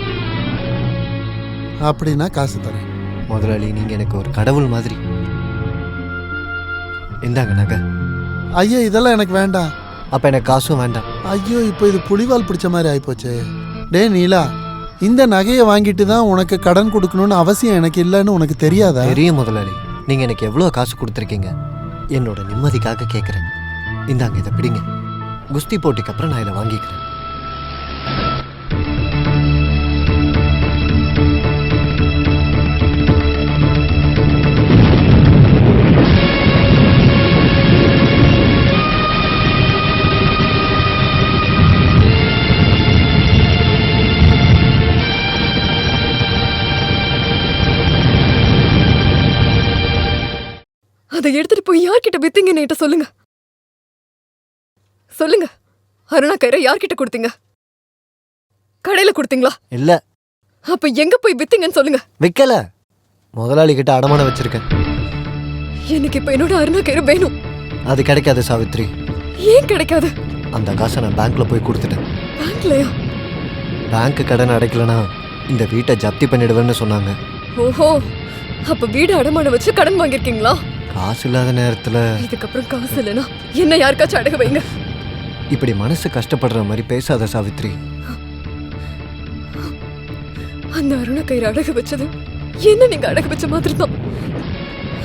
அப்படின்னா காசு தரேன். முதலாளி, நீங்க எனக்கு ஒரு கடவுள் மாதிரி. இந்தாங்க நகை. ஐயா, இதெல்லாம் எனக்கு வேண்டாம். அப்ப எனக்கு காசும் வேண்டாம். ஐயோ, இப்போ இது புலிவால் பிடிச்ச மாதிரி ஆயிப்போச்சு. டே நீலா, இந்த நகையை வாங்கிட்டு தான் உனக்கு கடன் கொடுக்கணும்னு அவசியம் எனக்கு இல்லைன்னு உனக்கு தெரியாதா? தெரியும் முதலாளி. நீங்க எனக்கு எவ்வளவு காசு கொடுத்துருக்கீங்க. என்னோட நிம்மதிக்காக கேட்குறேன். இந்தாங்க, இதை பிடிங்க. குஸ்தி போட்டிக்கு அப்புறம் நான் இதை வாங்கிக்கிறேன். அதை எடுத்துட்டு போய் யார்கிட்ட வித்தீங்கன்னு என்கிட்ட சொல்லுங்க. சொல்லுங்க. அருணா கயிறை யார்கிட்ட கொடுத்தீங்க? கடையில கொடுத்தீங்களா? இல்ல. அப்ப எங்க போய் வித்தீங்கன்னு சொல்லுங்க. விக்கல. முதலாளி கிட்ட அடமானம் வச்சிருக்கேன். எனக்கு இப்ப என்னோட அருணா கயிறு வேணும். அது கிடைக்காது சாவித்ரி. ஏன் கிடைக்காது? அந்த காசை நான் பேங்க்ல போய் கொடுத்துட்டேன். பேங்க்லயா? பேங்க் கடன் அடைக்கலனா இந்த வீட்டை ஜப்தி பண்ணிடுவேன்னு சொன்னாங்க. ஓஹோ, அப்ப வீடு அடமானம் வச்சு கடன் வாங்கிருக்கீங்களா? காசு இல்லாத நேரத்துல இதுக்கப்புறம் காசு இல்லைன்னா என்ன யாருக்காச்சும் அடகு வைங்க. இப்படி மனசு கஷ்டப்படுற மாதிரி பேசாத சாவித்ரி. அந்த அருணா கயிறு அடகு வச்சது என்ன நீங்க அடகு வச்ச மாதிரி தான்.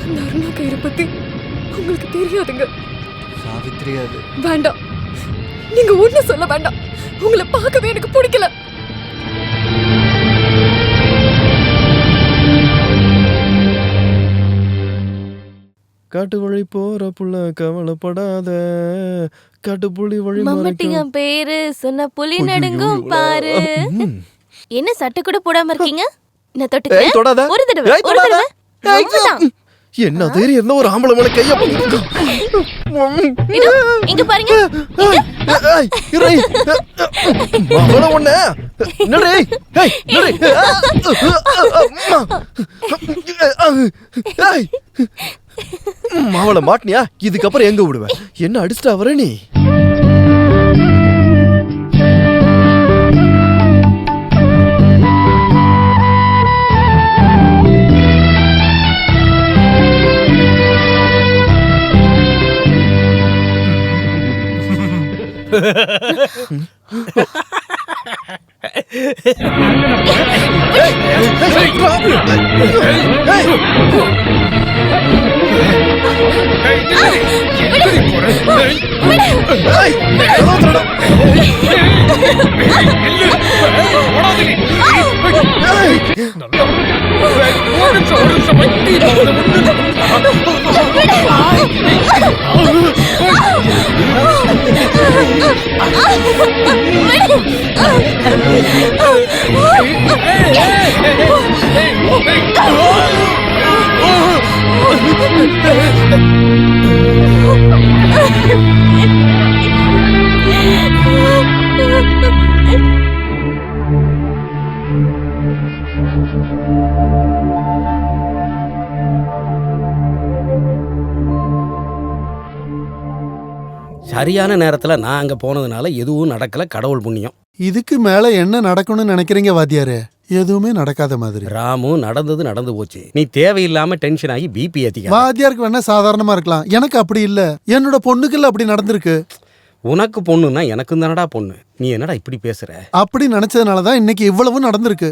அந்த அருணா கயிறு பத்தி உங்களுக்கு தெரியாதுங்க சாவித்ரி. அது வேண்டாம், நீங்க ஒண்ணு சொல்ல வேண்டாம். உங்களை பார்க்கவே எனக்கு பிடிக்கல. காட்டு வழி போற புள்ள கவலைப்படாத, காட்டு புலி வழி மம்மட்டிங்க பேரு சொன்ன புலி நடுங்கும் பாரு. என்ன சட்டை கூட போடாம இருக்கீங்க? நான் தொட்டுக்கிறேன். தொடாத. ஒரு தடவை, ஒரு தடவை. அவ்வளவுதான். என்ன தைரியம் இருந்தா ஒரு ஆம்பளை மேல கைய இதோ, இங்க பாருங்க. மாவளை மாட்டினியா? இதுக்கப்புறம் எங்க விடுவேன்? என்ன அடிச்சுட்டா வர நீ? சரியான நேரத்துல நான் அங்க போனதுனால எதுவும் நடக்கல. கடவுள் புண்ணியம். இதுக்கு மேல என்ன நடக்கணும்னு நினைக்கிறீங்க வாத்தியாரே? எதுவுமே நடக்காத மாதிரி. ராமு, நடந்தது நடந்து போச்சு. நீ தேவையில்லாம டென்ஷன் ஆகி பிபி ஏத்திக்க. வாத்தியாருக்கு வேணா சாதாரணமா இருக்கலாம், எனக்கு அப்படி இல்ல. என்னோட பொண்ணுக்குள்ள அப்படி நடந்திருக்கு. உனக்கு பொண்ணுன்னா எனக்கும் தானடா பொண்ணு. நீ என்னடா இப்படி பேசுற? அப்படி நினைச்சதுனாலதான் இன்னைக்கு இவ்வளவு நடந்திருக்கு.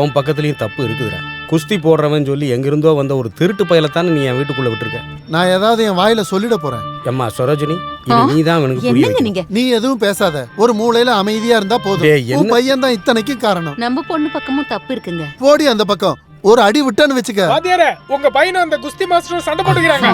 உன் பக்கத்துலயும் தப்பு இருக்குதுடா. குஸ்தி போடுறவன் சொல்லி எங்கிருந்தோ வந்த ஒரு திருட்டு பயலத்தானே நீ என் வீட்டுக்குள்ள விட்டுருக்க. நான் ஏதாவது என் வாயில சொல்லிட போறேன். அம்மா சரோஜினி, இது நீதான் எனக்கு புரிய வைக்கணும். நீ எதுவும் பேசாத, ஒரு மூலையில அமைதியா இருந்தா போதும். உன் பையன் தான் இத்தனைக்கு காரணம். நம்ம பொண்ணு பக்கமும் தப்பு இருக்குங்க. போடி அந்த பக்கம். ஒரு அடி விட்டான்னு வச்சுக்க. வாத்தியாரே, உங்க பையனும் அந்த குஸ்தி மாஸ்டரும் சண்டை போட்டுக்கிறாங்க.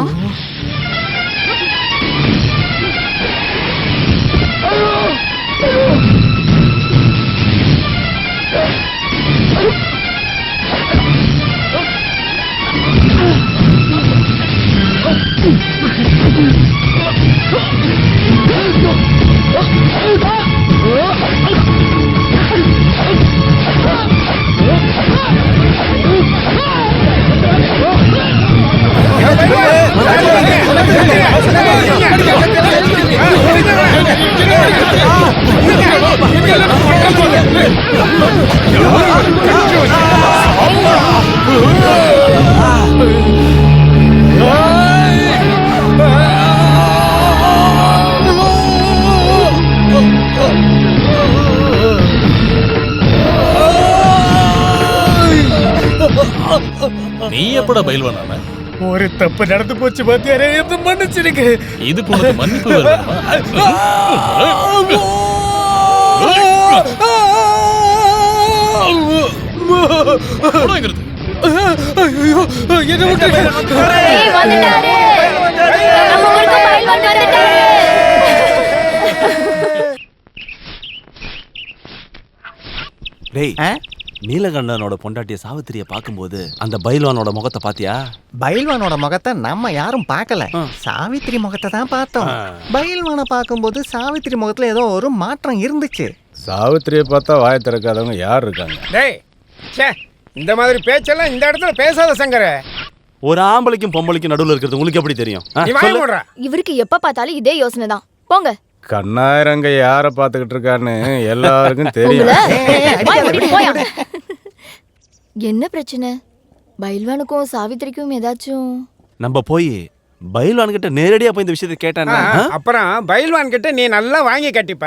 நீ எப்படா பயில்வானா? ஒரு தப்பு நடந்து போச்சு பாத்தியாரே, என்ன மன்னிச்சிருங்க. இதுக்கு உனக்கு மன்னிப்பு வேணுமா? ஐயோ, என்ன டேய், நீலகண்டனோட பொண்டாட்டிய சாவித்திரிய பார்க்கும்போது அந்த பைல்வானோட முகத்தை பாத்தியா? பைல்வானோட முகத்தை நம்ம யாரும் பார்க்கல, சாவித்திரி முகத்தை தான் பார்த்தோம். பைல்வானை பார்க்கும்போது சாவித்திரி முகத்துல ஏதோ ஒரு மாற்றம் இருந்துச்சு. சாவித்திரியை பார்த்தா வாய திறக்காதவங்க யார் இருக்காங்க? டேய், ச்சே, இந்த மாதிரி பேச்செல்லாம் இந்த இடத்துல பேசாத சங்கர. ஒரு ஆம்பளைக்கும் பொம்பளைக்கும் நடுவுல இருக்கிறது உங்களுக்கு எப்படி தெரியும்? நீ வாய மூடுறா. இவருக்கு எப்ப பார்த்தாலும் இதே யோசனை தான். போங்க. கண்ணாயிரங்க யார பாத்துக்கிட்டு இருக்கான்னு எல்லாருக்கும் தெரியும். என்ன பிரச்சனை? பைல்வானுக்கும் சாவித்திரிக்கும் ஏதாச்சும்? நம்ம போய் பைல்வான் கிட்ட நேரடியா போய் இந்த விஷயத்தை கேட்டானா? அப்புறம் பைல்வான் கிட்ட நீ நல்லா வாங்கி கட்டிப்ப.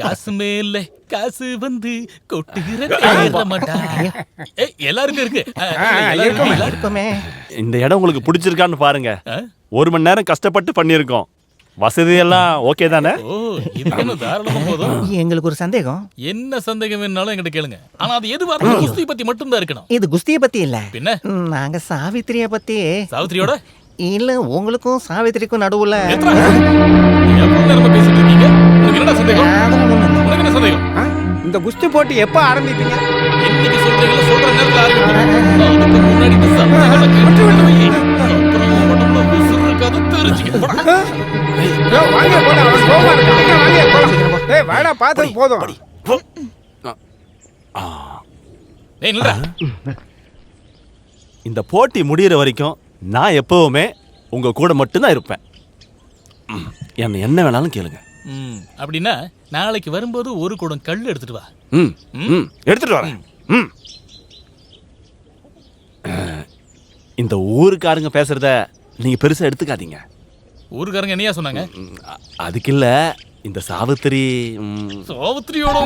காசு மேல காசு வந்து கொட்டுகிற மாட்டா. எல்லாருக்கும் இருக்கு. இருக்குமே. இந்த இடம் உங்களுக்கு பிடிச்சிருக்கான்னு பாருங்க. 1 மணி நேரம் கஷ்டப்பட்டு பண்ணியிருக்கோம். வசதி எல்லாம் ஓகே தானே? ஓ, இது தாராளமா போதும். எங்களுக்கு ஒரு சந்தேகம். என்ன சந்தேகம் வேணாலும் என்கிட்ட கேளுங்க. ஆனா அது எதுவா இருந்தாலும் குஸ்தி பத்தி மட்டும் தான் இருக்கணும். இது குஸ்தியை பத்தி இல்ல, பின்ன நாங்க சாவித்திரிய பத்தி. சாவித்திரியோட இல்ல, உங்களுக்கும் சாவித்திரிக்கும் நடுவுல பேசிட்டு இருக்கீங்க. உங்களுக்கு என்ன சந்தேகம்? உங்களுக்கு என்ன சந்தேகம்? இந்த குஸ்தி போட்டி எப்ப ஆரம்பிப்பீங்க? இன்னைக்கு சொல்றீங்களா? சொல்ற நேரத்துல ஆரம்பிப்போம். அதுக்கு முன்னாடி இந்த சந்தேகம் கேட்டு விடுவீங்க. அப்புறம் உடம்புல உசுறு இருக்காது, தெரிஞ்சுக்க. வாங்க போலாம், அவன் கோவமா இருக்கான். வாங்க போலாம். டேய் வாடா, பார்த்தது போதும். ஏய் நில்றா. இந்த போட்டி முடியிற வரைக்கும் நான் எப்பவுமே உங்க கூட மட்டும்தான் இருப்பேன். என்ன வேணாலும் கேளுங்க. அப்படின்னா நாளைக்கு வரும்போது ஒரு குடம் கல் எடுத்துட்டு வா. எடுத்துட்டு வரேன். இந்த ஊருக்காரங்க பேசுறத நீங்க பெருசா எடுத்துக்காதீங்க. ஊருக்காரங்க என்னையா சொன்னாங்க? அதுக்கு இல்ல, இந்த சாவித்திரி சாவித்திரியோட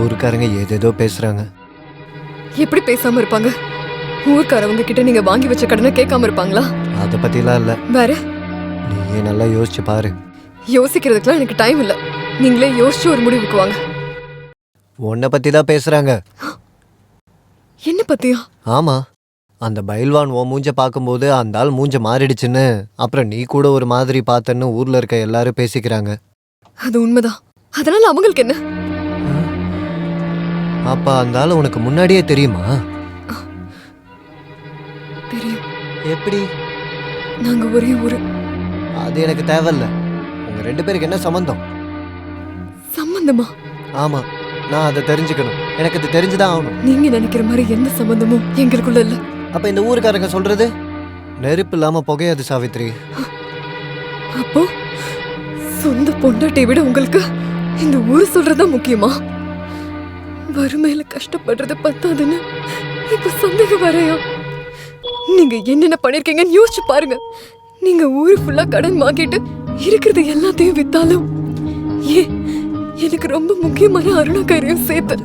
ஊருக்காரங்க ஏதேதோ பேசுறாங்க. எப்படி பேசாம இருப்பாங்க? ஊர்க்காரவங்க கிட்ட நீங்க வாங்கி வச்ச கடனை கேட்காம இருப்பாங்களா? அத பத்திலாம் இல்ல. வேற? நீயே நல்லா யோசிச்சு பாரு. யோசிக்கிறதுக்குலாம் எனக்கு டைம் இல்ல. நீங்களே யோசிச்சு ஒரு முடிவுக்கு வாங்க. உன்னை பத்தி தான் பேசுறாங்க. என்ன பத்தியா? ஆமா, அந்த பைல்வான் உன் மூஞ்ச பார்க்கும்போது அந்த ஆள் மூஞ்ச மாறிடுச்சுன்னு, அப்புறம் நீ கூட ஒரு மாதிரி பார்த்தன்னு ஊர்ல இருக்க எல்லாரும் பேசிக்கிறாங்க. அது உண்மைதான். அதனால அவங்களுக்கு என்ன? அப்ப அந்த ஆள் உனக்கு முன்னாடியே தெரியுமா? தெரியும். எப்படி? நாங்க ஒரே ஊரு. அது எனக்கு தேவையில்ல. உங்க 2 பேருக்கு என்ன சம்பந்தம்? சம்பந்தமா? ஆமா, நான் அதை தெரிஞ்சுக்கணும். எனக்கு அது தெரிஞ்சுதான் ஆகணும். நீங்க நினைக்கிற மாதிரி எந்த சம்பந்தமும் எங்களுக்குள்ள இல்ல. அப்ப இந்த ஊருக்காரங்க சொல்றது நெருப்பு இல்லாம புகையாது சாவித்ரி. அப்போ சொந்த பொண்டாட்டியை விட உங்களுக்கு இந்த ஊர் சொல்றதா முக்கியமா? வறுமையில கஷ்டப்படுறது பத்தாதுன்னு இப்ப சந்தேகம் வரையா? நீங்க என்னென்ன பண்ணிருக்கீங்கன்னு யோசிச்சு பாருங்க. நீங்க ஊரு ஃபுல்லா கடன் வாங்கிட்டு இருக்கிறது எல்லாத்தையும் வித்தாலும் ஏன் எனக்கு ரொம்ப முக்கியமான அருணாக்கரையும் சேர்த்து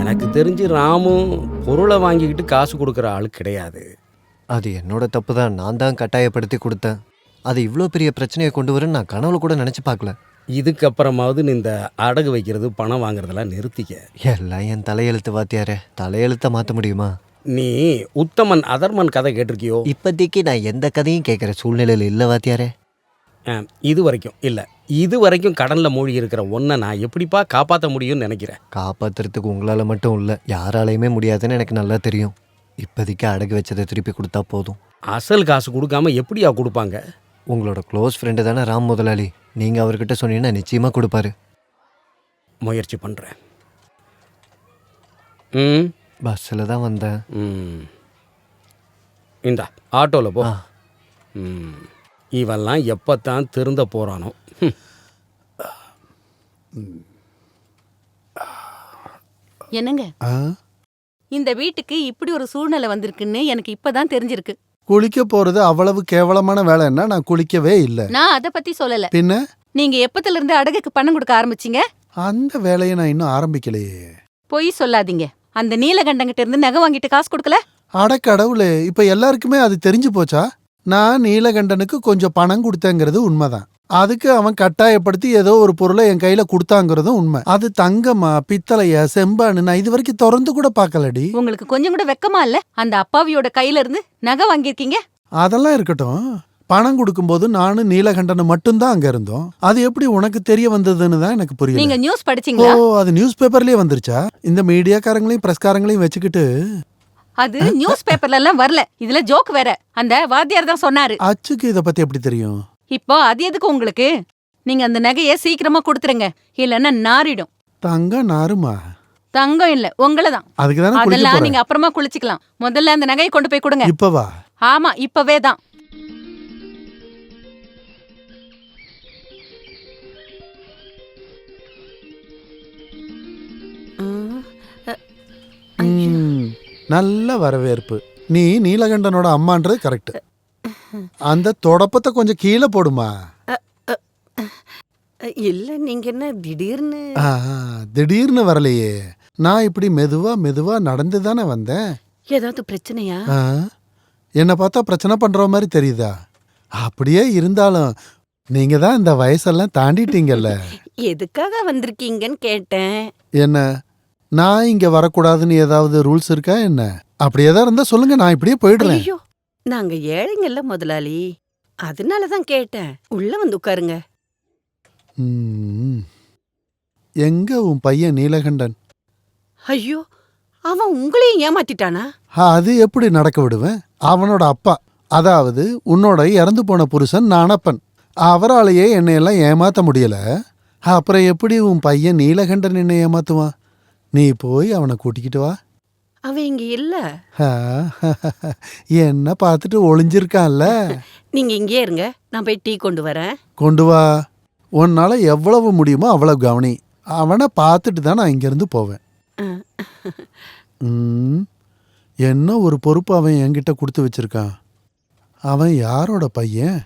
எனக்கு தெரிஞ்சு ராமும் பொருளை வாங்கிக்கிட்டு காசு கொடுக்குற ஆள் கிடையாது. அது என்னோட தப்பு தான். நான் தான் கட்டாயப்படுத்தி கொடுத்தேன். அது இவ்வளோ பெரிய பிரச்சனையை கொண்டு வரேன்னு நான் கனவுல கூட நினச்சி பார்க்கல. இதுக்கப்புறமாவது நீ இந்த அடகு வைக்கிறது பணம் வாங்குறதெல்லாம் நிறுத்திக்க. எல்லாம் என் தலையெழுத்து வாத்தியாரே. தலையெழுத்த மாற்ற முடியுமா? நீ உத்தமன் அதர்மன் கதை கேட்டிருக்கியோ? இப்போதைக்கு நான் எந்த கதையும் கேட்குற சூழ்நிலையில் இல்லை வாத்தியாரே. இது வரைக்கும் இல்லை. இது வரைக்கும் கடனில் மூழ்கி இருக்கிற ஒன்றை நான் எப்படிப்பா காப்பாற்ற முடியும்னு நினைக்கிறேன். காப்பாற்றுறதுக்கு உங்களால் மட்டும் இல்லை, யாராலையுமே முடியாதுன்னு எனக்கு நல்லா தெரியும். இப்போதைக்கு அடகு வச்சதை திருப்பி கொடுத்தா போதும். அசல் காசு கொடுக்காம எப்படியா கொடுப்பாங்க? உங்களோட க்ளோஸ் ஃப்ரெண்டு தானே ராம் முதலாளி. நீங்கள் அவர்கிட்ட சொன்னீங்கன்னா நிச்சயமாக கொடுப்பாரு. முயற்சி பண்ணுறேன். பஸ்ஸில் தான் வந்தேன். இந்தா ஆட்டோவில் போ. இவெல்லாம் எப்போத்தான் திருந்த போகிறானோ. என்னங்க ஆ? இந்த வீட்டுக்கு இப்படி ஒரு சூழ்நிலை வந்திருக்குன்னு எனக்கு இப்பதான் தெரிஞ்சிருக்கு. குளிக்க போறது அவ்வளவு கேவலமான வேலைன்னா நான் குளிக்கவே இல்ல. நான் அத பத்தி சொல்லல. பின்ன நீங்க எப்பத்துல இருந்து அடகுக்கு பணம் கொடுக்க ஆரம்பிச்சீங்க? அந்த வேலையை நான் இன்னும் ஆரம்பிக்கலையே. பொய் சொல்லாதீங்க. அந்த நீலகண்டங்கிட்ட இருந்து நகை வாங்கிட்டு காசு கொடுக்கல? அட கடவுளே, இப்ப எல்லாருக்குமே அது தெரிஞ்சு போச்சா? நான் நீலகண்டனுக்கு கொஞ்சம் பணம் கொடுத்தேங்கிறது உண்மைதான். அதுக்கு அவன் கட்டாயப்படுத்தி ஏதோ ஒரு பொருளை என் கையில கொடுத்தாங்கிறதும் உண்மை. அது தங்கமா பித்தளையா செம்பான்னு நான் இது வரைக்கும் திறந்து கூட பார்க்கலடி. உங்களுக்கு கொஞ்சம் கூட வெக்கமா இல்ல? அந்த அப்பாவியோட கையில இருந்து நகை வாங்கியிருக்கீங்க. அதெல்லாம் இருக்கட்டும். பணம் கொடுக்கும்போது நானும் நீலகண்டனும் மட்டும்தான் அங்க இருந்தோம். அது எப்படி உனக்கு தெரிய வந்ததுன்னு தான் எனக்கு புரியல. நீங்க நியூஸ் படிச்சீங்களா? ஓ, அது நியூஸ் பேப்பர்லயே வந்துருச்சா? இந்த மீடியாக்காரங்களையும் பிரஸ்காரங்களையும் வச்சுக்கிட்டு. அது நியூஸ் பேப்பர்ல எல்லாம் வரல. இதுல ஜோக் வேற. அந்த வாத்தியார் தான் சொன்னாரு. அச்சுக்கு இத பத்தி எப்படி தெரியும்? இப்போ அது எதுக்கு உங்களுக்கு? நீங்க அந்த நகைய சீக்கிரமா கொடுத்துருங்க, இல்லன்னா நாரிடும். தங்கம் நாருமா? தங்கம் இல்ல, உங்களதான். அதுக்குதானே குளிக்க அதெல்லாம் போறேன். நீங்க அப்புறமா குளிச்சுக்கலாம். முதல்ல அந்த நகையை கொண்டு போய் கொடுங்க. இப்பவா? ஆமா, இப்பவே தான். நல்ல வரவேற்பு. நீ நீலகண்டனோட அம்மான்றது கரெக்ட். அந்த தொடப்பத்தை கொஞ்சம் கீழே போடுமா. இல்ல, நீங்க என்ன திடீர்னு? திடீர்னு வரலையே. நான் இப்படி மெதுவா மெதுவா நடந்து தானே வந்தேன். ஏதாவது பிரச்சனையா? என்ன பார்த்தா பிரச்சனை பண்ற மாதிரி தெரியுதா? அப்படியே இருந்தாலும் நீங்க தான் இந்த வயசெல்லாம் தாண்டிட்டீங்கல்ல. எதுக்காக வந்திருக்கீங்கன்னு கேட்டேன். என்ன, நான் இங்க வரக்கூடாதுன்னு ஏதாவது ரூல்ஸ் இருக்கா என்ன? அப்படி ஏதாவது இருந்தா சொல்லுங்க, நான் இப்படியே போயிடுறேன். ஐயோ, நாங்க ஏழைங்கல்ல முதலாளி, அதனாலதான் கேட்டேன். உள்ள வந்து உட்காருங்க. எங்க உன் பையன் நீலகண்டன்? ஐயோ, அவன் உங்களையும் ஏமாத்திட்டானா? அது எப்படி நடக்க விடுவேன்? அவனோட அப்பா, அதாவது உன்னோட இறந்து போன புருஷன் நானப்பன், அவராலேயே என்னையெல்லாம் ஏமாத்த முடியல. அப்புறம் எப்படி உன் பையன் நீலகண்டன் என்னை ஏமாத்துவான்? நீ போய் அவனை கூட்டிக்கிட்டு வா. அவன் இங்க இல்ல. என்ன பார்த்துட்டு ஒளிஞ்சிருக்கான்ல. நீங்க இங்கே இருங்க, நான் போய் டீ கொண்டு வரேன். கொண்டு வா. உன்னால எவ்வளவு முடியுமோ அவ்வளவு கவனி. அவனை பார்த்துட்டு தான் நான் இங்கிருந்து போவேன். என்ன ஒரு பொறுப்பு அவன் என்கிட்ட கொடுத்து வச்சிருக்கான். அவன் யாரோட பையன்?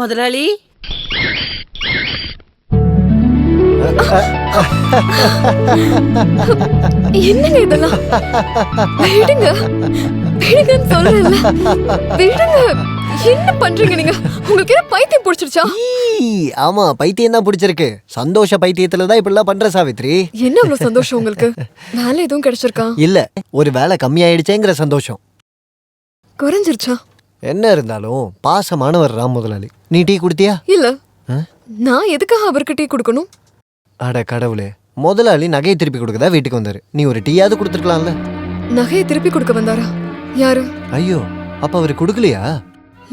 முதலாளி, என்னங்க இதெல்லாம்? விடுங்க, விடுங்கன்னு சொல்றேன்ல. விடுங்க. என்ன பண்றீங்க நீங்க? உங்களுக்கு என்ன பைத்தியம் பிடிச்சிருச்சா? ஆமா, பைத்தியம் தான் பிடிச்சிருக்கு. சந்தோஷ பைத்தியத்துல தான் இப்படிலாம் பண்ற சாவித்ரி. என்ன அவ்வளவு சந்தோஷம் உங்களுக்கு? வேலை எதுவும் கிடைச்சிருக்கா? இல்ல, ஒரு வேலை கம்மியாயிடுச்சேங்கிற சந்தோஷம். குறைஞ்சிருச்சா? என்ன இருந்தாலும் பாசமானவர் ராம் முதலாளி. நீ டீ குடுத்தியா? இல்ல. நான் எதுக்காக அவருக்கு டீ கொடுக்கணும்? அட கடவுளே, முதலாளி நகையை திருப்பி கொடுக்கதா வீட்டுக்கு வந்தாரு. நீ ஒரு டீயாவது கொடுத்துருக்கலாம்ல. நகையை திருப்பி கொடுக்க வந்தாரா? யாரு? ஐயோ, அப்ப அவரு கொடுக்கலையா?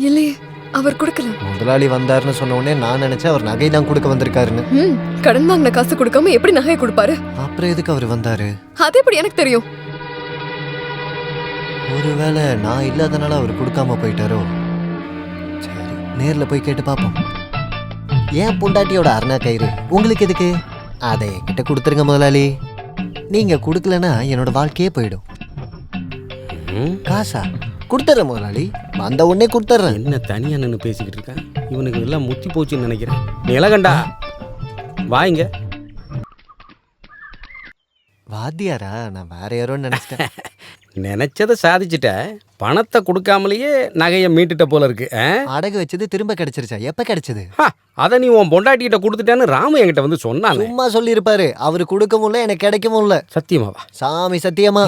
இல்லையே, அவர் கொடுக்கல. முதலாளி வந்தாருன்னு சொன்ன உடனே நான் நினைச்சேன் அவர் நகை தான் கொடுக்க வந்திருக்காருன்னு. கடன் வாங்கின காசு கொடுக்காம எப்படி நகையை கொடுப்பாரு? அப்புறம் எதுக்கு அவர் வந்தாரு? அது எப்படி எனக்கு தெரியும்? ஒருவேளை நான் இல்லாதனால அவர் கொடுக்காம போயிட்டாரோ? சரி, நேர்ல போய் கேட்டு பாப்போம். ஏன் பொண்டாட்டியோட அருணா கயிறு உங்களுக்கு எதுக்கு? அதை என்கிட்ட கொடுத்துருங்க முதலாளி. நீங்க கொடுக்கலன்னா என்னோட வாழ்க்கையே போயிடும். காசா கொடுத்துறேன் முதலாளி, வந்த உடனே கொடுத்துறேன். என்ன தனியா நின்று பேசிக்கிட்டு இருக்கேன்? இவனுக்கு எல்லாம் முத்தி போச்சுன்னு நினைக்கிறேன். நீலகண்டா, வாங்க. வா வாத்தியாரா? நான் வேற யாரோ நினைச்சிட்டேன். நினைச்சதை சாதிச்சுட்ட. பணத்தை கொடுக்காமலேயே நகையை மீட்டுட்ட போல இருக்கு. அடகு வச்சது திரும்ப கிடைச்சிருச்சா? எப்ப கிடைச்சது? அதை நீ உன் பொண்டாட்டிகிட்ட கொடுத்துட்டேன்னு ராமு என்கிட்ட வந்து சொன்னாங்க. சும்மா சொல்லியிருப்பாரு. அவரு கொடுக்கவும் இல்லை, எனக்கு கிடைக்கவும் இல்லை. சத்தியமாவா? சாமி சத்தியமா.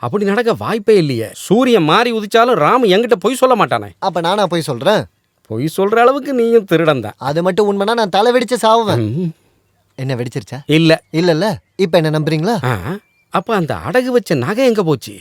அப்படி நடக்க வாய்ப்பே இல்லையே. சூரியன் மாறி உதிச்சாலும் ராமு என்கிட்ட பொய் சொல்ல மாட்டானே. அப்ப நானா போய் சொல்றேன்? பொய் சொல்ற அளவுக்கு நீயும் திருடன் தான். அது மட்டும் உண்மைனா நான் தலை வெடிச்சு சாவுவேன். என்ன வெடிச்சிருச்சா? இல்ல. இல்லல்ல. இப்ப என்ன நம்புறீங்களா? அப்ப அந்த அடகு வச்ச நகை எங்க போச்சு?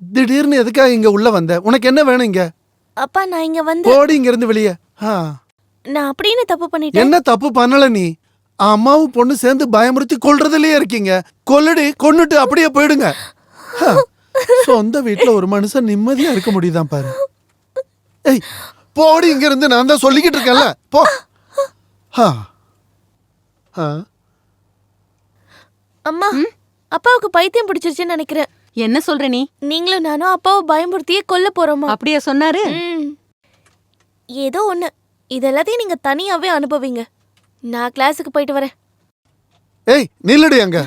திடீர்னு எதுக்காக இங்க உள்ள வந்த? உனக்கு என்ன வேணும் இங்க? அப்பா நான் இங்க வந்து போடி இங்க இருந்து வெளியே. நான் அப்படின்னு தப்பு பண்ணிட்டேன். என்ன தப்பு பண்ணல நீ? அம்மாவும் பொண்ணு சேர்ந்து பயமுறுத்தி கொல்றதுலயே இருக்கீங்க. கொல்லுடி, கொன்னுட்டு அப்படியே போயிடுங்க. சொந்த வீட்டுல ஒரு மனுஷன் நிம்மதியா இருக்க முடியுதான் பாரு. ஏய் போடி இங்க இருந்து. நான் தான் சொல்லிக்கிட்டு இருக்கேன்ல, போ. அம்மா, அப்பாவுக்கு பைத்தியம் பிடிச்சிருச்சுன்னு நினைக்கிறேன். என்ன சொல்ற நீ? நீங்களும் நானும் அப்பாவை பயமுறுத்தியே கொல்ல போறோமா? அப்படியே சொன்னாரு. ஏதோ ஒண்ணு. இதெல்லாத்தையும் நீங்க தனியாவே அனுபவிங்க. நான் கிளாஸுக்கு போயிட்டு வரேன். ஏய் நில்லுடி அங்க.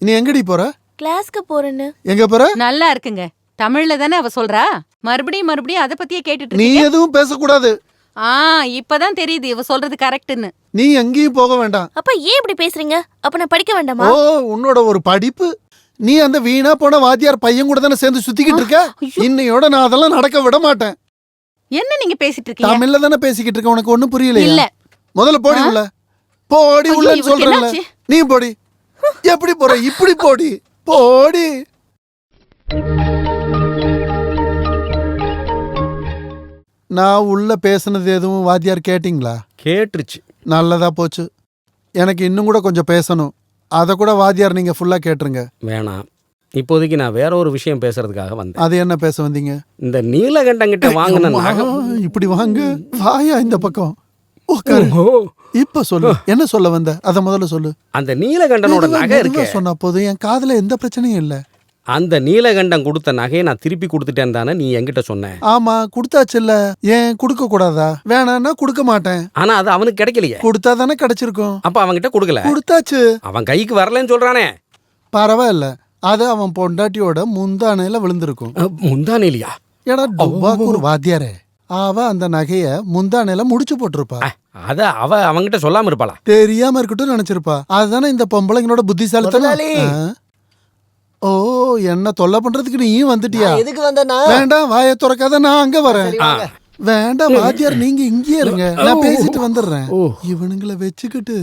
நீ எங்கடி போற? கிளாஸ்க்கு போறேன்னு. எங்க போற? நல்லா இருக்குங்க. தமிழ்ல தானே அவ சொல்றா. மறுபடியும் மறுபடியும் அத பத்தியே கேட்டுட்டு நீ இருக்கீங்க. எதுவும் பேசக்கூடாது. இப்பதான் தெரியுது இவ சொல்றது கரெக்ட்னு. நீ எங்கேயும் போக வேண்டாம். அப்பா ஏன் இப்படி பேசுறீங்க? அப்ப நான் படிக்க வேண்டாமா? ஓ, உன்னோட ஒரு படிப்பு. நீ அந்த வீணா போன வாத்தியார் பையன் கூட தானே சேர்ந்து சுத்திக்கிட்டு இருக்க. இன்னையோட நான் அதெல்லாம் நடக்க விட மாட்டேன். என்ன நீங்க பேசிட்டு இருக்கீங்க? தமிழ்ல தானே பேசிக்கிட்டு இருக்க. உனக்கு ஒண்ணும் புரியலையா? இல்ல. முதல்ல போடி உள்ள. போடி உள்ளன்னு சொல்றேன்ல. நீ போடி. எப்படி போற? இப்படி போடி. போடி. நான் உள்ள பேசுனது எதுவும் வாத்தியார் கேட்டிங்களா? கேட்டுருச்சு. நல்லதா போச்சு. எனக்கு இன்னும் கூட கொஞ்சம் பேசணும். அதை கூட வாத்தியார் நீங்க ஃபுல்லா கேட்டுருங்க. வேணாம். இப்போதைக்கு நான் வேற ஒரு விஷயம் பேசுறதுக்காக வந்தேன். அது என்ன பேச வந்தீங்க? இந்த நீலகண்டங்கிட்ட வாங்கின நகை. இப்படி வாங்க. வாயா இந்த பக்கம். உட்காரு. இப்ப சொல்லு, என்ன சொல்ல வந்த? அத முதல்ல சொல்லு. அந்த நீலகண்டனோட நகை இருக்கு. சொன்னா போதும். என் காதுல எந்த பிரச்சனையும் இல்ல. அந்த நீலகண்டம் கொடுத்த நகையை நான் திருப்பி கொடுத்துட்டேன் தானே நீ என்கிட்ட சொன்ன? ஆமா கொடுத்தாச்சு இல்ல. ஏன் கொடுக்க கூடாதா? வேணான்னா கொடுக்க மாட்டேன். ஆனா அது அவனுக்கு கிடைக்கலையே. கொடுத்தா தானே கிடைச்சிருக்கும். அப்ப அவன்கிட்ட கொடுக்கல. கொடுத்தாச்சு. அவன் கைக்கு வரலன்னு சொல்றானே. பரவாயில்ல. அது அவன் பொண்டாட்டியோட முந்தானையில விழுந்திருக்கும். முந்தானையிலயா? ஏடா டுபாக்கு ஒரு வாத்தியாரே. அவ அந்த நகைய முந்தானையில முடிச்சு போட்டிருப்பா. அத அவ அவங்கிட்ட சொல்லாம இருப்பாளா? தெரியாம இருக்கட்டும் நினைச்சிருப்பா. அதுதானே இந்த பொம்பளைங்களோட புத்திசாலித்தனம். ஓ, என்ன தொல்லை பண்றதுக்கு நீயும் வந்துட்டியா? எதுக்கு வந்தனா? வேண்டாம், வாயை திறக்காத. நான் அங்க வரேன். வேண்டாம் வாத்தியார், நீங்க இங்கே இருங்க. நான் பேசிட்டு வந்துடுறேன். இவனுங்களை வச்சுக்கிட்டு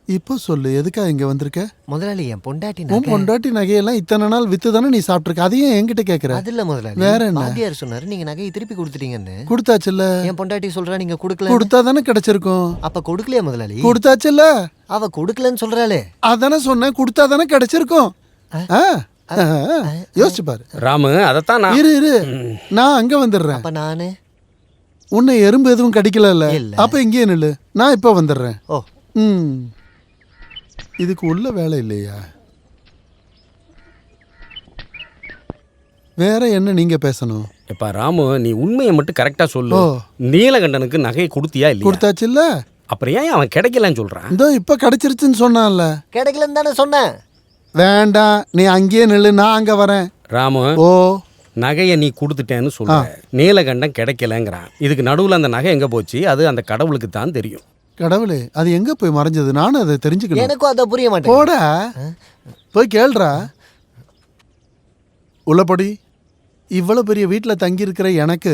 இப்போ சொல்லு, எதுக்கா இங்க வந்திருக்க? முதலாளி, என் பொண்டாட்டி உன் பொண்டாட்டி நகையெல்லாம் இத்தனை நாள் வித்து தானே நீ சாப்பிட்டுருக்க. அதையும் என்கிட்ட கேட்கற? அது இல்ல முதலாளி. வேற என்ன? வாத்தியார் சொன்னாரு நீங்க நகையை திருப்பி கொடுத்துட்டீங்கன்னு. கொடுத்தாச்சுல்ல. என் பொண்டாட்டி சொல்றா நீங்க கொடுக்கல. கொடுத்தா தானே கிடைச்சிருக்கும். அப்ப கொடுக்கலையா முதலாளி? கொடுத்தாச்சுல்ல. அவ கொடுக்கலன்னு சொல்றாளே. அதானே சொன்னேன், கொடுத்தா தானே கிடைச்சிருக்கும். யோசிச்சு பாரு ராமு. அதத்தான் நான் இரு நான் அங்க வந்துடுறேன். அப்ப நானு உன்னை எறும்பு எதுவும் கடிக்கல? அப்ப இங்கே நில்லு, நான் இப்ப வந்துடுறேன். ஓ. இதுக்கு உள்ள வேலை இல்லையா? வேற என்ன நீங்க பேசணும்? இப்ப ராமு, நீ உண்மையை மட்டும் கரெக்டா சொல்லு. நீலகண்டனுக்கு நகையை கொடுத்தியா இல்லையா? கொடுத்தாச்சு இல்ல. அப்புறம் ஏன் அவன் கிடைக்கலன்னு சொல்றான்? இதோ இப்ப கிடைச்சிருச்சுன்னு சொன்னான்ல. கிடைக்கலன்னு தானே சொன்னேன். வேண்டாம், நீ அங்கேயே நில்லு, நான் அங்க வரேன். ராமு, ஓ, நகையை நீ கொடுத்துட்டேன்னு சொல்ற. நீலகண்டம் கிடைக்கலங்கிறான். இதுக்கு நடுவுல அந்த நகை எங்க போச்சு? அது அந்த கடவுளுக்கு தான் தெரியும். கடவுளே, அது எங்க போய் மறைஞ்சது? நானும் அதை தெரிஞ்சுக்கணும். எனக்கும் அதை புரிய மாட்டேன். போட போய் கேள்றா. உள்ளபடி இவ்வளவு பெரிய வீட்டில் தங்கி இருக்கிற எனக்கு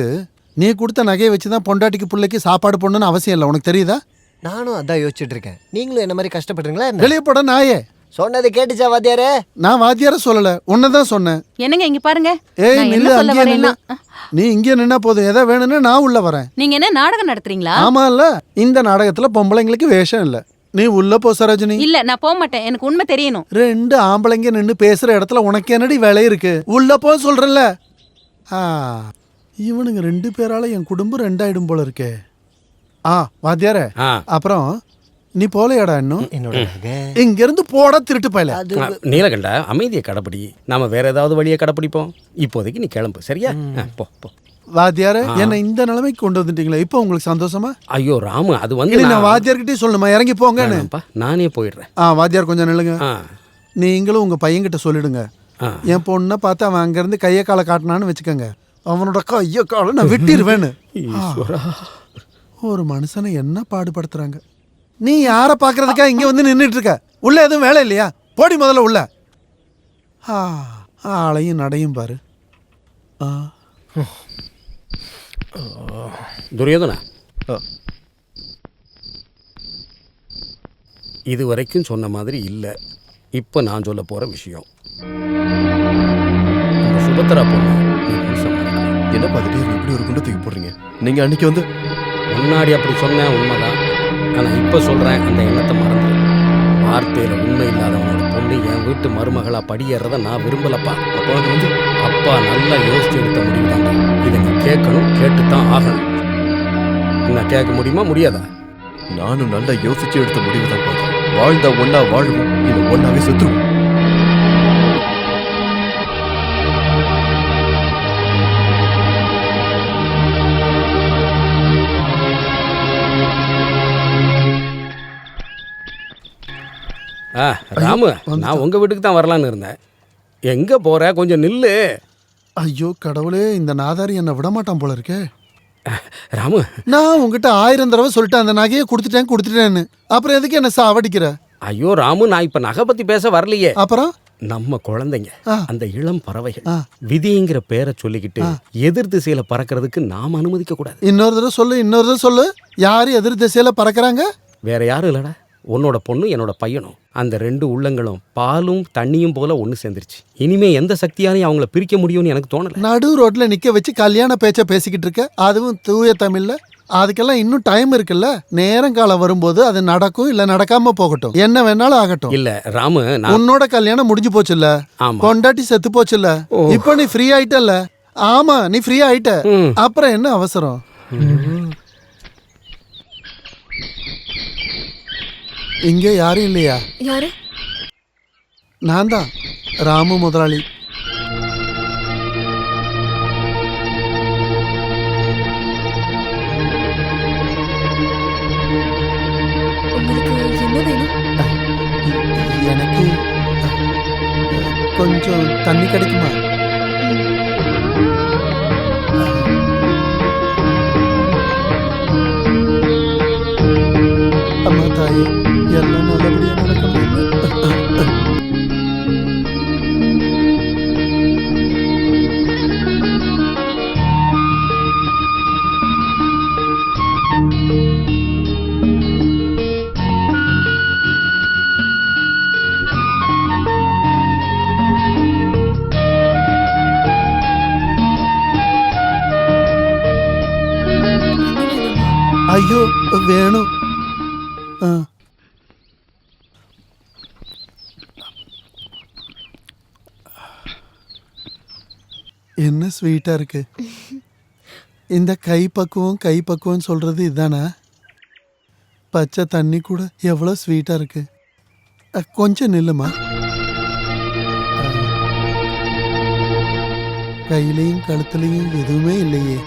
நீ கொடுத்த நகையை வச்சுதான் பொண்டாட்டிக்கு பிள்ளைக்கு சாப்பாடு போடணும்னு அவசியம் இல்லை. உனக்கு தெரியுதா? நானும் அதான் யோசிச்சுட்டு இருக்கேன். நீங்களும் என்ன மாதிரி கஷ்டப்படுறீங்களா? வெளியே போட நாயே. சொன்னது கேட்டுச்சா வாத்தியாரே? நான் வாத்தியார சொல்லல, உன்னதான் சொன்னேன். என்னங்க இங்க பாருங்க, ஏய் நான் நில்லு, என்ன சொல்ல அங்கேயே நில்லு. வரேன்னா நீ இங்கே நின்னா போதும், எதை வேணும்னு நான் உள்ள வரேன். நீங்க என்ன நாடகம் நடத்துறீங்களா? ஆமா இல்ல, இந்த நாடகத்துல பொம்பளைங்களுக்கு வேஷம் இல்ல. நீ உள்ள போ சரோஜினி. இல்ல நான் போக மாட்டேன், எனக்கு உண்மை தெரியணும். ரெண்டு ஆம்பளைங்க நின்னு பேசுற இடத்துல உனக்கு என்னடி வேலை இருக்கு? உள்ள போ சொல்றேன்ல. இவனுங்க 2 பேரால என் குடும்பம் 2 ஆயிடும் போல இருக்கே. வாத்தியார, அப்புறம் நீ போலையாடா இன்னும்? இங்க இருந்து போட திருட்டு பயல. நீலகண்டா, அமைதியை கடைப்பிடி. நாம வேற ஏதாவது வழியை கடைப்பிடிப்போம். இப்போதைக்கு நீ கிளம்பு, சரியா? போ போ. வாத்தியார, என்ன இந்த நிலைமைக்கு கொண்டு வந்துட்டீங்களா? இப்போ உங்களுக்கு சந்தோஷமா? ஐயோ ராமு, அது வந்து நான் வாத்தியார்கிட்டே சொல்லணுமா? இறங்கி போங்கன்னு. நானே போயிடுறேன். வாத்தியார் கொஞ்சம் நில்லுங்க. நீங்களும் உங்க பையன்கிட்ட சொல்லிடுங்க, என் பொண்ணை பார்த்து அவன் அங்க இருந்து கையை காலை காட்டினான்னு வச்சுக்கோங்க, அவனோட கையை காலை நான் வெட்டிடுவேன்னு. ஒரு மனுஷனை என்ன பாடுபடுத்துறாங்க. நீ யார பாக்குறதுக்கா இங்க வந்து நின்றுட்டு இருக்க? உள்ள எதுவும் வேலை இல்லையா? போடி முதல்ல உள்ள. ஆளையும் நடையும் பாரு. துரியோதனா, இது வரைக்கும் சொன்ன மாதிரி இல்லை. இப்போ நான் சொல்ல போற விஷயம், சுபத்ரா பொண்ணு என்ன பார்த்துட்டு இப்படி ஒரு குண்டை தூக்கி போடுறீங்க? நீங்க அன்னைக்கு வந்து முன்னாடி அப்படி சொன்ன உண்மைதான். ஆனால் இப்போ சொல்கிறேன், அந்த எண்ணத்தை மறந்து. வார்த்தையில் உண்மை இல்லாதவனோட பொண்ணு என் வீட்டு மருமகளா படியேறதை நான் விரும்பலப்பா. அப்போ வந்து அப்பா நல்லா யோசிச்சு எடுத்த முடிவு தாங்க. இதை நீ கேட்கணும், கேட்டுத்தான் ஆகணும். என்ன கேட்க முடியுமா, முடியாதா? நானும் நல்லா யோசிச்சு எடுத்த முடிவு தான் பார்த்தேன். வாழ்ந்தா ஒன்னா வாழ்வோம், இல்லை ஒன்னாவே செத்துருவோம். ராமு, நான் உங்க வீட்டுக்கு தான் வரலான்னு இருந்தேன். எங்க போற? கொஞ்சம் நில்லு. ஐயோ கடவுளே, இந்த நாதாரி என்ன விடமாட்டான் போல இருக்கே. ராமு, நான் உங்ககிட்ட 1000 தடவை சொல்லிட்டேன், அந்த நகையை கொடுத்துட்டேன்னு. அப்புறம் எதுக்கு என்ன சாவடிக்கிற? ஐயோ ராமு, நான் இப்ப நகை பத்தி பேச வரலையே. அப்புறம் நம்ம குழந்தைங்க, அந்த இளம் பறவைகள் விதிங்கிற பேரை சொல்லிக்கிட்டு எதிர் திசையில பறக்கிறதுக்கு நாம அனுமதிக்க கூடாது. இன்னொரு தடவை சொல்லு. யாரு எதிர் திசையில பறக்கிறாங்க? வேற யாரும் இல்லடா, உன்னோட பொண்ணு என்னோட பையனும். அந்த 2 உள்ளங்களும் பாலும் தண்ணியும் போல ஒன்று சேர்ந்துருச்சு. இனிமே எந்த சக்தியாலையும் அவங்கள பிரிக்க முடியும்னு எனக்கு தோணல. நடு ரோட்ல நிக்க வச்சு கல்யாண பேச்ச பேசிக்கிட்டு இருக்க, அதுவும் தூய தமிழ்ல. அதுக்கெல்லாம் இன்னும் டைம் இருக்குல்ல. நேரங்காலம் வரும்போது அது நடக்கும், இல்ல நடக்காம போகட்டும், என்ன வேணாலும் ஆகட்டும். இல்ல ராமு, உன்னோட கல்யாணம் முடிஞ்சு போச்சுல்ல, கொண்டாட்டி செத்து போச்சுல்ல, இப்போ நீ ஃப்ரீ ஆயிட்டல்ல. ஆமா, நீ ஃப்ரீ ஆயிட்ட, அப்புறம் என்ன அவசரம்? இங்க யாரும் இல்லையா? யாரு? நான் தான், ராமு முதலாளி. உங்களுக்கு என்ன வேணும்? எனக்கு கொஞ்சம் தண்ணி கிடைக்குமா? அம்மா தாயே, எல்லாம் நல்லபடியா நடக்கணும். ஐயோ வேணும். என்ன ஸ்வீட்டா இருக்கு. இந்த கைப்பக்குவம் சொல்றது இதுதானா? பச்சை தண்ணி கூட எவ்வளவு ஸ்வீட்டா இருக்கு. கொஞ்சம் நில்லுமா. கையிலையும் கழுத்துலையும் எதுவுமே இல்லையே.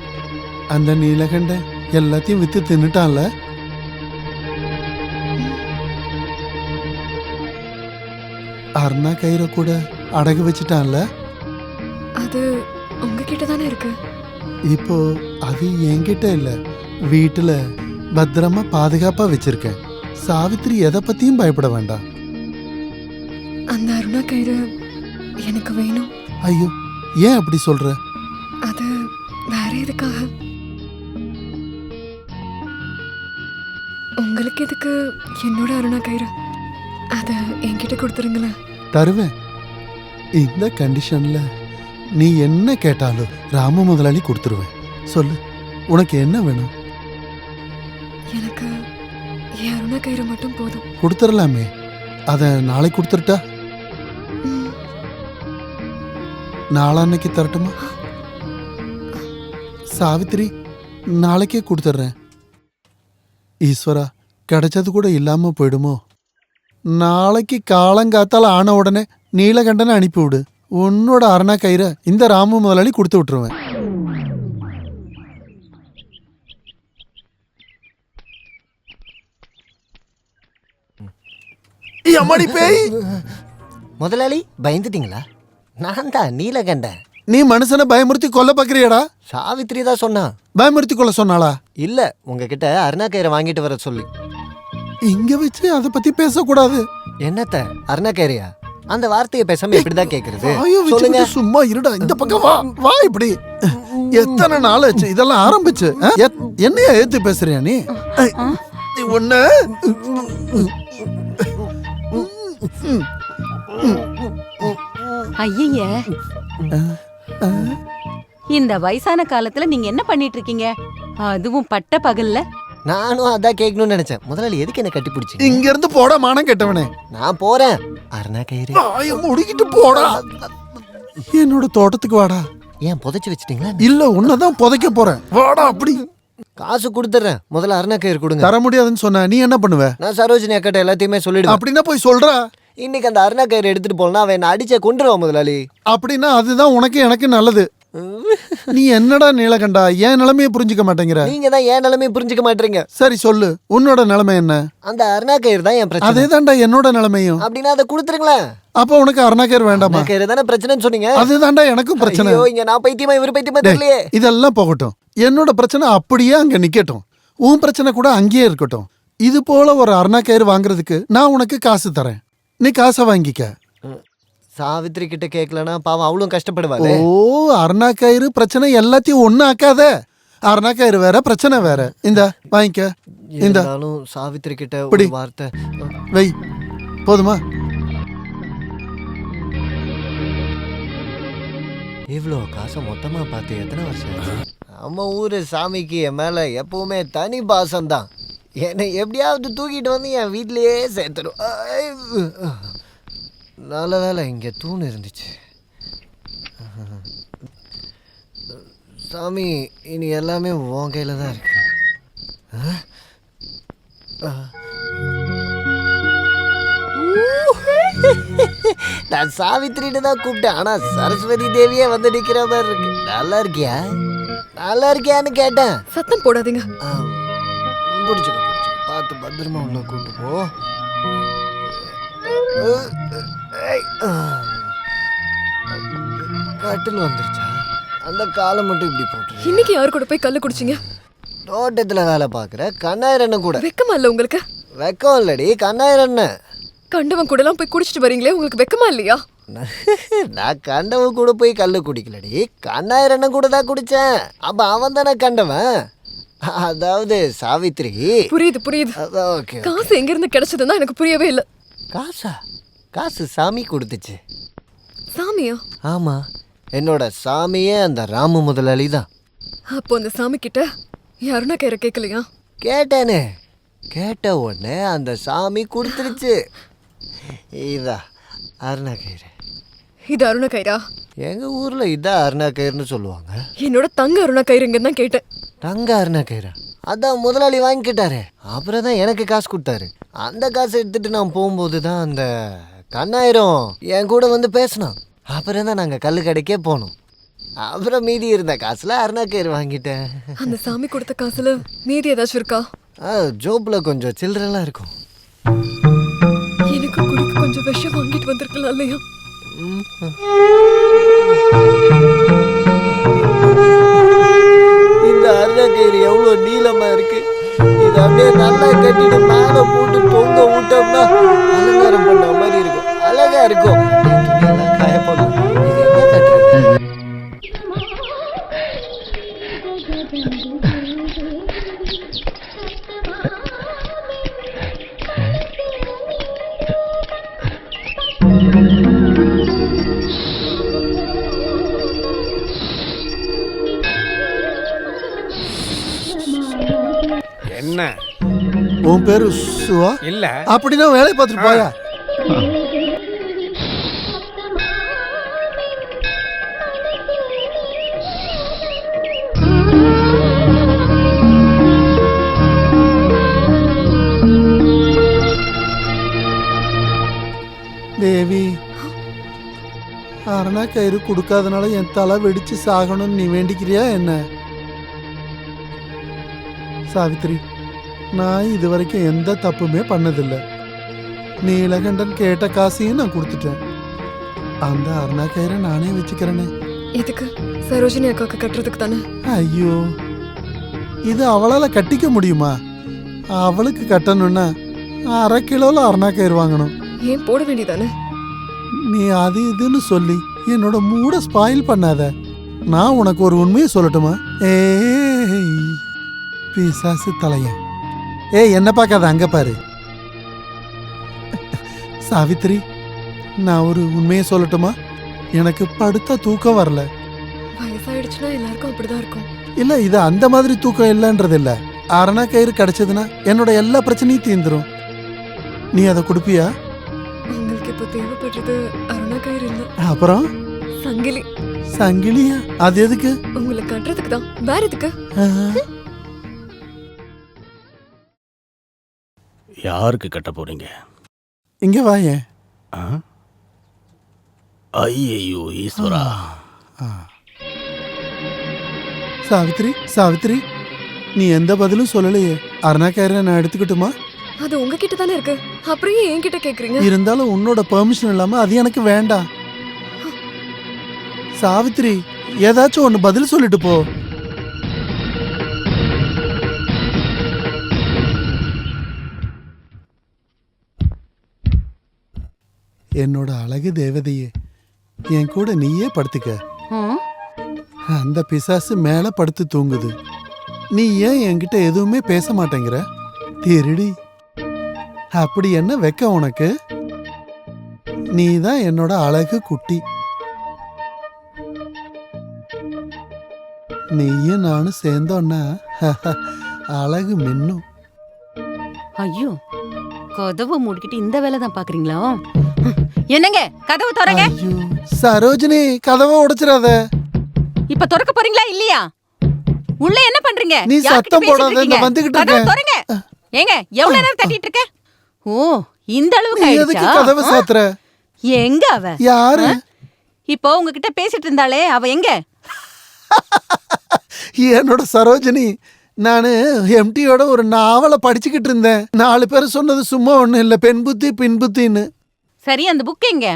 அந்த நீலகண்டன் எல்லாத்தையும் வித்து தின்னுட்டான்ல. அருணா கயிறை கூட அடகு வச்சுட்டான்ல. அது உங்ககிட்ட தானே இருக்கு. இப்போ அது என்கிட்ட இல்ல, வீட்டுல பத்திரமா பாதுகாப்பா வச்சிருக்கேன். சாவித்திரி எதை பத்தியும் பயப்பட வேண்டாம். அந்த அருணா கயிறு எனக்கு வேணும். ஐயோ, ஏன் அப்படி சொல்ற? அது வேற எதுக்காக? உங்களுக்கு எதுக்கு என்னோட அருணா கயிறு? அத என்கிட்ட கொடுத்துருங்களேன். தருவேன். இந்த கண்டிஷன்ல நீ என்ன கேட்டாலும் ராம முதலாளி கொடுத்துருவேன். சொல்லு, உனக்கு என்ன வேணும்? எனக்கு என் அருணா கயிறு மட்டும் போதும். கொடுத்துடலாமே. அத நாளைக்கு கொடுத்துட்டா? நாளான்னைக்கு தரட்டுமா? சாவித்திரி, நாளைக்கே கொடுத்துட்றேன். ஈஸ்வரா, கிடைச்சது கூட இல்லாம போயிடுமோ? நாளைக்கு காலங்காத்தால ஆன உடனே நீலகண்டனை அனுப்பிவிடு. உன்னோட அரணா கயிறை இந்த ராமு முதலாளி கொடுத்து விட்டுருவேன். முதலாளி பயந்துட்டீங்களா? நான் தான் நீலகண்டன். நீ மனுஷனை பயமுறுத்தி கொல்ல பாக்குறியாடா? சாவித்திரி தான் சொன்னா. பயமுறுத்தி கொல்ல சொன்னாளா? இல்ல, உங்ககிட்ட அருணா கயிறை வாங்கிட்டு வர சொல்லி. இங்க வச்சு அதை பத்தி பேசக்கூடாது. என்னத்த அருணா கயிறையா? அந்த வார்த்தையை பேசாம எப்படிதான் கேக்குறது? சொல்லுங்க. சும்மா இருடா, இந்த பக்கம் வா. வா இப்படி. எத்தனை நாள் ஆச்சு இதெல்லாம் ஆரம்பிச்சு? என்னையா ஏத்து பேசுறியா நீ? ஒண்ணு ஐய, இந்த வயசான காலத்துல நீங்க என்ன பண்ணிட்டு இருக்கீங்க? அதுவும் பட்ட பகல்ல. நானும் அதான் கேட்கணும்னு நினைச்சேன். முதலாளி எதுக்கு என்ன கட்டி பிடிச்சி? இங்க இருந்து போட மானம் கெட்டவனே. நான் போறேன். அருணா கயிறு முடிக்கிட்டு போடா. என்னோட தோட்டத்துக்கு வாடா. ஏன் புதைச்சு வச்சிட்டீங்களா? இல்ல, உன்னதான் புதைக்க போறேன். வாடா அப்படி. காசு கொடுத்துறேன். முதல்ல அருணா கயிறு கொடுங்க. தர முடியாதுன்னு சொன்ன நீ என்ன பண்ணுவ? நான் சரோஜினி அக்காட்ட எல்லாத்தையுமே சொல்லிடுவேன். அப்படின்னா போய் சொல்றா. இன்னைக்கு அந்த அருணா கயிறு எடுத்துட்டு போனா அவன் என்ன அடிச்ச கொண்டுருவான் முதலாளி. அப்படின்னா அதுதான் உனக்கு எனக்கு நல்லது. நீ என்னடா நீலகண்டா, ஏன் நிலைமையை புரிஞ்சுக்க மாட்டேங்கிற? நீங்க தான் ஏன் நிலைமையை புரிஞ்சுக்க மாட்டீங்க. சரி சொல்லு, உன்னோட நிலைமை என்ன? அந்த அருணா கயிறு தான் என் பிரச்சனை. அதேதான்டா என்னோட நிலைமையும். அப்படின்னா அதை கொடுத்துருங்களேன். அப்ப உனக்கு அருணா கயிறு வேண்டாமா? கயிறு தானே பிரச்சனைன்னு சொன்னீங்க. அதுதான்டா எனக்கும் பிரச்சனை. ஐயோ, இங்க நான் பைத்தியமா இவரு பைத்தியமா தெரியலையே. இதெல்லாம் போகட்டும். என்னோட பிரச்சனை அப்படியே அங்க நிக்கட்டும். உன் பிரச்சனை கூட அங்கேயே இருக்கட்டும். இது போல ஒரு அருணா கயிறு வாங்குறதுக்கு நான் உனக்கு காசு தரேன். நீ காசை வாங்கிக்க. சாவித்திரி கிட்ட கேட்கலனா பாவம் அவளும் கஷ்டப்படுவாளே. ஓ, அருணா கயிறு பிரச்சனை எல்லாத்தையும் ஒண்ணு ஆக்காத. அருணா கயிறு வேற, பிரச்சனை வேற. இந்த வாங்கிக்க. இந்த சாவித்திரி கிட்ட ஒரு வார்த்தை வை. போதுமா? இவ்வளோ காசை மொத்தமா பார்த்து எத்தனை வருஷம்? நம்ம ஊரு சாமிக்கு என் மேல எப்பவுமே தனி பாசம் தான். என்னை எப்படியாவது தூக்கிட்டு வந்து என் வீட்லயே சேர்த்துடும். நல்ல வேலை இங்கே தூண் இருந்துச்சு. சாமி, இனி எல்லாமே உன் கையில தான் இருக்கு. நான் சாவித்திரிட்டு தான் கூப்பிட்டேன். ஆனா சரஸ்வதி தேவியே வந்து நிக்கிற மாதிரி இருக்கு. நல்லா இருக்கியா? நல்லா இருக்கியான்னு கேட்டேன். சத்தம் போடாதீங்க. பிடிச்சிக்க பார்த்து பத்திரமா உள்ள கூப்பிட்டு போ. கட்டில் வந்துருச்சா? அந்த காலை மட்டும் இப்படி போட்டு. இன்னைக்கு யாரு கூட போய் கல்லு குடிச்சிங்க? தோட்டத்துல வேலை பாக்குற கண்ணாயிரண்ண கூட. வெக்கமா இல்ல உங்களுக்கு? வெக்கம் இல்லடி, கண்ணாயிரண்ண. கண்டவன் கூட எல்லாம் போய் குடிச்சிட்டு வரீங்களே, உங்களுக்கு வெக்கமா இல்லையா? நான் கண்டவன் கூட போய் கல்லு குடிக்கலடி, கண்ணாயிரண்ண கூட தான் குடிச்சேன். அப்ப அவன் தானே கண்டவன். அதாவது சாவித்திரி. புரியுது புரியுது. காசு எங்க இருந்து கிடைச்சதுன்னா எனக்கு புரியவே இல்லை. காசா? காசு சாமி கொடுத்துச்சு. சாமியா? ஆமா, என்னோட சாமியே அந்த ராமு முதலாளி தான். அப்போ அந்த சாமி கிட்ட அருணா கயிறை கேட்கலையா? கேட்டேனே. கேட்ட உடனே அந்த சாமி கொடுத்துருச்சு. இதா அருணா கயிறு. இது அருணா கயிறா? எங்க ஊர்ல இதான் அருணா கயிறுன்னு சொல்லுவாங்க. என்னோட தங்க அருணா கயிறுங்கன்னு தான் கேட்டேன். தங்க அருணா கயிறா? அதான் முதலாளி வாங்கிக்கிட்டாரு. அப்புறம் தான் எனக்கு காசு கொடுத்தாரு. அந்த காசை எடுத்துட்டு நான் போகும்போது தான் அந்த கண்ணாயிரம் என் கூட வந்து பேசினான். அப்புறம் தான் நாங்கள் கல்லு கடைக்கே போனோம். அப்புறம் மீதி இருந்த காசுல அருணா கயிறு வாங்கிட்டேன். அந்த சாமி கொடுத்த காசுல மீதி ஏதாச்சும் இருக்கா? ஜோப்ல கொஞ்சம் சில்லறெல்லாம் இருக்கும். எனக்கு குடிக்க கொஞ்சம் விஷம் வாங்கிட்டு வந்திருக்கலாம் இல்லையா? இந்த அருணா கயிறு எவ்வளோ நீளமா இருக்கு. இதை அப்படியே நல்லா கட்டிட்டு மேலே போட்டு தொங்க விட்டோம்னா அலங்காரம் பண்ண மாதிரி இருக்கும். அழகா இருக்கும். துணியெல்லாம் காய போடலாம். இது என்ன கட்டுறது? என்ன உன் பேரு சுவா இல்ல அப்படின்னா வேலை பார்த்துட்டு போயா. தேவி, அரணா கயிறு கொடுக்காதனால என் தலை வெடிச்சு சாகணும்னு நீ வேண்டிக்கிறியா என்ன? சாவித்ரி, நான் இது வரைக்கும் எந்த தப்புமே பண்ணதில்லை. நீலகண்டன் கேட்ட காசையும் நான் கொடுத்துட்டேன். அந்த அரணா கயிறை நானே வச்சுக்கிறேனே. இதுக்கு சரோஜினி அக்காவுக்கு கட்டுறதுக்கு தானே? ஐயோ, இது அவளால கட்டிக்க முடியுமா? அவளுக்கு கட்டணும்னா 1/2 கிலோல அரணா கயிறு வாங்கணும். ஏன் போட வேண்டியதானே? நீ அது இதுன்னு சொல்லி என்னோட மூட ஸ்பாயில் பண்ணாத. நான் உனக்கு ஒரு உண்மையை சொல்லட்டுமா? ஏய் பிசாசு தலையன், என்ன பார்க்காத, அங்க பாரு. சாவித்ரி, நான் ஒரு உண்மையை சொல்லட்டுமா? எனக்கு படுத்த தூக்கம் வரல. வயசாயிடுச்சுன்னா எல்லாருக்கும் அப்படிதான் இருக்கும். இல்ல, இது அந்த மாதிரி தூக்கம் இல்லைன்றது இல்ல. அரணா கயிறு கிடைச்சதுன்னா என்னோட எல்லா பிரச்சனையும் தீர்ந்துரும். நீ அதை கொடுப்பியா? உங்களுக்கு இப்ப தேவைப்படுறது அருணா கயிறு இல்ல, அப்புறம் சங்கிலி. சங்கிலியா? அது எதுக்கு? உங்களை கட்டுறதுக்கு தான். வேற எதுக்கு? யாருக்கு கட்ட போறீங்க? இங்க வாயேன். ஐயோ ஈஸ்வரா. சாவித்ரி, சாவித்ரி, நீ எந்த பதிலும் சொல்லலையே. அரணா கயிறை நான் எடுத்துக்கிட்டுமா? அது உங்ககிட்ட தானே இருக்கு, அப்புறம் ஏன் என்கிட்ட கேக்குறீங்க? இருந்தாலும் உன்னோட பெர்மிஷன் இல்லாம அது எனக்கு வேண்டாம். சாவித்ரி, ஏதாச்சும் ஒண்ணு பதில் சொல்லிட்டு போ. என்னோட அழகு தேவதையே, என் கூட நீயே படுத்துக்க. அந்த பிசாசு மேல படுத்து தூங்குது. நீ ஏன் என்கிட்ட எதுவுமே பேச மாட்டேங்கிற? திருடி, அப்படி என்ன வெக்க உனக்கு? நீ தான் என்னோட அழகு குட்டி. நீயும் நானும் சேர்ந்தோன்னா அழகு மின்னும். ஐயோ, கதவை மூடிக்கிட்டு இந்த வேலை தான் பாக்குறீங்களா? என்னங்க, கதவு திறங்க. சரோஜினி, கதவை உடைச்சிடாத. இப்ப திறக்க போறீங்களா இல்லையா? உள்ள என்ன பண்றீங்க? நீ சத்தம் போடாத, இந்த வந்துகிட்டு கதவு இருக்க. திறங்க. ஏங்க, எவ்வளவு நேரம் தட்டிட்டு இருக்க? ஓ, இந்த அளவுக்கு நீ எதுக்கு ஆயிடுச்சா? கதவை சாத்துற? எங்க அவ? யாரு? இப்போ உங்ககிட்ட பேசிட்டு இருந்தாலே அவ எங்க? என்னோட சரோஜினி, நானு எம்டியோட ஒரு நாவலை படிச்சுக்கிட்டு இருந்தேன். 4 பேர் சொன்னது சும்மா ஒண்ணு இல்ல, பெண் புத்தி பின் புத்தின்னு. சரி, அந்த புக் எங்க?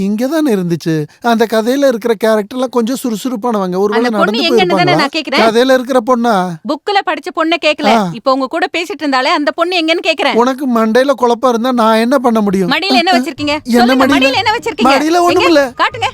இங்கதானே இருந்துச்சு. அந்த கதையில இருக்கிற கேரக்டர்லாம் கொஞ்சம் சுறுசுறுப்பானவங்க. ஒருவேளை அந்த பொண்ணு நடந்து எங்கன்னு தானே போயிருப்பாங்களா? நான் கேக்குறேன். கதையில இருக்கிற பொண்ணா? புக்ல படிச்ச பொண்ணை கேக்கல. இப்போ உங்க கூட பேசிட்டு இருந்தாலே அந்த பொண்ணு எங்கன்னு கேக்குறேன். உனக்கு மண்டையில குழப்பம் இருந்தா நான் என்ன பண்ண முடியும்? மடியில என்ன வச்சிருக்கீங்க? என்ன சொல்லுங்க, மடியில? மடியில என்ன வச்சிருக்கீங்க? மடியில ஒண்ணும் இல்ல. காட்டுங்க.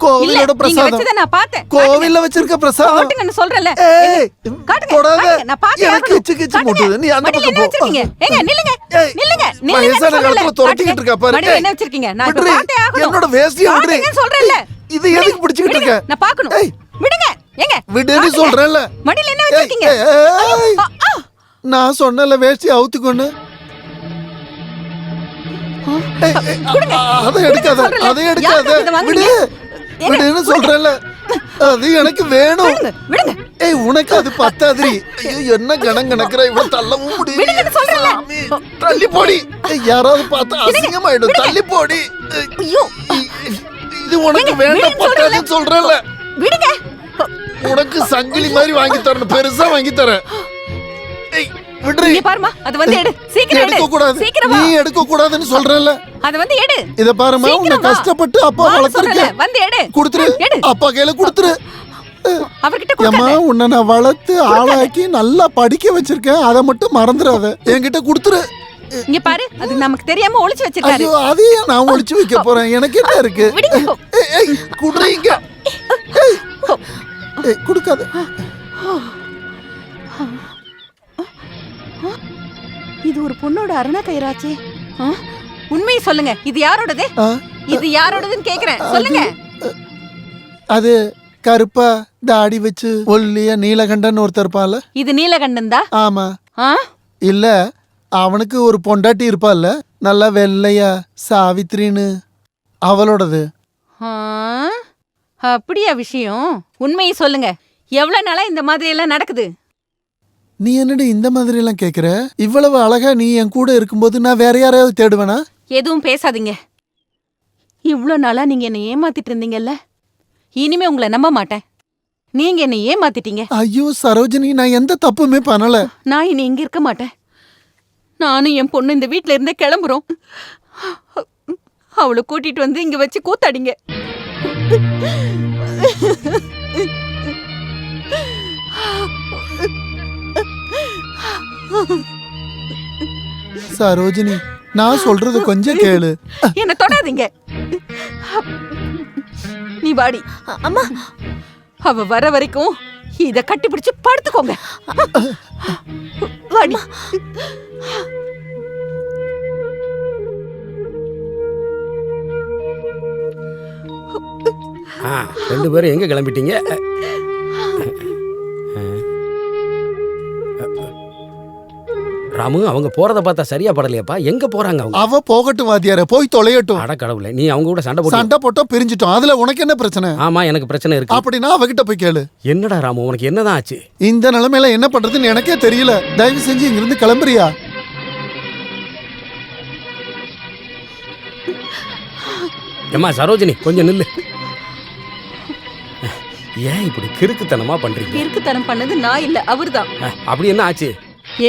கோவிலோட இல்ல, நீங்க பிரசாதம். வச்சத நான் பார்த்தேன். கோவில்ல வச்சிருக்க பிரசாதம். காட்டுங்கன்னு சொல்றேன்ல. ஏய், காட்டுங்க. தொடாத. காட்டுங்க, நான் பார்த்தேன். எனக்கு கிச்சு கிச்சு மூட்டுது. நீ அந்த மடியில பக்கம் என்ன போ. வச்சிருக்கீங்க? ஏங்க, நில்லுங்க. நில்லுங்க. வயசான காலத்துல துரத்திக்கிட்டு இருக்கா பாரு. மடியில என்ன வச்சிருக்கீங்க? நான் இப்ப விட்ரு. பார்த்தே ஆகணும். என்னோட வேஷ்டியை விட்ரு. காட்டுங்கன்னு சொல்றேன்ல. இது எதுக்கு பிடிச்சிக்கிட்டு இருக்க? நான் பார்க்கணும். விடுங்க. ஏங்க, விடுன்னு சொல்றேன்ல. மடியில என்ன வச்சிருக்கீங்க? ஏய், நான் சொன்னல வேஷ்டி அவுத்துக்கொன்னு. அதை எடுக்காத, அதை எடுக்காத. விடு, விடுன்னு சொல்றேன்ல. அது எனக்கு வேணும். ஏய், உனக்கு அது பத்தாதிரி. ஐயோ, என்ன கணம் கணக்குற, இவ்வளவு தள்ளவும் முடியல. சாமி, தள்ளி போடி. ஏய், யாராவது பார்த்தா அசிங்கமாயிடும். தள்ளி போடி. இது உனக்கு வேண்டாம், பத்தாதுன்னு சொல்றேன்ல. விடுங்க. உனக்கு சங்கிலி மாதிரி வாங்கி தரணும், பெருசா வாங்கி தரேன். ஏய், விடுறி. இங்க பாருமா, அது வந்து எடு. சீக்கிரம் எடு. எடுக்க கூடாது. சீக்கிரம் நீ வா. எடுக்க கூடாதுன்னு சொல்றேன்ல. அது வந்து எடு. இத பாருமா, உன்னை சீக்கிரம் வா. கஷ்டப்பட்டு அப்பா வா வளர்த்திருக்க. சொல்றேன்ல, வந்து எடு. குடுத்துரு. எடு. அப்பா கையில குடுத்துரு. அவர்கிட்ட ஏம்மா, கொடுக்காத. உன்னை நான் வளர்த்து ஆளாக்கி நல்லா படிக்க வச்சிருக்கேன். அதை மட்டும் மறந்துடாத. என்கிட்ட குடுத்துரு. இங்க பாரு, அது நமக்கு தெரியாம ஒளிச்சு வச்சிருக்காரு. ஐயோ, அதையே நான் ஒளிச்சு வைக்க போறேன். எனக்கு என்ன இருக்கு? ஏய், ஏய், குடுறீங்க. ஏய், ஏய், குடுக்காத. இது ஒரு பொண்ணோட அரணா கயிறாச்சே. உண்மையை சொல்லுங்க, இது யாரோடது? இது யாரோடதுன்னு கேக்குறேன், சொல்லுங்க. அது கருப்பா தாடி வச்சு ஒல்லியா நீலகண்டன் ஒருத்தர் இருப்பான்ல. இது நீலகண்டன் தான். ஆமா. இல்ல அவனுக்கு ஒரு பொண்டாட்டி இருப்பால்ல, நல்லா வெள்ளையா சாவித்ரின்னு, அவளோடது. அப்படியா விஷயம்? உண்மையை சொல்லுங்க. எவ்வளவு நாளா இந்த மாதிரி எல்லாம் நடக்குது? நீ என்னடி இந்த மாதிரி எல்லாம் கேக்குற? இவ்வளவு அழகா நீ என் கூட இருக்கும்போது நான் வேற யாரையாவது தேடுவேனா? எதுவும் பேசாதீங்க. இவ்வளோ நாளா நீங்க என்னை ஏமாத்திட்டு இருந்தீங்கல்ல, இனிமே உங்களை நம்ப மாட்டேன். நீங்க என்னை ஏமாத்திட்டீங்க. ஐயோ சரோஜினி, நான் எந்த தப்புமே பண்ணல. நான் இனி இங்க இருக்க மாட்டேன். நானும் என் பொண்ணு இந்த வீட்ல இருந்தே கிளம்புறோம். அவளை கூட்டிட்டு வந்து இங்க வச்சு கூத்தாடிங்க. சரோஜினி, நான் சொல்றது கொஞ்சம் கேளு. என்ன தொடாதீங்க. நீ வாடி. அம்மா, அவ வர வரைக்கும் இத கட்டி பிடிச்சு படுத்துக்கோங்க. வாடி. ரெண்டு பேரும் எங்க கிளம்பிட்டீங்க? ராமு, அவங்க போறத பார்த்தா சரியா படலையாப்பா. எங்க போறாங்க அவங்க? அவ போகட்டும் வாத்தியாரே, போய் தொலையட்டும். அட கடவுளே, நீ அவங்க கூட சண்டை போட்டோம் பிரிஞ்சிட்டோம். அதுல உனக்கு என்ன பிரச்சனை? ஆமா, எனக்கு பிரச்சனை இருக்கு. அப்படின்னா அவகிட்ட போய் கேளு. என்னடா ராமு, உனக்கு என்னதான் ஆச்சு? இந்த நிலைமையில என்ன பண்றதுன்னு எனக்கே தெரியல. தயவு செஞ்சு இங்க இருந்து கிளம்புறியா? ஏம்மா சரோஜினி, கொஞ்சம் நில்லு. ஏன் இப்படி கிறுக்குத்தனமா பண்றீங்க? கிறுக்குத்தனம் பண்ணது நான் இல்ல, அவர்தான். அப்படி என்ன ஆச்சு?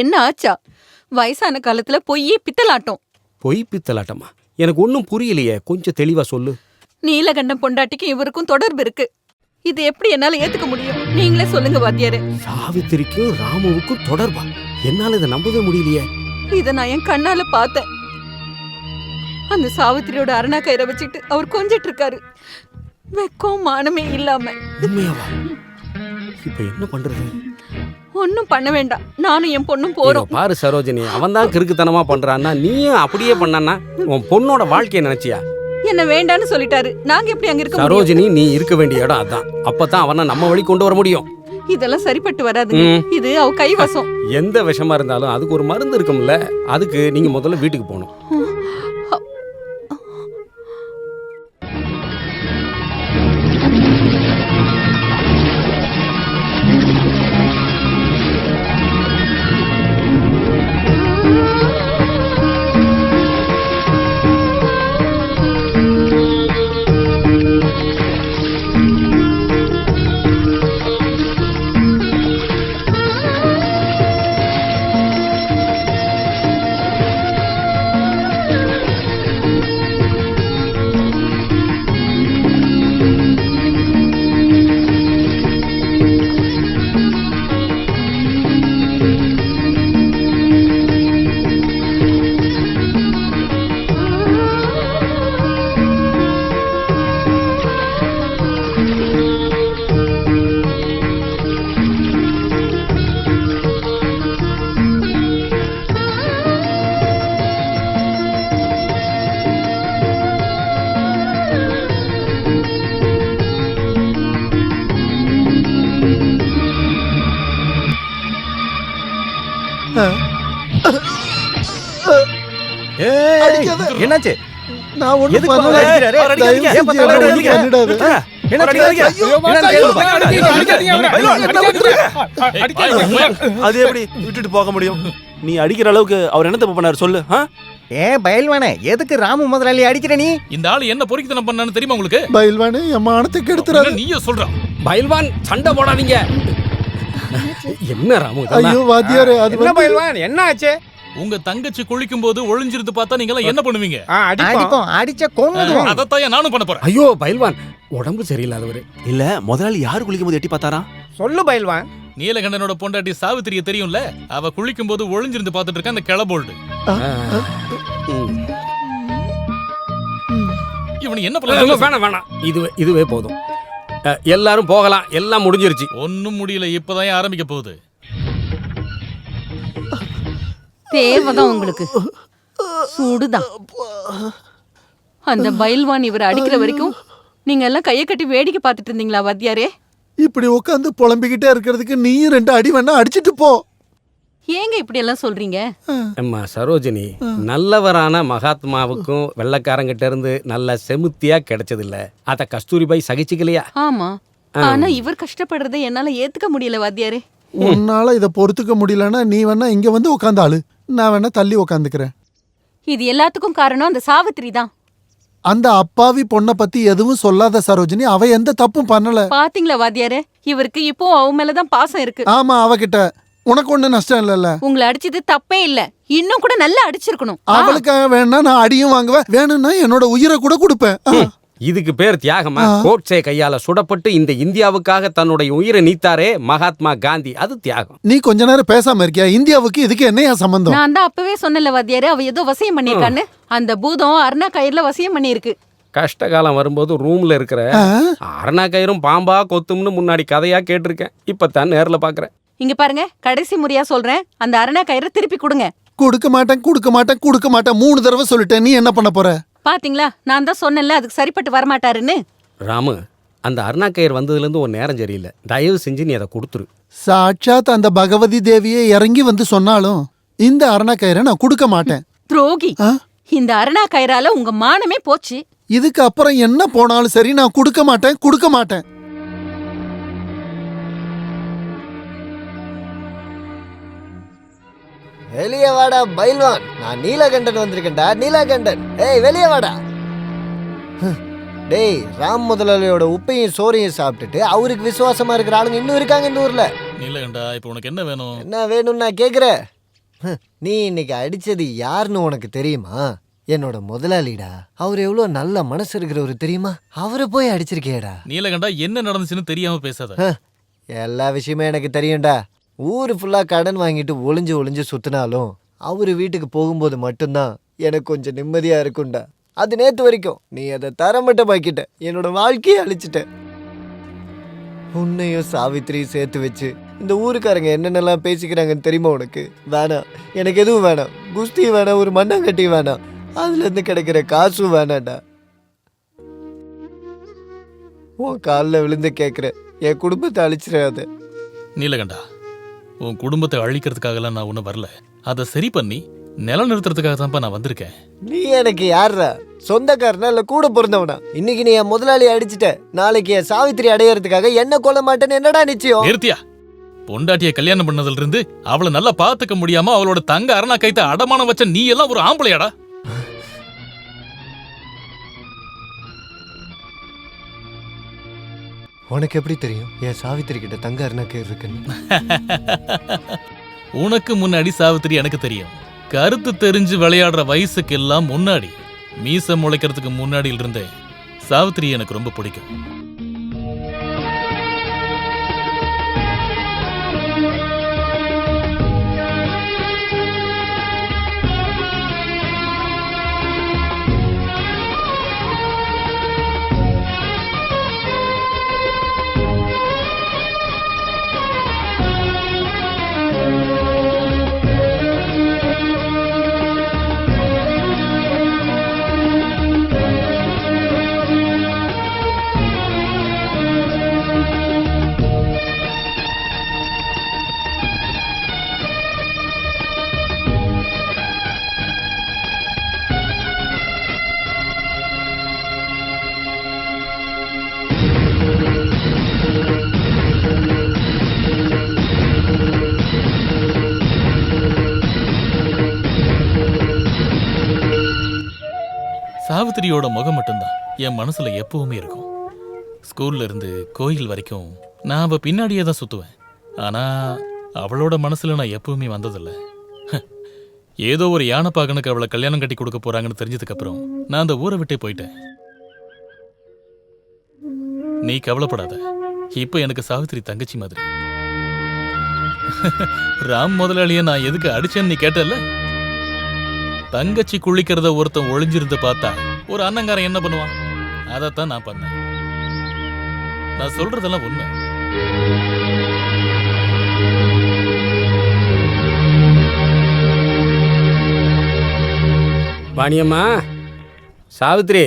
என்ன ஆச்சா? வயசான காலத்துல பொய்யே பித்தலாட்டம். பொய் பித்தலாட்டமா? எனக்கு ஒன்னும் புரியலையே, கொஞ்சம் தெளிவா சொல்லு. நீலகண்டம் பொண்டாட்டிக்கும் இவருக்கும் தொடர்பு இருக்கு. இது எப்படி என்னால ஏத்துக்க முடியும்? நீங்களே சொல்லுங்க வாத்தியாரே. சாவித்திரிக்கும் ராமுவுக்கும் தொடர்பா? என்னால இதை நம்பவே முடியலையே. இத நான் என் கண்ணால பார்த்தேன். அந்த சாவித்திரியோட அரணா கயிறை வச்சுட்டு அவர் கொஞ்சிட்டு இருக்காரு. வெக்கம் மானமே இல்லாம. உண்மையாவா? இப்ப என்ன பண்றது? ஒன்னும் பண்ண வேண்டாம். நானும் என் பொண்ணும் போறோம். பாரு சரோஜினி, அவன் தான் கிறுக்குத்தனமா பண்றான்னா நீயும் அப்படியே பண்ணானா? உன் பொண்ணோட வாழ்க்கையை நினைச்சியா? என்ன வேண்டான்னு சொல்லிட்டாரு. நாங்க எப்படி அங்க இருக்க முடியும்? சரோஜினி, நீ இருக்க வேண்டிய இடம் அதான். அப்பதான் அவனை நம்ம வழி கொண்டு வர முடியும். இதெல்லாம் சரிப்பட்டு வராது. இது அவ கைவசம். எந்த விஷமா இருந்தாலும் அதுக்கு ஒரு மருந்து இருக்கும்ல. அதுக்கு நீங்க முதல்ல வீட்டுக்கு போகணும். என்னாச்சு? நான் ஒண்ணும் எதுக்கு பண்ணல. அவரை அடிக்கிறாரு? அவரை அடிக்காதீங்க. ஏன் பத்தல அவரை ஒண்ணும் அடிக்கிறீங்க? பண்ணிடாத. என்ன அடிக்கிறீங்க? அது எப்படி விட்டுட்டு போக முடியும்? நீ அடிக்கிற அளவுக்கு அவர் என்ன தப்பு பண்ணாரு சொல்லு. ஏ பயில்வானே, எதுக்கு ராமு முதலாளி அடிக்கிற நீ? இந்த ஆளு என்ன பொறுக்கித்தனம் பண்ணான்னு தெரியுமா உங்களுக்கு? பயில்வானே, என் மானத்தை கெடுத்துறாரு. நீயே சொல்ற. பயில்வான், சண்டை போடாதீங்க. என்ன ராமு? ஐயோ வாத்தியாரே, அது என்ன பயில்வான், என்ன ஆச்சு? உங்க தங்கச்சி குளிக்கும் போது ஒளிஞ்சிருந்து பார்த்தா நீங்க எல்லாம் என்ன பண்ணுவீங்க? அடிப்போம், அடிச்ச கொன்னுடுவோம். அதத்தான் நானும் பண்ண போறேன். ஐயோ பயில்வான், உடம்பு சரியில்லாதவரு. இல்ல முதலாளி யாரு குளிக்கும் போது எட்டி பார்த்தாரா? சொல்லு பயில்வான். நீலகண்டனோட பொண்டாட்டி சாவித்திரிய தெரியும்ல, அவ குளிக்கும் போது ஒளிஞ்சிருந்து பார்த்துட்டு இருக்க அந்த கிளபோல்டு. இவனு என்ன பண்ண? வேணாம், இதுவே போதும். எல்லாரும் போகலாம். எல்லாம் முடிஞ்சிருச்சு. ஒன்னும் முடியல, இப்பதான் ஆரம்பிக்க போகுது. தேவைதான் உங்களுக்கு. சூடுதான். அந்த பயில்வான் இவரை அடிக்கிற வரைக்கும் நீங்க எல்லாம் கையை கட்டி வேடிக்கை பார்த்துட்டு இருந்தீங்களா வாத்தியாரே? இப்படி உட்காந்து புலம்பிக்கிட்டே இருக்கிறதுக்கு நீ 2 அடி வேணா அடிச்சிட்டு போ. ஏங்க இப்படி எல்லாம் சொல்றீங்க? அம்மா சரோஜினி, நல்லவரான மகாத்மாவுக்கும் வெள்ளக்காரங்கிட்ட இருந்து நல்ல செமுத்தியா கிடைச்சது இல்ல. அத கஸ்தூரிபாய் சகிச்சுக்கலையா? ஆமா, ஆனா இவர் கஷ்டப்படுறதை என்னால ஏத்துக்க முடியல வாத்தியாரே. உன்னால இதை பொறுத்துக்க முடியலன்னா நீ வேணா இங்க வந்து உட்காந்து ஆளு, நான் வேணா தள்ளி உட்காந்துக்கிறேன். இது எல்லாத்துக்கும் காரணம் அந்த சாவித்திரி தான். அந்த அப்பாவி பொண்ணை பத்தி எதுவும் சொல்லாத சரோஜினி, அவ எந்த தப்பும் பண்ணல. பாத்தீங்களா வாத்தியாரே, இவருக்கு இப்போ அவ மேலதான் பாசம் இருக்கு. ஆமா, அவகிட்ட உனக்கு ஒண்ணு நஷ்டம் இல்லல்ல. உங்களை அடிச்சது தப்பே இல்ல, இன்னும் கூட நல்லா அடிச்சிருக்கணும். அவளுக்காக வேணா நான் அடியும் வாங்குவேன், வேணும்னா என்னோட உயிரை கூட கொடுப்பேன். இதுக்கு பேர் தியாகமா? கோட்சே கையால சுடப்பட்டு இந்த இந்தியாவுக்காக தன்னுடைய உயிரை நீத்தாரே மகாத்மா காந்தி, அது தியாகம். நீ கொஞ்ச நேரம் பேசாம இருக்கியா? இந்தியாவுக்கு இதுக்கு என்னையா சம்பந்தம்? நான் தான் அப்பவே சொன்னல வாத்தியாரே, அவ ஏதோ வசியம் பண்ணிருக்கான்னு. அந்த பூதம் அருணா கயிறுல வசியம் பண்ணிருக்கு. கஷ்டகாலம் வரும்போது ரூம்ல இருக்கிற அருணா கயிறும் பாம்பா கொத்தும்னு முன்னாடி கதையா கேட்டிருக்கேன், இப்பதான் நேர்ல பாக்குறேன். இங்க பாருங்க, கடைசி முறையா சொல்றேன், அந்த அருணா கயிறை திருப்பி கொடுங்க. கொடுக்க மாட்டேன், கொடுக்க மாட்டேன், கொடுக்க மாட்டேன் 3 தடவை சொல்லிட்டேன். நீ என்ன பண்ண போற? பாத்தீங்களா, நான் தான் சொன்னேன்ல அதுக்கு சரிப்பட்டு வரமாட்டாருன்னு. ராமு, அந்த அருணா கயிறு வந்ததுல இருந்து ஒரு நேரம் சரியில்லை, தயவு செஞ்சு நீ அதை கொடுத்துரு. சாட்சாத் அந்த பகவதி தேவியே இறங்கி வந்து சொன்னாலும் இந்த அருணா கயிறை நான் கொடுக்க மாட்டேன். துரோகி, இந்த அருணா கயிறால உங்க மானமே போச்சு. இதுக்கு அப்புறம் என்ன போனாலும் சரி, நான் கொடுக்க மாட்டேன், கொடுக்க மாட்டேன். வெளியே வாடா பைல்வான், நான் நீலகண்டன் வந்திருக்கேன்டா. நீலகண்டன், ஏய் வெளியே வாடா. டேய், ராம் முதலாளியோட உப்பையும் சோறையும் சாப்பிட்டுட்டு அவருக்கு விசுவாசமா இருக்கிற ஆளுங்க இன்னும் இருக்காங்க இந்த ஊர்ல. நீலகண்டா, இப்போ உனக்கு என்ன வேணும்? என்ன வேணும்னு நான் கேக்குறேன். நீ இன்னைக்கு அடிச்சது யாருன்னு உனக்கு தெரியுமா? என்னோட முதலாளிடா. அவர் எவ்வளவு நல்ல மனசு இருக்கிறவரு தெரியுமா? அவரை போய் அடிச்சிருக்கேடா. நீலகண்டா, என்ன நடந்துச்சுன்னு தெரியாம பேசாத. எல்லா விஷயமே எனக்கு தெரியும்டா. ஊரு ஃபுல்லா கடன் வாங்கிட்டு ஒளிஞ்சு ஒளிஞ்சு சுத்தினாலும் அவரு வீட்டுக்கு போகும்போது மட்டும்தான் எனக்கு கொஞ்சம் நிம்மதியா இருக்கும்டா. அது நேத்து வரைக்கும். நீ அதை தரமட்டமாக்கிட்ட, என்னோட வாழ்க்கையை அழிச்சிட்ட. உன்னையும் சாவித்திரியும் சேர்த்து வச்சு இந்த ஊருக்காரங்க என்னென்னலாம் பேசிக்கிறாங்கன்னு தெரியுமா உனக்கு? வேணாம், எனக்கு எதுவும் வேணாம். குஸ்தி வேணாம், ஒரு மண்ணாங்கட்டி வேணாம், அதுல இருந்து கிடைக்கிற காசும் வேணாம்டா. உன் காலில் விழுந்து கேட்குற, என் குடும்பத்தை அழிச்சிடாத. நீலகண்டா, உன் குடும்பத்தை அழிக்கிறதுக்காகலாம் நான் ஒன்றும் வரல. அதை சரி பண்ணி நிலநிறுத்துறதுக்காக தான்ப்பா நான் வந்திருக்கேன். நீ எனக்கு யாரா? சொந்தக்காரனா இல்ல கூட பிறந்தவனா? இன்னைக்கு நீ என் முதலாளி அடிச்சிட்ட, நாளைக்கு என் சாவித்திரி அடையறதுக்காக என்ன கொல்ல மாட்டேன்னு என்னடா நிச்சயம்? நிறுத்தியா? பொண்டாட்டிய கல்யாணம் பண்ணதுல இருந்து அவளை நல்லா பாத்துக்க முடியாம அவளோட தங்க அரணா கைத்த அடமானம் வச்ச நீ எல்லாம் ஒரு ஆம்பளையாடா? உனக்கு எப்படி தெரியும் என் சாவித்திரி கிட்ட தங்க அருணா கயிறு இருக்குன்னு? உனக்கு முன்னாடி சாவித்திரி எனக்கு தெரியும். கருத்து தெரிஞ்சு விளையாடுற வயசுக்கு எல்லாம் முன்னாடி, மீச முளைக்கிறதுக்கு முன்னாடியில இருந்தே சாவித்திரி எனக்கு ரொம்ப பிடிக்கும். சாவித்திரியோட முகம் மட்டும்தான் என் மனசுல எப்பவுமே இருக்கும். ஸ்கூல்ல இருந்து கோயில் வரைக்கும் நான் அவ பின்னாடியே தான் சுத்துவேன். ஆனா அவளோட மனசுல நான் எப்பவுமே வந்ததில்லை. ஏதோ ஒரு யானைப்பாகனுக்கு அவளை கல்யாணம் கட்டி கொடுக்க போறாங்கன்னு தெரிஞ்சதுக்கு அப்புறம் நான் அந்த ஊரை விட்டே போயிட்டேன். நீ கவலைப்படாத, இப்ப எனக்கு சாவித்திரி தங்கச்சி மாதிரி. ராம் முதலாளிய நான் எதுக்கு அடிச்சேன்னு நீ கேட்டல? தங்கச்சி குளிக்கிறத ஒருத்தன் ஒளிஞ்சிருந்து பார்த்தா ஒரு அண்ணங்காரன் என்ன பண்ணுவான்? அதைத்தான் நான் பண்ணேன். நான் சொல்றதெல்லாம் உண்மை. வாணியம்மா, சாவித்திரி,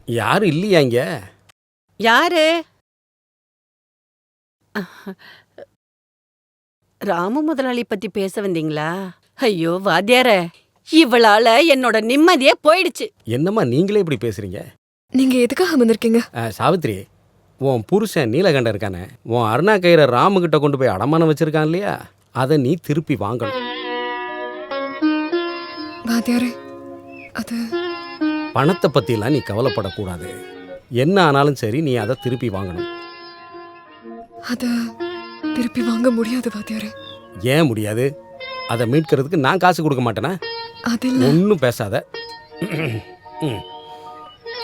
யாரும் இல்லையா இங்க? யாரு? ராமு முதலாளி பத்தி பேச வந்தீங்களா? ஐயோ வாத்தியார, இவளால என்னோட நிம்மதியே போயிடுச்சு. என்னம்மா நீங்களே இப்படி பேசுறீங்க? நீங்க எதுக்காக வந்திருக்கீங்க? சாவித்ரி, உன் புருஷன் நீலகண்டன் இருக்கானே, உன் அருணா கயிறை ராமுகிட்ட கொண்டு போய் அடமானம் வச்சிருக்கான் இல்லையா, அதை நீ திருப்பி வாங்கணும். வாத்தியாரே, அது பணத்தை பத்திலாம் நீ கவலைப்படக்கூடாது. என்ன ஆனாலும் சரி, நீ அதை திருப்பி வாங்கணும். அத திருப்பி வாங்க முடியாது வாத்தியாரே. ஏன் முடியாது? அதை மீட்கிறதுக்கு நான் காசு கொடுக்க மாட்டேனா? ஒன்றும் பேசாத.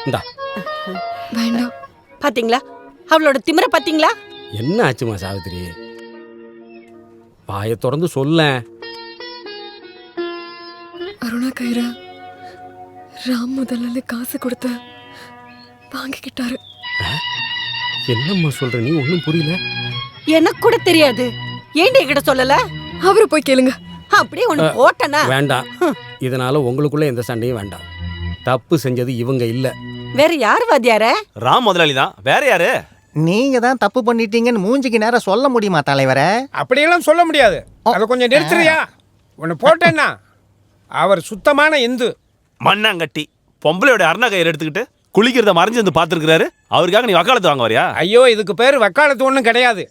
இந்தா. வேண்டாம். பாத்தீங்களா அவளோட திமிர? பாத்தீங்களா? என்ன ஆச்சுமா சாவித்திரி? வாயை திறந்து சொல்லேன். அருணா கயிறை ராம் முதல்ல காசு கொடுத்த வாங்கிக்கிட்டாரு. என்னம்மா சொல்ற நீ? ஒன்றும் புரியல. எனக்கு கூட தெரியாது. ஏன்டி என்கிட்ட சொல்லல? அவரை போய் கேளுங்க. அப்படியே ஒண்ணு போட்டனா? வேண்டாம். இதனால உங்களுக்குள்ள எந்த சண்டையும் வேண்டாம். தப்பு செஞ்சது இவங்க இல்ல. வேற யார் வாத்தியார? ராம் முதலாளி தான். வேற யாரு? நீங்க தான் தப்பு பண்ணிட்டீங்கன்னு மூஞ்சிக்கு நேரம் சொல்ல முடியுமா தலைவரே? அப்படியெல்லாம் சொல்ல முடியாது. அதை கொஞ்சம் நிறுத்துறியா? ஒன்று போட்டேன்னா அவர் சுத்தமான இந்து. மண்ணாங்கட்டி பொம்பளையோட அருணா கயிறு எடுத்துக்கிட்டு குளிக்கிறத மறைஞ்சு வந்து பார்த்துருக்காரு. அவருக்காக நீ வக்காலத்து வாங்க வரியா? ஐயோ, இதுக்கு பேர் வக்காலத்து ஒன்றும் கிடையாது.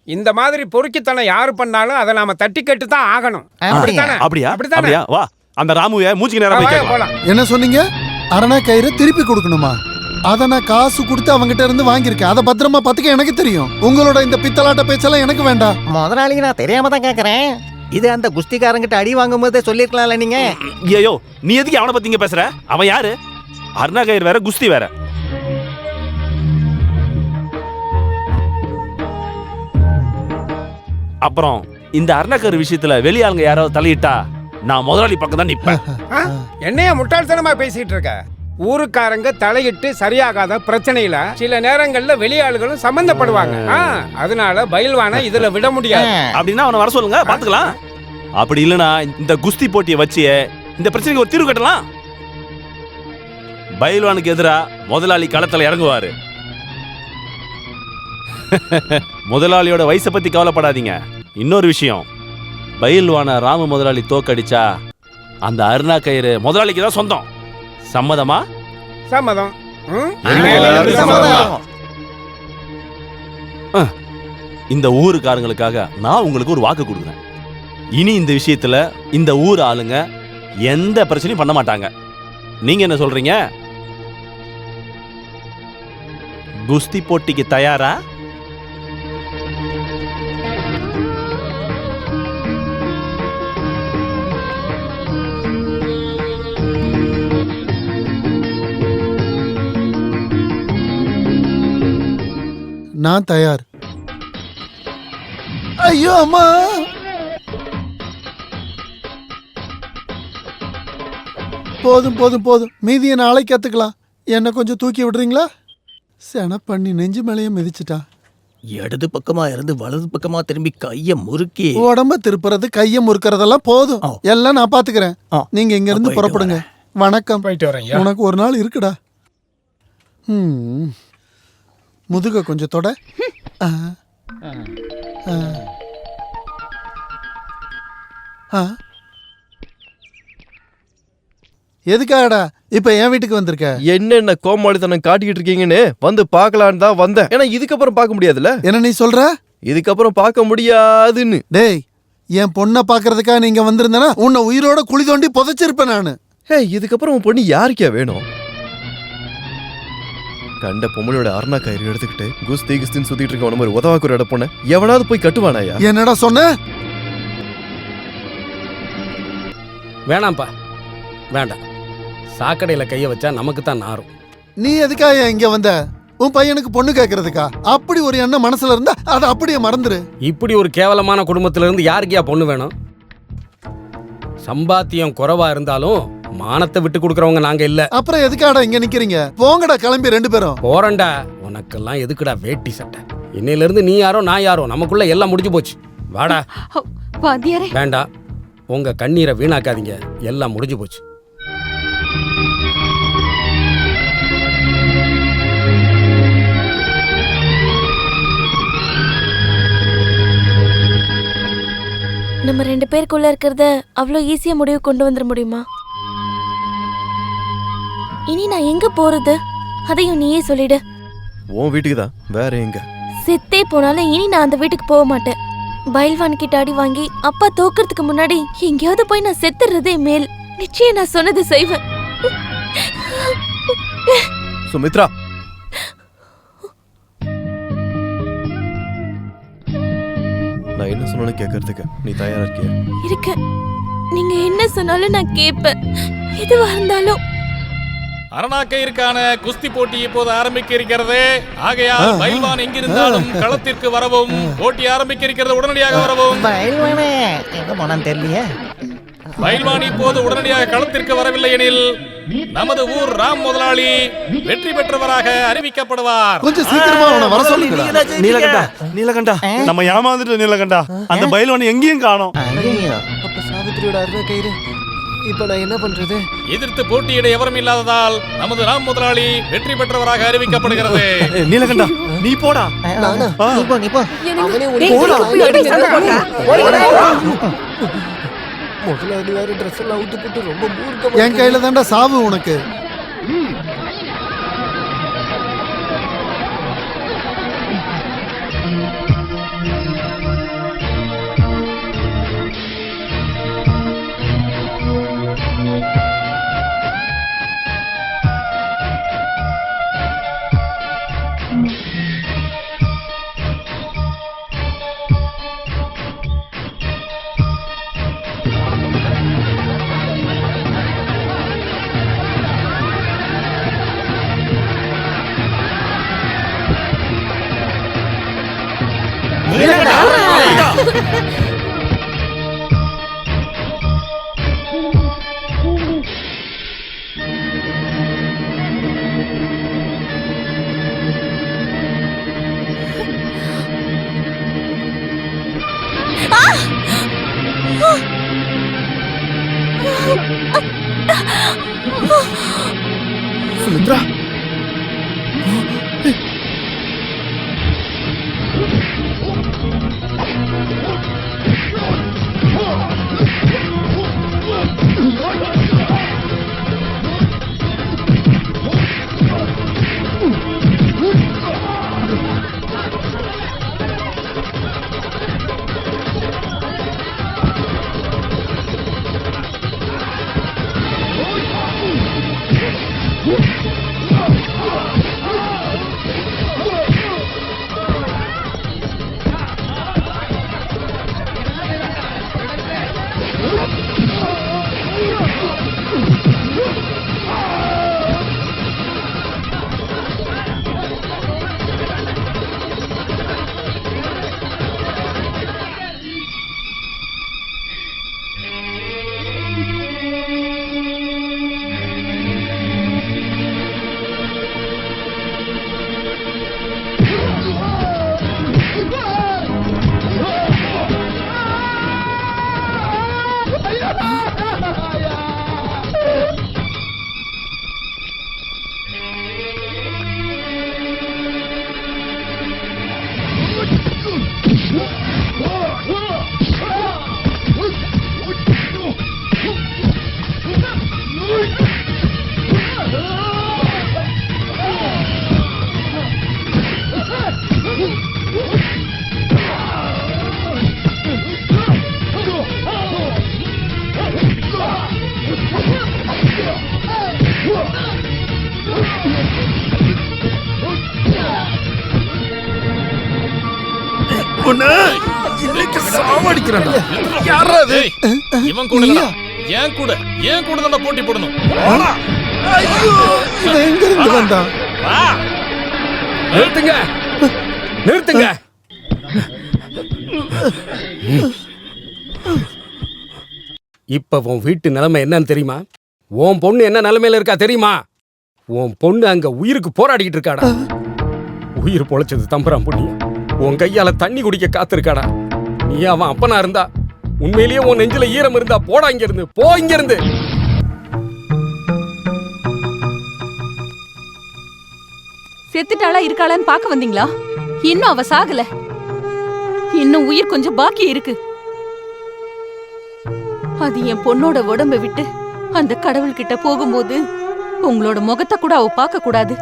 இந்த மாதிரி பொறுக்கித்தனம் யாரு பண்ணாலும் அதை நாம தட்டி கட்டு தான் ஆகணும். அப்படியா? அப்படியா? வா, அந்த ராமுவை மூஞ்சிக்கு நேரம் போய் கேட்கலாம். என்ன சொன்னீங்க? அரணா கயிறு திருப்பி கொடுக்கணுமா? அதை நான் காசு கொடுத்து அவங்ககிட்ட இருந்து வாங்கியிருக்கேன். அதை பத்திரமா பத்துக்க எனக்கு தெரியும். உங்களோட இந்த பித்தலாட்ட பேச்செல்லாம் எனக்கு வேண்டாம். முதலாளி, நான் தெரியாம தான் கேட்கறேன். இது அந்த குஸ்திக்காரங்கிட்ட அடி வாங்கும் போதே சொல்லிருக்கலாம்ல நீங்க. ஐயோ, நீ எதுக்கு அவனை பத்திங்க பேசுற? அவன் யாரு? அருணா கயிறு வேற, குஸ்தி வேற. அப்புறம் இந்த அருணாக்கர் விஷயத்துல வெளியாளுங்க யாராவது தலையிட்டா நான் முதலாளி பக்கம் தான் நிப்பேன். என்னையா முட்டாள்தனமா பேசிட்டு இருக்க? ஊருக்காரங்க தலையிட்டு சரியாகாத பிரச்சனையில சில நேரங்கள்ல வெளியாளுகளும் சம்பந்தப்படுவாங்க. அதனால பயில்வான இதுல விட முடியாது. அப்படின்னா அவனை வர சொல்லுங்க, பாத்துக்கலாம். அப்படி இல்லைன்னா இந்த குஸ்தி போட்டியை வச்சு இந்த பிரச்சனைக்கு ஒரு தீர்வு கட்டலாம். பயில்வானுக்கு எதிரா முதலாளி களத்துல இறங்குவாரு. முதலாளியோட வயசை பத்தி கவலைப்படாதீங்க. இன்னொரு விஷயம், பயில்வான ராம முதலாளி தோக்கடிச்சா அந்த அருணா கயிறு முதலாளிக்கு தான் சொந்தம். சம்மதமா? சம்மதம். இந்த ஊருக்காரங்களுக்காக நான் உங்களுக்கு ஒரு வாக்கு கொடுக்குறேன். இனி இந்த விஷயத்துல இந்த ஊர் ஆளுங்க எந்த பிரச்சனையும் பண்ண மாட்டாங்க. நீங்க என்ன சொல்றீங்க? குஸ்தி போட்டிக்கு தயாரா? நான் தயார். ஐயோ அம்மா, போதும் போதும் போதும், மீதியை நாளைக்கு கத்துக்கலாம். என்ன கொஞ்சம் தூக்கி விடுறீங்களா? சென பண்ணி நெஞ்சு மேலேயே மிதிச்சிட்டா. இடது பக்கமா இருந்து வலது பக்கமா திரும்பி கைய முறுக்கி உடம்ப திருப்புறது கைய முறுக்கறதெல்லாம் போதும். எல்லாம் நான் பாத்துக்கிறேன். நீங்க இங்க இருந்து புறப்படுங்க. வணக்கம். போயிட்டு வரேன். உனக்கு ஒரு நாள் இருக்குடா. முதுக கொஞ்சம் தொட. எதுக்காகடா இப்ப என் வீட்டுக்கு வந்திருக்க? என்னென்ன கோமாளித்தனம் காட்டிக்கிட்டு இருக்கீங்கன்னு வந்து பார்க்கலான்னு தான் வந்தேன். ஏன்னா இதுக்கப்புறம் பார்க்க முடியாதுல்ல. என்ன நீ சொல்ற? இதுக்கப்புறம் பார்க்க முடியாதுன்னு. டேய், என் பொண்ணை பாக்குறதுக்காக நீங்க வந்திருந்தனா உன்னை உயிரோட குழி தோண்டி புதைச்சிருப்பேன் நானு. இதுக்கப்புறம் உன் பொண்ணு யாருக்கே வேணும்? கண்ட பொம்மளோட அருணா கயிறு எடுத்துக்கிட்டு குஸ்தி குஸ்தின்னு சுத்திட்டு இருக்க உன மாதிரி உதவாக்குற இட பொண்ண எவனாவது போய் கட்டுவானாயா? என்னடா சொன்ன? வேணாம்ப்பா, வேண்டாம். சாக்கடையில கைய வச்சா நமக்கு தான் நாரும். நீ எதுக்காக இங்க வந்த? உன் பையனுக்கு பொண்ணு கேட்கறதுக்கா? அப்படி ஒரு எண்ணம் மனசுல இருந்தா அதை அப்படியே மறந்துரு. இப்படி ஒரு கேவலமான குடும்பத்துல இருந்து யாருக்கியா பொண்ணு வேணும்? சம்பாத்தியம் குறைவா இருந்தாலும் மானத்தை விட்டு கொடுக்கறவங்க நாங்க இல்ல. அப்புறம் எதுக்காடா இங்க நிக்கிறீங்க? போங்கடா கிளம்பி ரெண்டு பேரும். போறண்டா. உனக்கெல்லாம் எதுக்குடா வேட்டி சட்டை? இன்னையில இருந்து நீ யாரோ நான் யாரோ, நமக்குள்ள எல்லாம் முடிஞ்சு போச்சு. வாடா. வேண்டாம், உங்க கண்ணீரை வீணாக்காதீங்க. எல்லாம் முடிஞ்சு போச்சு. நம்ம 2 பேருக்குள்ள இருக்கிறத அவ்வளோ ஈஸியா முடிவு கொண்டு வந்துட முடியுமா? இனி நான் எங்க போறது? அதையும் நீயே சொல்லிடு. உன் வீட்டுக்கு தான், வேற எங்க? செத்தே போனாலும் இனி நான் அந்த வீட்டுக்கு போக மாட்டேன். பயில்வான் கிட்ட அடி வாங்கி அப்பா தோக்கிறதுக்கு முன்னாடி எங்கேயாவது போய் நான் செத்துறதே மேல். நிச்சயம் நான் சொன்னது செய்வேன். சுமித்ரா, நான் என்ன சொன்னாலும் கேட்கறதுக்கு நீ தயாரா இருக்கியா? இருக்க. நீங்க என்ன சொன்னாலும் நான் கேட்பேன். எதுவா இருந்தாலும். அரணாக்கயிற்கான குஸ்தி போட்டி இப்போது ஆரம்பிக்க இருக்கிறது. ஆகையால் பயில்வான் எங்கிருந்தாலும் களத்திற்கு வரவும். போட்டி ஆரம்பிக்க இருக்கிறது, உடனடியாக வரவும். பயில்வானே எங்க போனான்னு தெரியலையே. பயில்வான் இப்போது உடனடியாக களத்திற்கு வரவில்லை எனில் நமது ஊர் ராம் முதலாளி வெற்றி பெற்றவராக அறிவிக்கப்படுவார். கொஞ்சம் சீக்கிரமா அவனை வர சொல்லுங்க. நீலகண்டா, நீலகண்டா, நம்ம ஏமாந்துட்டு நீலகண்டா. அந்த பயில்வான் எங்கேயும் காணோம். அப்ப சாவித்திரியோட அருணா கயிறு இப்ப நான் என்ன பண்றது? எதிர்த்து போட்டியிட எவரும் இல்லாததால் நமது ராம் முதலாளி வெற்றி பெற்றவராக அறிவிக்கப்படுகிறது. நீலகண்டா, நீ போடா. நானா? நீ போ. அவனே டேய், போடா. போடா. முதலாளி வேற ட்ரெஸ் எல்லாம் அவுத்து போட்டு ரொம்ப மூர்க்கமா என் கையில தான்டா சாவு உனக்கு. சுமித்ரா, இவன் கூட இல்லடா, என் கூட தான் போட்டி போடணும். நிறுத்துங்க, நிறுத்துங்க. இப்ப உன் வீட்டு நிலைமை என்னன்னு தெரியுமா? உன் பொண்ணு என்ன நிலைமையில இருக்கா தெரியுமா? உன் பொண்ணு அங்க உயிருக்கு போராடிக்கிட்டு இருக்காடா. உயிர் பொழைச்சது தம்புரான் புண்ணியம். உன் கையால தண்ணி குடிக்க காத்திருக்காடா. நீ அவன் அப்பனா இருந்தா, உண்மையிலேயே உன் நெஞ்சில ஈரம் இருந்தா போடா இங்க இருந்து, போ இங்க இருந்து. செத்துட்டாளா இருக்காளான்னு பார்க்க வந்தீங்களா? இன்னும் அவ சாகல. இன்னும் உயிர் கொஞ்சம் பாக்கி இருக்கு. அது என் பொண்ணோட உடம்ப விட்டு அந்த கடவுள்கிட்ட போகும்போது உங்களோட முகத்தை கூட அவ பார்க்க கூடாது.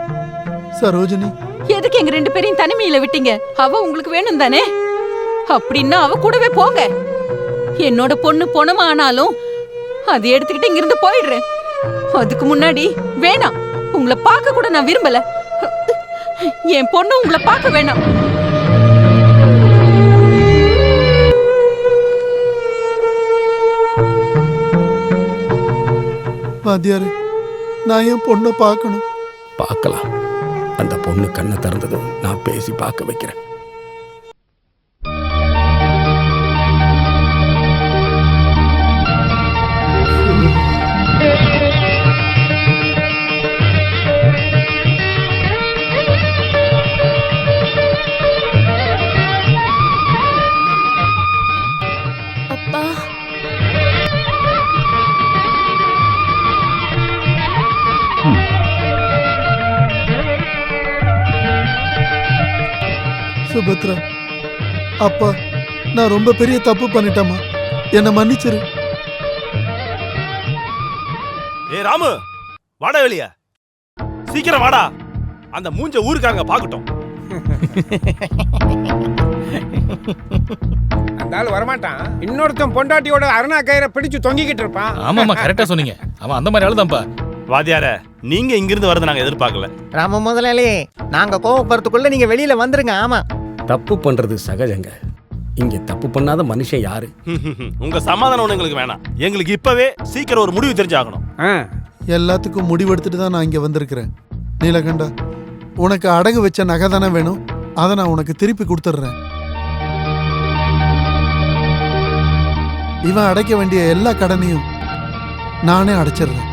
சரோஜினி, எதுக்கு எங்க 2 பேரையும் தனிமையில விட்டீங்க? அவ உங்களுக்கு வேணும் தானே? அப்படின்னா அவ கூடவே போங்க. என்னோட பொண்ணு பொணமா ஆனாலும் அதை எடுத்துக்கிட்டு இங்கிருந்து போயிடுறேன். அதுக்கு முன்னாடி வேணாம், உங்களை பார்க்க கூட நான் விரும்பல. என் பொண்ணு உங்களை பார்க்க வேணாம். வாத்தியாரு, நான் என் பொண்ணை பார்க்கணும். பார்க்கலாம். அந்த பொண்ணு கண்ணை திறந்ததும் நான் பேசி பார்க்க வைக்கிறேன். அப்பா, சுபத்ரா, அப்பா, நான் ரொம்ப பெரிய தப்பு பண்ணிட்டேம்மா, என்னை மன்னிச்சிரு. ஏ ராமு, வாடா வெளிய, சீக்கிரம் வாடா. அந்த மூஞ்ச ஊருக்காரங்க பாக்கட்டும். அந்த ஆள் வரமாட்டான். இன்னொருத்தன் பொண்டாட்டியோட அருணா கயிறை பிடிச்சு தொங்கிக்கிட்டு இருப்பான். ஆமாமா, கரெக்டா சொன்னீங்க. அவன் அந்த மாதிரி ஆளுதான்ப்பா. வாத்தியார, நீங்க இங்கிருந்து வரது நாங்க எதிர்பார்க்கல. ராம முதலாளி, நாங்க கோவப்படுறதுக்குள்ள நீங்க வெளியில வந்துருங்க. ஆமா, தப்பு பண்றது சகஜங்க. இங்க தப்பு பண்ணாத மனுஷன் யாரு? உங்க சமாதானம் ஒண்ணு எங்களுக்கு வேணாம். எங்களுக்கு இப்பவே சீக்கிரம் ஒரு முடிவு தெரிஞ்சாகணும். எல்லாத்துக்கும் முடிவெடுத்துட்டு தான் நான் இங்க வந்திருக்கிறேன். நீலகண்டா, உனக்கு அடகு வச்ச நகை தானே வேணும், அதை நான் உனக்கு திருப்பி கொடுத்துட்றேன். இவன் அடைக்க வேண்டிய எல்லா கடனையும் நானே அடைச்சிடுறேன்.